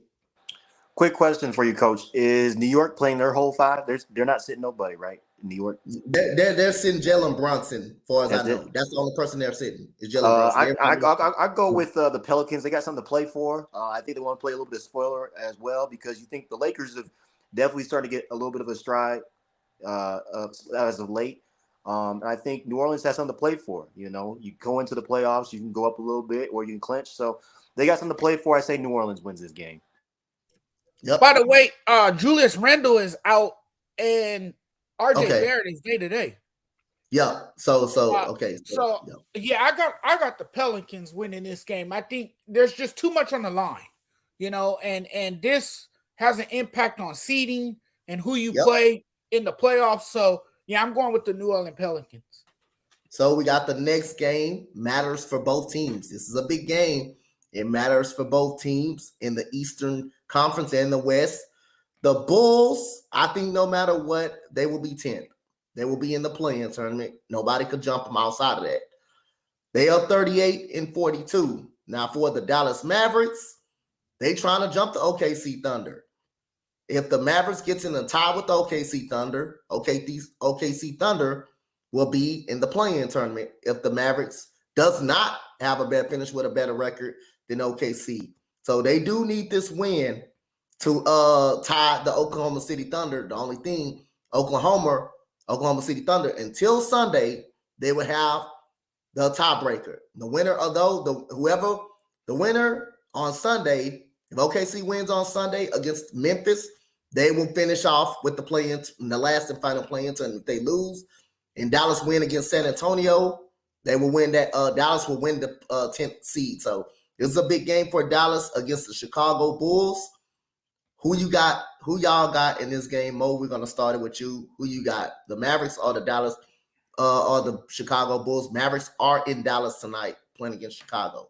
Quick question for you, Coach: is New York playing their whole five? They're not sitting nobody, right? In New York, They're sitting Jalen Brunson, as far as I know. That's the only person they're sitting is Jalen Brunson. I go with the Pelicans. They got something to play for. I think they want to play a little bit of spoiler as well because you think the Lakers have definitely started to get a little bit of a stride as of late. And I think New Orleans has something to play for. You know, you go into the playoffs, you can go up a little bit or you can clinch. So they got something to play for. I say New Orleans wins this game. Yep. By the way, Julius Randle is out and RJ Barrett is day to day. Yeah. So okay. I got the Pelicans winning this game. I think there's just too much on the line, you know, and this has an impact on seeding and who you play in the playoffs. So yeah, I'm going with the New Orleans Pelicans. So we got the next game. Matters for both teams. This is a big game. It matters for both teams in the Eastern Conference and the West. The Bulls, I think no matter what, they will be 10th. They will be in the play-in tournament. Nobody could jump them outside of that. They are 38-42. Now for the Dallas Mavericks, they trying to jump the OKC Thunder. If the Mavericks gets in a tie with the OKC Thunder, OKC Thunder will be in the play-in tournament if the Mavericks does not have a better finish with a better record than OKC. So they do need this win to tie the Oklahoma City Thunder. The only thing, Oklahoma City Thunder, until Sunday, they would have the tiebreaker. The winner of the winner on Sunday, if OKC wins on Sunday against Memphis, they will finish off with the play-in, the last and final play-in. And if they lose and Dallas win against San Antonio, they will win that. Dallas will win the 10th seed. So this is a big game for Dallas against the Chicago Bulls. Who y'all got in this game? Mo, we're gonna start it with you. Who you got? The Mavericks or the Dallas or the Chicago Bulls? Mavericks are in Dallas tonight playing against Chicago.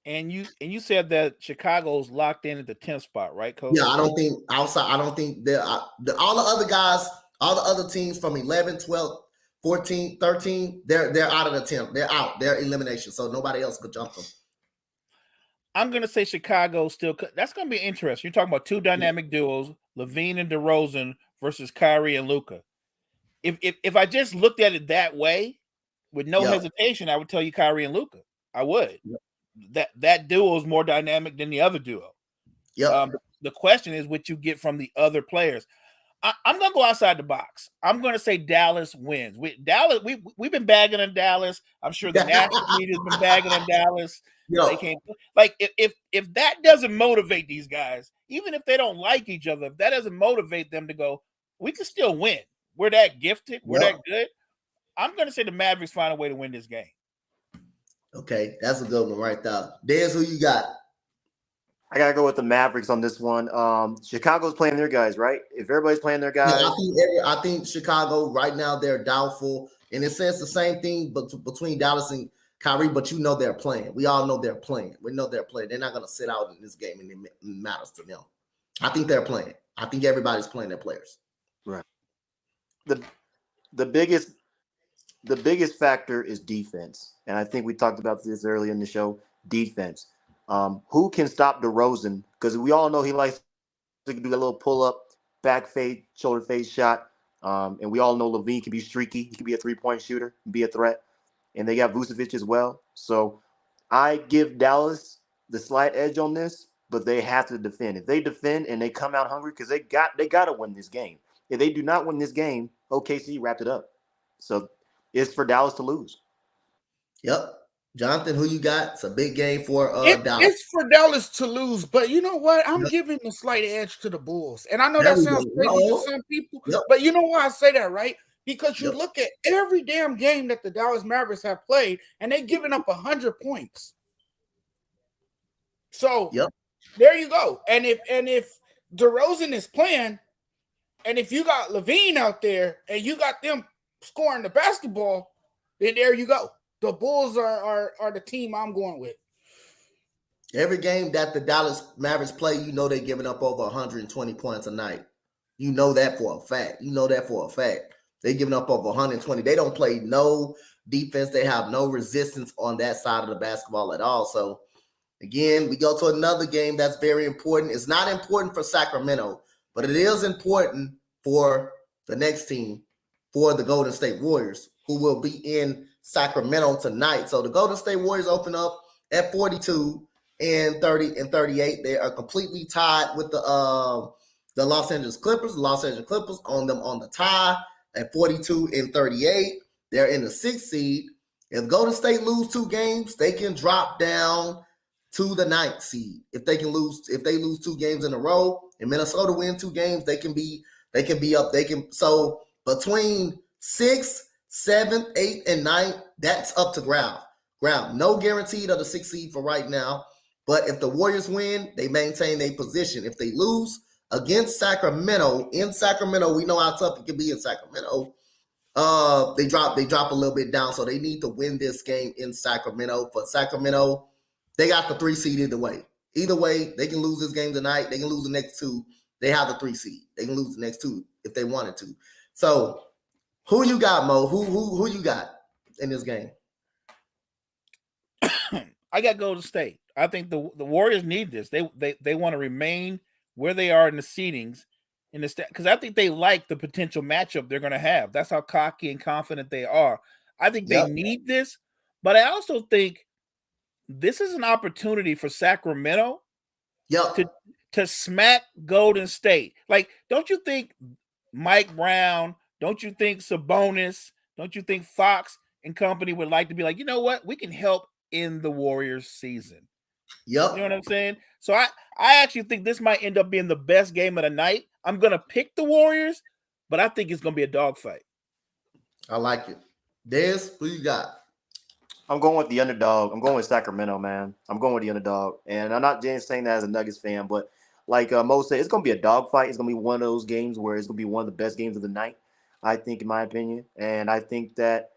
And you said that Chicago's locked in at the 10th spot, right, Coach? Yeah, I don't think all the other guys, all the other teams from 11, 12, 14, 13, they're out of the 10th. They're out. They're elimination. So nobody else could jump them. I'm going to say Chicago still. That's going to be interesting. You're talking about two dynamic duos, Levine and DeRozan versus Kyrie and Luka. If I just looked at it that way, with no hesitation, I would tell you Kyrie and Luka. I would. That duo is more dynamic than the other duo. The question is what you get from the other players. I'm going to go outside the box. I'm going to say Dallas wins. We've been bagging on Dallas. I'm sure the national media's been bagging on Dallas. They can't, like if that doesn't motivate these guys, even if they don't like each other, if that doesn't motivate them to go, we can still win. We're that gifted. We're that good. I'm going to say the Mavericks find a way to win this game. Okay, that's a good one right there. Des, who you got? I gotta go with the Mavericks on this one. Chicago's playing their guys, right? If everybody's playing their guys, I think Chicago right now they're doubtful, and it says the same thing between Dallas and Kyrie. But you know they're playing. We all know they're playing. We know they're playing. They're not gonna sit out in this game, and it matters to them. I think they're playing. I think everybody's playing their players. Right. The biggest factor is defense, and I think we talked about this earlier in the show. Defense. Who can stop DeRozan? Because we all know he likes to do a little pull-up, back fade, shoulder fade shot. And we all know Levine can be streaky. He can be a three-point shooter, be a threat. And they got Vucevic as well. So I give Dallas the slight edge on this, but they have to defend. If they defend and they come out hungry, because they got to win this game. If they do not win this game, OKC wrapped it up. So it's for Dallas to lose. Yep. Jonathan, who you got? It's a big game for Dallas. It's for Dallas to lose, but you know what? I'm giving the slight edge to the Bulls. And I know that sounds crazy to some people, but you know why I say that, right? Because you look at every damn game that the Dallas Mavericks have played, and they've given up 100 points. So There you go. And if DeRozan is playing, and if you got Levine out there and you got them scoring the basketball, then there you go. The Bulls are the team I'm going with. Every game that the Dallas Mavericks play, you know they're giving up over 120 points a night. You know that for a fact. They're giving up over 120. They don't play no defense. They have no resistance on that side of the basketball at all. So, again, we go to another game that's very important. It's not important for Sacramento, but it is important for the next team, for the Golden State Warriors, who will be in Sacramento tonight. So the Golden State Warriors open up at 42 and 30 and 38. They are completely tied with the Los Angeles Clippers. The Los Angeles Clippers on them on the tie at 42 and 38. They're in the 6th seed. If Golden State lose 2 games, they can drop down to the 9th seed. If they lose 2 games in a row and Minnesota win 2 games, they can be up. So between 6th, 7th, 8th, and 9th, that's up to ground. No guaranteed of the 6th seed for right now. But if the Warriors win, they maintain their position. If they lose against Sacramento, in Sacramento, we know how tough it can be in Sacramento. They drop a little bit down, so they need to win this game in Sacramento. For Sacramento, they got the 3 seed either way. Either way, they can lose this game tonight. They can lose the next 2. They have the 3 seed. They can lose the next 2 if they wanted to. So, who you got, Mo? Who you got in this game? I got Golden State. I think the Warriors need this. They want to remain where they are in the seedings, in the because I think they like the potential matchup they're going to have. That's how cocky and confident they are. I think they need this, but I also think this is an opportunity for Sacramento to smack Golden State. Like, don't you think Mike Brown, don't you think Sabonis, don't you think Fox and company would like to be like, you know what? We can help in the Warriors season. Yep. You know what I'm saying? So I actually think this might end up being the best game of the night. I'm going to pick the Warriors, but I think it's going to be a dogfight. I like it. Des, who you got? I'm going with the underdog. I'm going with Sacramento, man. I'm going with the underdog. And I'm not just saying that as a Nuggets fan, but like Mo said, it's going to be a dogfight. It's going to be one of those games where it's going to be one of the best games of the night, I think, in my opinion. And I think that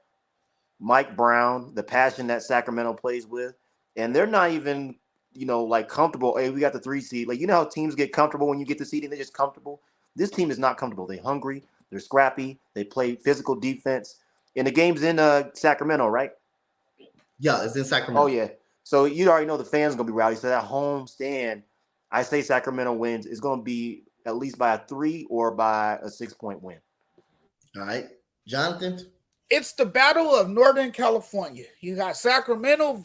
Mike Brown, the passion that Sacramento plays with, and they're not even, like comfortable. Hey, we got the 3 seed. Like, you know how teams get comfortable when you get the seed and they're just comfortable? This team is not comfortable. They're hungry. They're scrappy. They play physical defense. And the game's in Sacramento, right? Yeah, it's in Sacramento. Oh, yeah. So you already know the fans are going to be rowdy. So that home stand, I say Sacramento wins. It's going to be at least by a 3 or by a 6-point win. All right. Jonathan? It's the battle of Northern California. You got Sacramento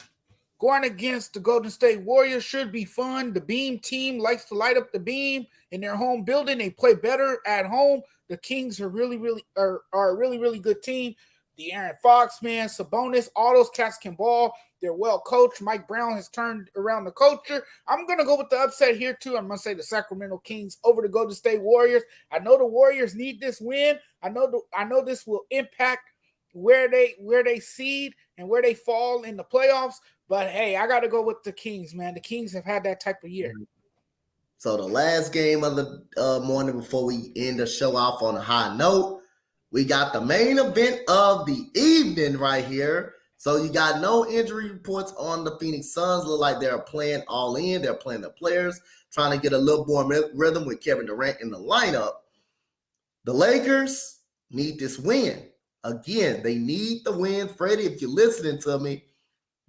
going against the Golden State Warriors. Should be fun. The Beam team likes to light up the beam in their home building. They play better at home. The Kings are a really good team. The Aaron Fox, man, Sabonis, all those cats can ball. They're well coached. Mike Brown has turned around the culture. I'm going to go with the upset here, too. I'm going to say the Sacramento Kings over the Golden State Warriors. I know the Warriors need this win. I know this will impact where they seed and where they fall in the playoffs. But, hey, I got to go with the Kings, man. The Kings have had that type of year. So the last game of the morning before we end the show off on a high note, we got the main event of the evening right here. So you got no injury reports on the Phoenix Suns. Look like they're playing all in. They're playing the players, trying to get a little more rhythm with Kevin Durant in the lineup. The Lakers need this win. Again, they need the win. Freddie, if you're listening to me,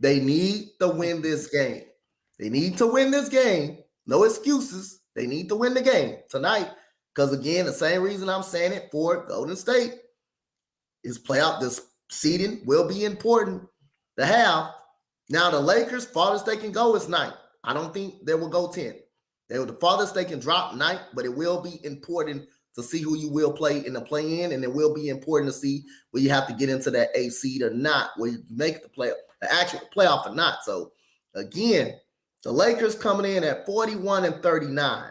they need to win this game. They need to win this game. No excuses. They need to win the game tonight. Because, again, the same reason I'm saying it for Golden State is playoff. This seeding will be important to have. Now, the Lakers, farthest they can go is 9. I don't think they will go 10. They were the farthest they can drop 9, but it will be important to see who you will play in the play-in, and it will be important to see where you have to get into that 8 seed or not, where you make the actual playoff or not. So, again, the Lakers coming in at 41 and 39.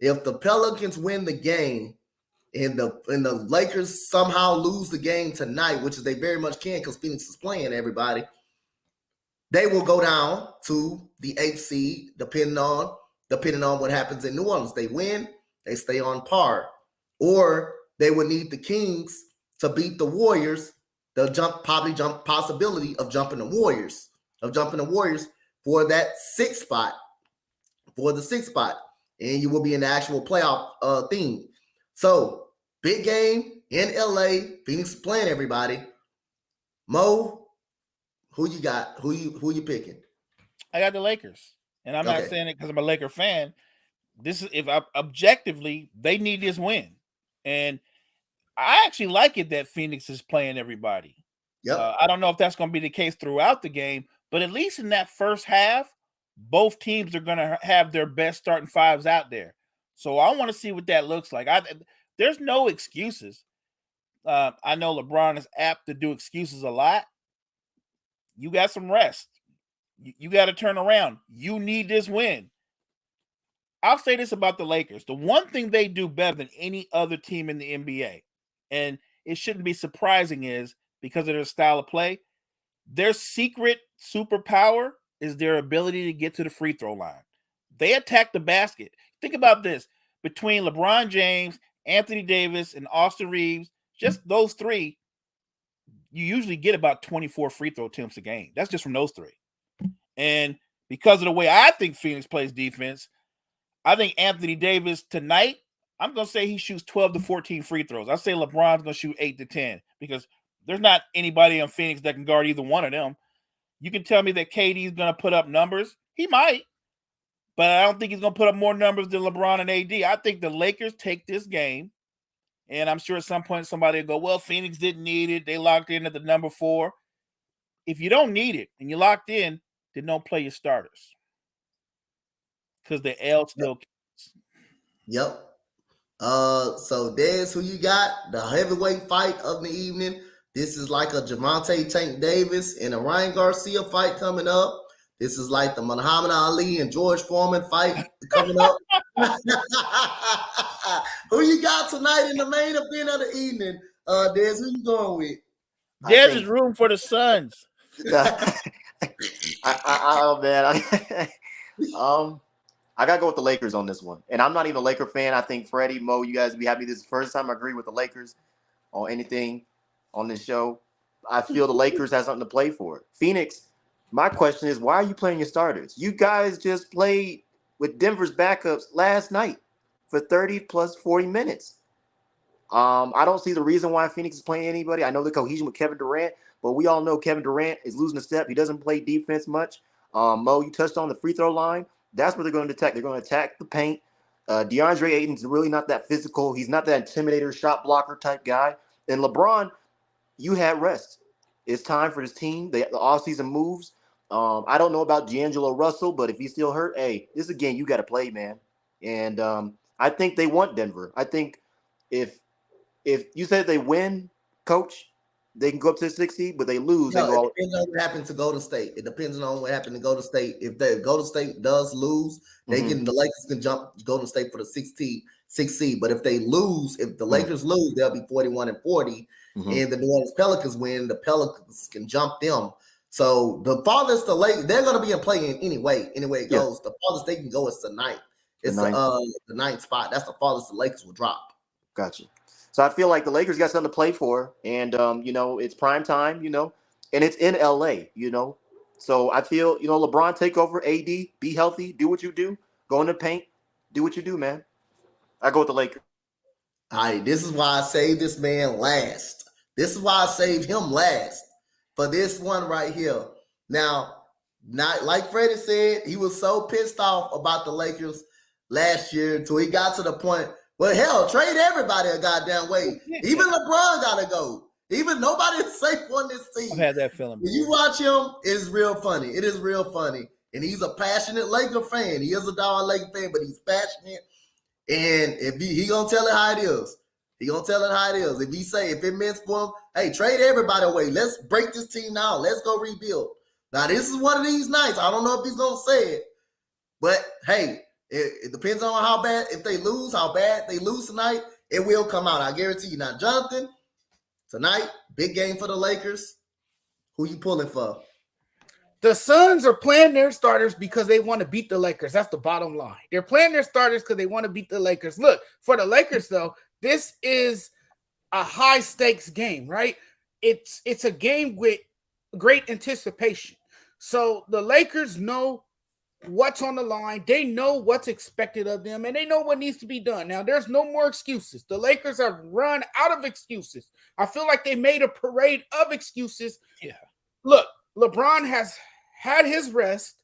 If the Pelicans win the game and the Lakers somehow lose the game tonight, which they very much can because Phoenix is playing everybody, they will go down to the 8th seed, depending on what happens in New Orleans. They win, they stay on par. Or they would need the Kings to beat the Warriors. They'll possibility of jumping the Warriors for that 6th spot, and you will be in the actual playoff theme. So big game in LA. Phoenix is playing everybody. Mo, who you got? Who you picking? I got the Lakers, and I'm not saying it because I'm a Laker fan. This is objectively they need this win, and I actually like it that Phoenix is playing everybody. Yep. I don't know if that's going to be the case throughout the game, but at least in that first half, both teams are going to have their best starting fives out there. So I want to see what that looks like. There's no excuses. I know LeBron is apt to do excuses a lot. You got some rest. You got to turn around. You need this win. I'll say this about the Lakers. The one thing they do better than any other team in the NBA, and it shouldn't be surprising, is because of their style of play, their secret superpower is their ability to get to the free throw line. They attack the basket. Think about this. Between LeBron James, Anthony Davis, and Austin Reeves, just those three, you usually get about 24 free throw attempts a game. That's just from those three. And because of the way I think Phoenix plays defense, I think Anthony Davis tonight, I'm going to say he shoots 12 to 14 free throws. I say LeBron's going to shoot 8 to 10 because there's not anybody in Phoenix that can guard either one of them. You can tell me that KD is going to put up numbers. He might, but I don't think he's going to put up more numbers than LeBron and AD. I think the Lakers take this game, and I'm sure at some point somebody will go, well, Phoenix didn't need it. They locked in at the number 4. If you don't need it and you're locked in, then don't play your starters because the L still counts. Yep. So Dez, who you got? The heavyweight fight of the evening. This is like a Javante Tank Davis and a Ryan Garcia fight coming up. This is like the Muhammad Ali and George Foreman fight coming up. Who you got tonight in the main event of the evening? Dez, who you going with? There's room for the Suns. I gotta go with the Lakers on this one, and I'm not even a Laker fan. I think Freddie, Mo, you guys be happy. This is the first time I agree with the Lakers on anything on this show. I feel the Lakers have something to play for. Phoenix, my question is, why are you playing your starters? You guys just played with Denver's backups last night for 30 plus 40 minutes. I don't see the reason why Phoenix is playing anybody. I know the cohesion with Kevin Durant, but we all know Kevin Durant is losing a step. He doesn't play defense much. Mo, you touched on the free throw line. That's what they're going to attack. They're going to attack the paint. DeAndre Ayton's really not that physical. He's not that intimidator, shot blocker type guy. And LeBron, you had rest. It's time for this team. The offseason moves. I don't know about D'Angelo Russell, but if he's still hurt, hey, this is a game you got to play, man. And I think they want Denver. I think if you said they win, Coach, they can go up to the 6th seed, but they lose. No, it depends on what happens to Golden State. It depends on what happened to Golden State. If the Golden State does lose, the Lakers can jump Golden State for the 6th seed. But if they lose, if the Lakers lose, they'll be 41-40. And the New Orleans Pelicans win, the Pelicans can jump them. So the farthest the Lakers, they're going to be in play in any way it goes. The farthest they can go is tonight. It's the 9th spot. That's the farthest the Lakers will drop. Gotcha. So I feel like the Lakers got something to play for, and it's prime time, and it's in LA, So I feel, LeBron take over, AD, be healthy, do what you do, go in the paint, do what you do, man. I go with the Lakers. All right, this is why I saved this man last. This is why I saved him last for this one right here. Now, not like Freddie said, he was so pissed off about the Lakers last year until he got to the point. Well, hell, trade everybody a goddamn way. Even LeBron got to go. Even nobody is safe on this team. I've had that feeling. When you watch him, it's real funny. It is real funny. And he's a passionate Laker fan. He is a diehard Laker fan, but he's passionate. And if he going to tell it how it is. He going to tell it how it is. If it meant for him, hey, trade everybody away. Let's break this team down. Let's go rebuild. Now, this is one of these nights. I don't know if he's going to say it. But, hey, it depends on how bad, if they lose, how bad they lose tonight, it will come out. I guarantee you. Now, Jonathan, tonight, big game for the Lakers. Who you pulling for? The Suns are playing their starters because they want to beat the Lakers. That's the bottom line. They're playing their starters because they want to beat the Lakers. Look, for the Lakers, though, this is a high stakes game, right? It's a game with great anticipation. So the Lakers know what's on the line. They know what's expected of them, and they know what needs to be done. Now, there's no more excuses. The Lakers have run out of excuses. I feel like they made a parade of excuses. Yeah. Look, LeBron has had his rest.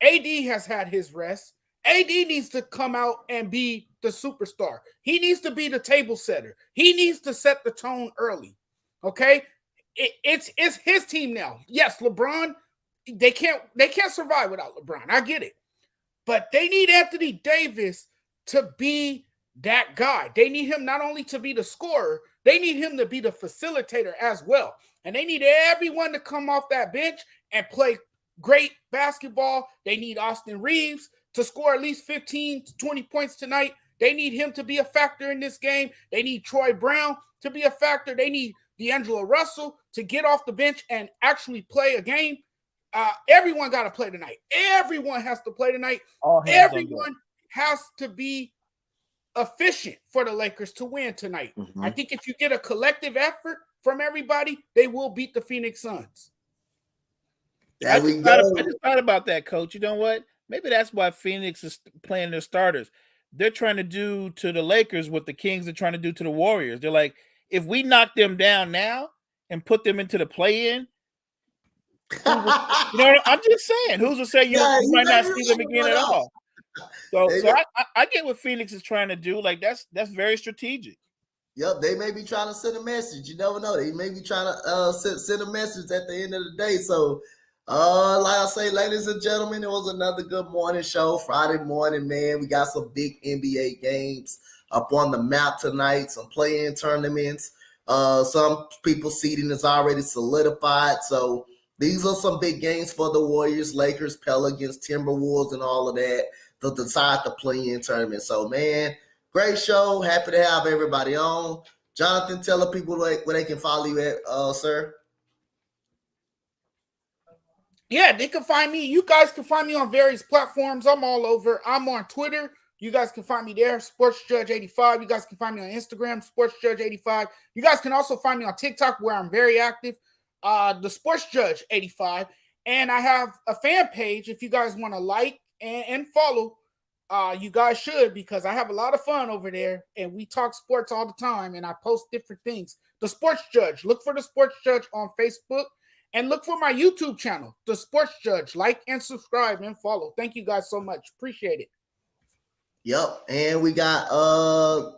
AD has had his rest. AD needs to come out and be the superstar. He needs to be the table setter. He needs to set the tone early. Okay? It's his team now. Yes, LeBron, they can't survive without LeBron. I get it. But they need Anthony Davis to be that guy. They need him not only to be the scorer, they need him to be the facilitator as well. And they need everyone to come off that bench and play great basketball. They need Austin Reeves to score at least 15 to 20 points tonight. They need him to be a factor in this game. They need Troy Brown to be a factor. They need D'Angelo Russell to get off the bench and actually play a game. Everyone got to play tonight. Everyone has to play tonight. Everyone has to be efficient for the Lakers to win tonight. Mm-hmm. I think if you get a collective effort from everybody, they will beat the Phoenix Suns. I just thought about that, Coach. You know what? Maybe that's why Phoenix is playing their starters. They're trying to do to the Lakers what the Kings are trying to do to the Warriors. They're like, if we knock them down now and put them into the play-in, I'm just saying, who's to say you might not see them again at all? So I get what Phoenix is trying to do. Like that's very strategic. Yep, they may be trying to send a message. You never know. They may be trying to send a message at the end of the day. So, like I say, ladies and gentlemen, it was another good morning show. Friday morning, man. We got some big NBA games up on the map tonight. Some play-in tournaments. Some people's seeding is already solidified. So these are some big games for the Warriors, Lakers, Pelicans, Timberwolves, and all of that to decide the play-in tournament. So, man, great show. Happy to have everybody on. Jonathan, tell the people where they can follow you at, sir. Yeah, they can find me. You guys can find me on various platforms. I'm all over. I'm on Twitter. You guys can find me there, SportsJudge85. You guys can find me on Instagram, SportsJudge85. You guys can also find me on TikTok, where I'm very active, the SportsJudge85. And I have a fan page if you guys want to like and follow. You guys should, because I have a lot of fun over there, and we talk sports all the time, and I post different things. The Sports Judge. Look for the Sports Judge on Facebook, and look for my YouTube channel, The Sports Judge. Like and subscribe and follow. Thank you guys so much. Appreciate it. Yep, and we got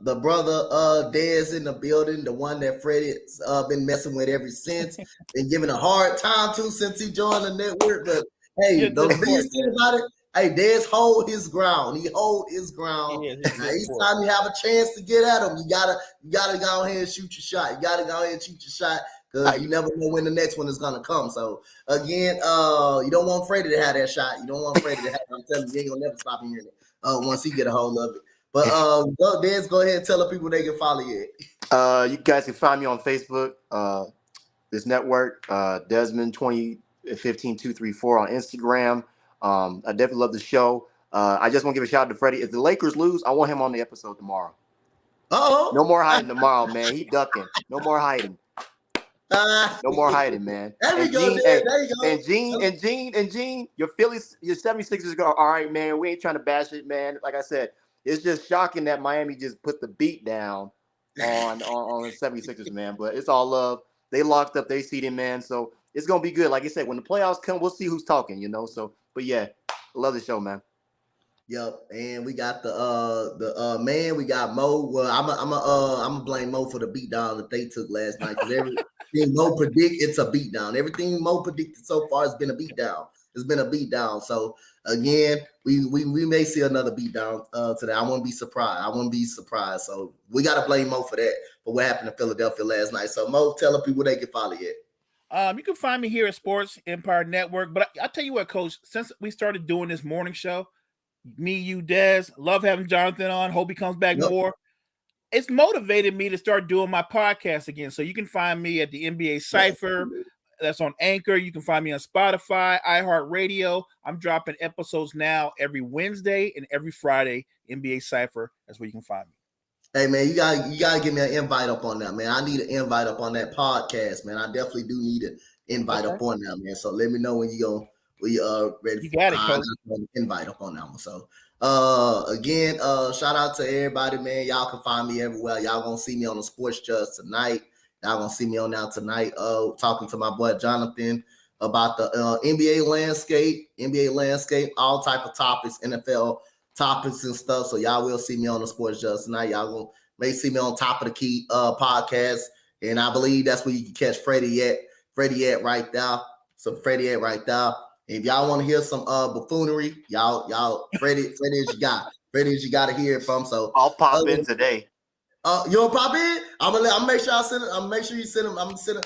the brother Dez in the building, the one that Freddie's been messing with ever since, been giving a hard time to since he joined the network. But hey, the biggest thing about it, hey, Dez hold his ground. He hold his ground. Now, each time you have a chance to get at him, you gotta go ahead and shoot your shot. You gotta go ahead and shoot your shot, because you never know when the next one is gonna come. So again, you don't want Freddie to have that shot. You don't want Freddie to have it. I'm telling you, you ain't gonna never stop hearing it once he get a hold of it. But Dez, go ahead and tell the people they can follow you. You guys can find me on Facebook, this network, Desmond 2015234 on Instagram. I definitely love the show. I just want to give a shout out to Freddie. If the Lakers lose, I want him on the episode tomorrow. Uh-oh. No more hiding tomorrow, man. He ducking. No more hiding. No more hiding, man. There you go. And Gene, your Phillies, your 76ers go, all right, man. We ain't trying to bash it, man. Like I said, it's just shocking that Miami just put the beat down on the 76ers, man. But it's all love. They locked up their seating, man. So it's gonna be good. Like I said, when the playoffs come, we'll see who's talking, So, but yeah, I love the show, man. Yep, and we got the man. We got Mo. Well, I'm gonna blame Mo for the beatdown that they took last night, because everything Mo predict, it's a beatdown. Everything Mo predicted so far has been a beatdown. It's been a beatdown. So again, we may see another beatdown today. I wouldn't be surprised. So we gotta blame Mo for that, for what happened in Philadelphia last night. So Mo, tell the people they can follow you. You can find me here at Sports Empire Network. But I'll tell you what, Coach, since we started doing this morning show, me, you, Dez, love having Jonathan on. Hope he comes back more. It's motivated me to start doing my podcast again. So you can find me at the NBA Cypher, That's on Anchor. You can find me on Spotify, iHeartRadio. I'm dropping episodes now every Wednesday and every Friday. NBA Cypher. That's where you can find me. Hey man, you gotta give me an invite up on that, man. I need an invite up on that podcast, man. I definitely do need an invite up on that, man. So let me know when you ready. You got it, Coach. Invite up on that one. So again, shout out to everybody, man. Y'all can find me everywhere. Y'all gonna see me on the Sports Judge tonight. Y'all gonna see me on now tonight. Talking to my boy Jonathan about the NBA landscape, all type of topics, NFL topics and stuff. So y'all will see me on the Sports Judge tonight. Y'all may see me on Top of the Key podcast, and I believe that's where you can catch Freddie at right there. So Freddie at right there. If y'all want to hear some buffoonery, y'all Freddie is your guy. Freddie is you got to hear it from. So I'll pop in today. You'll pop in. I'm make sure I send it. I'm make sure you send him. I'm send him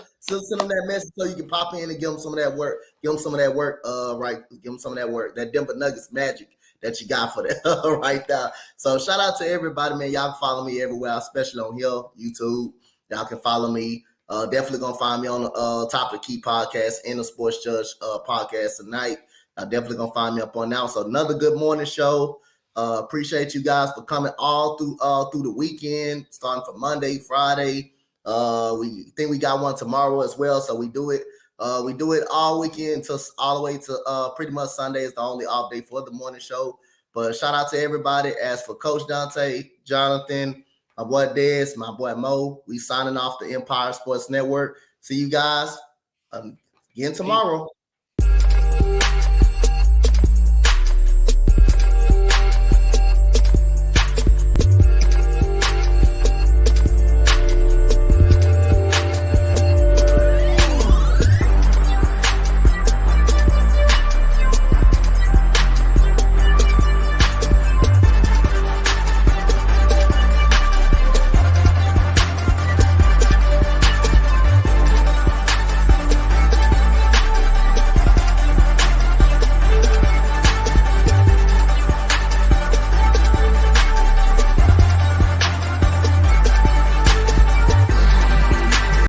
that message so you can pop in and give him some of that work. Give him some of that work. Right. Give him some of that work. That Denver Nuggets magic that you got for that right there. So shout out to everybody, man. Y'all can follow me everywhere, especially on here, YouTube. Y'all can follow me. Definitely gonna find me on the Top of the Key podcast and the Sports Judge podcast tonight. Definitely gonna find me up on now. So another good morning show. Appreciate you guys for coming all through the weekend, starting from Monday, Friday. We think we got one tomorrow as well. So we do it all weekend until all the way to pretty much Sunday is the only off day for the morning show. But shout out to everybody. As for Coach Dante, Jonathan, my boy Dez, my boy Mo, we signing off the Empire Sports Network. See you guys again tomorrow.